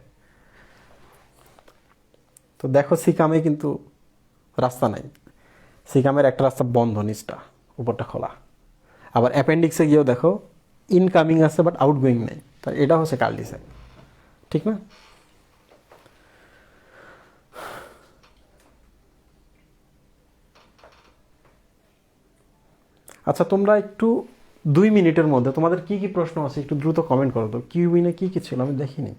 তো দেখো সিকামে কিন্তু রাস্তা নাই, সিকামের একটা রাস্তা বন্ধ, নিচটা, উপরটা খোলা। আবার অ্যাপেন্ডিক্সে গিয়েও দেখো ইনকামিং আছে বাট আউটগোয়িং নেই, তার এটা হচ্ছে কার্ডিস্যাক, ঠিক না? আচ্ছা তোমরা একটু 2 মিনিটের মধ্যে তোমাদের কি কি প্রশ্ন আছে একটু দ্রুত কমেন্ট করো তো। কিউবিনে কি কি ছিল আমি দেখিনি,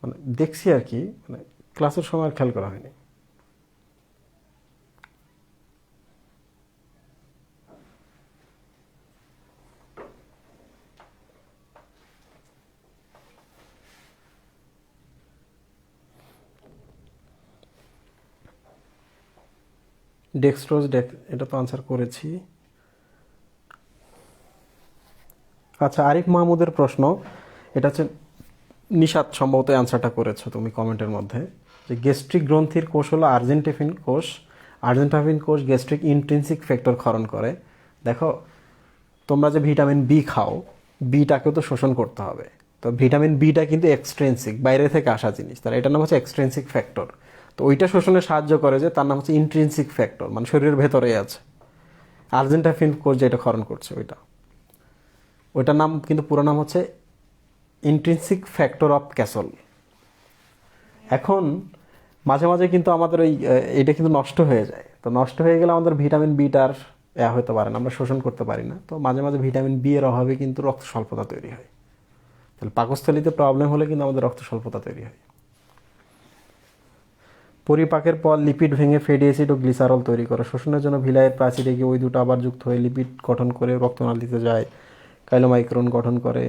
মানে দেখছি আর কি, মানে ক্লাসের সময় আর খেয়াল করা হয়নি। ডেক্সট্রোজ এটা তো আনসার করেছি। আচ্ছা আরিফ মাহমুদের প্রশ্ন, এটা হচ্ছে নিশাত সম্ভবত অ্যান্সারটা করেছো তুমি কমেন্টের মধ্যে, যে গ্যাস্ট্রিক গ্রন্থির কোষ হলো আর্জেন্টিফিন কোষ। আর্জেন্টাফিন কোষ গ্যাস্ট্রিক ইন্ট্রিনসিক ফ্যাক্টর ক্ষরণ করে। দেখো তোমরা যে ভিটামিন বি খাও, বিটাকেও তো শোষণ করতে হবে। তো ভিটামিন বিটা কিন্তু এক্সট্রেন্সিক, বাইরে থেকে আসা জিনিস, তার এটার নাম হচ্ছে এক্সট্রেন্সিক ফ্যাক্টর। তো ওইটা শোষণে সাহায্য করে যে, তার নাম হচ্ছে ইন্ট্রিনসিক ফ্যাক্টর, মানে শরীরের ভেতরেই আছে। আর্জেন্টাফিন কোষ যেটা ক্ষরণ করছে ওইটার নাম কিন্তু পুরো নাম হচ্ছে ইন্ট্রিনসিক ফ্যাক্টর অফ ক্যাসল। এখন মাঝে মাঝে কিন্তু আমাদের এটা কিন্তু নষ্ট হয়ে যায়, তো নষ্ট হয়ে গেলে আমাদের ভিটামিন বিটার হতে পারে না, আমরা শোষণ করতে পারি না। তো মাঝে মাঝে ভিটামিন বি এর অভাবে কিন্তু রক্ত স্বল্পতা তৈরি হয়। তাহলে পাকস্থলীতে প্রবলেম হলে কিন্তু আমাদের রক্ত স্বল্পতা তৈরি হয়। পরিপাকের পর লিপিড ভেঙে ফ্যাটি অ্যাসিড ও গ্লিসারল তৈরি করে। শোষণের জন্য ভিলাইয়ের প্রাচীরে গিয়ে ওই দুটো আবার যুক্ত হয়ে লিপিড গঠন করে রক্তনালীতে যায়, কাইলোমাইক্রন গঠন করে।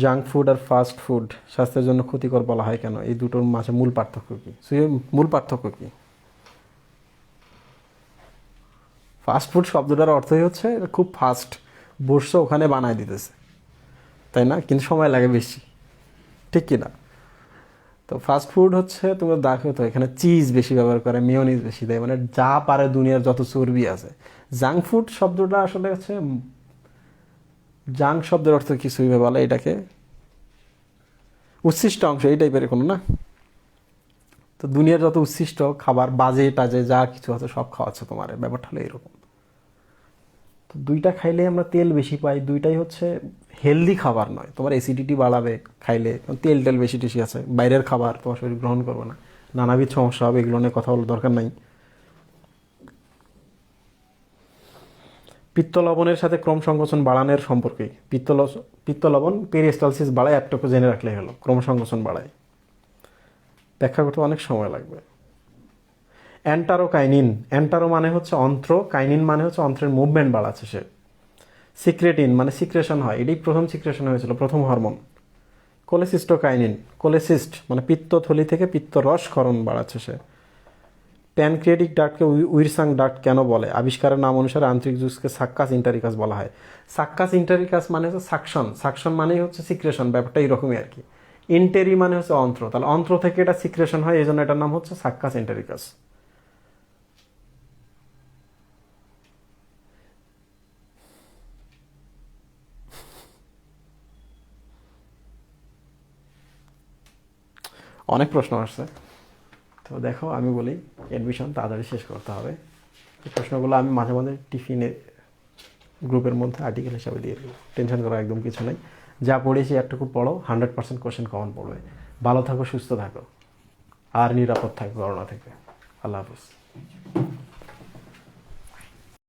জাঙ্ক ফুড আর ফাস্ট ফুড স্বাস্থ্যের জন্য ক্ষতিকর বলা হয় কেন? এই দুটোর মাঝে মূল পার্থক্য কি? মূল পার্থক্য কি? ফাস্ট ফুড শব্দটার অর্থই হচ্ছে খুব ফাস্ট, বসছে ওখানে বানায় দিতেছে, তাই না? কিন্তু সময় লাগে বেশি, ঠিক কি না? তো ফাস্ট ফুড হচ্ছে, তোমরা দেখো তো এখানে চিজ বেশি ব্যবহার করে, মেয়োনিজ বেশি দেয়, মানে যা পারে দুনিয়ার যত চর্বি আছে। জাঙ্ক ফুড শব্দটা আসলে হচ্ছে, জাঙ্ক শব্দের অর্থ কিছুই বলে এটাকে, উচ্ছিষ্ট অংশ এই টাইপের কোনো না। তো দুনিয়ার যত উচ্ছিষ্ট খাবার, বাজে টাজে যা কিছু আছে সব খাওয়াচ্ছে তোমার, ব্যাপারটা হলো এরকম। তো দুইটা খাইলে আমরা তেল বেশি পাই, দুইটাই হচ্ছে হেলদি খাবার নয়, তোমার অ্যাসিডিটি বাড়াবে খাইলে, তেল টেল বেশি টেশি আছে, বাইরের খাবার তোমার শরীর গ্রহণ করবে না, নানাবিধ সমস্যা হবে, এগুলো নিয়ে কথা বলার দরকার নাই। পিত্ত লবণের সাথে ক্রম সংকোচন বাড়ানোর সম্পর্কে, পিত্ত লবণ পেরিস্টালসিস বাড়ায়, একটুকু জেনে রাখলে হলো, ক্রম সংকোচন বাড়ায়, ব্যাখ্যা করতে অনেক সময় লাগবে। অ্যান্টারোকাইনিন, অ্যান্টারো মানে হচ্ছে অন্ত্র, কাইনিন মানে হচ্ছে অন্ত্রের মুভমেন্ট বাড়াচ্ছে সে। সিক্রেটিন মানে সিক্রেশন হয়, এটাই প্রথম সিক্রেশন হয়েছিল, প্রথম হরমোন। কোলেসিস্টোকাইনিন, কোলেসিস্ট মানে পিত্তথলি থেকে পিত্ত রস ক্ষরণ বাড়াচ্ছে সে। প্যানক্রিয়াটিক ডাক্টকে উইরসাং ডাক্ট কেন বলে? আবিষ্কারের নাম অনুসারে আন্তরিক জুসকে সাক্কাস ইন্টারিকাস বলা হয়। সাক্কাস ইন্টারিকাস মানে হচ্ছে সাকশন, সাকশন মানেই হচ্ছে সিক্রেশন, ব্যাপারটা এইরকমই আর কি। ইন্টেরি মানে হচ্ছে অন্ত্র, তাহলে অন্ত্র থেকে এটা সিক্রেশন হয়, এই জন্য এটার নাম হচ্ছে সাক্কাস ইন্টারিকাস। অনেক প্রশ্ন আসছে, তো দেখো আমি বলি অ্যাডমিশন তাড়াতাড়ি শেষ করতে হবে। এই প্রশ্নগুলো আমি মাঝে মাঝে টিফিনে গ্রুপের মধ্যে আর্টিকেল হিসাবে দিয়ে দেবো, টেনশন করার একদম কিছু নেই। যা পড়েছি একটুকু পড়ো, 100% কোশ্চেন কমন পড়বে। ভালো থাকো, সুস্থ থাকো, আর নিরাপদ থাকো করোনা থেকে। আল্লাহ হাফিজ।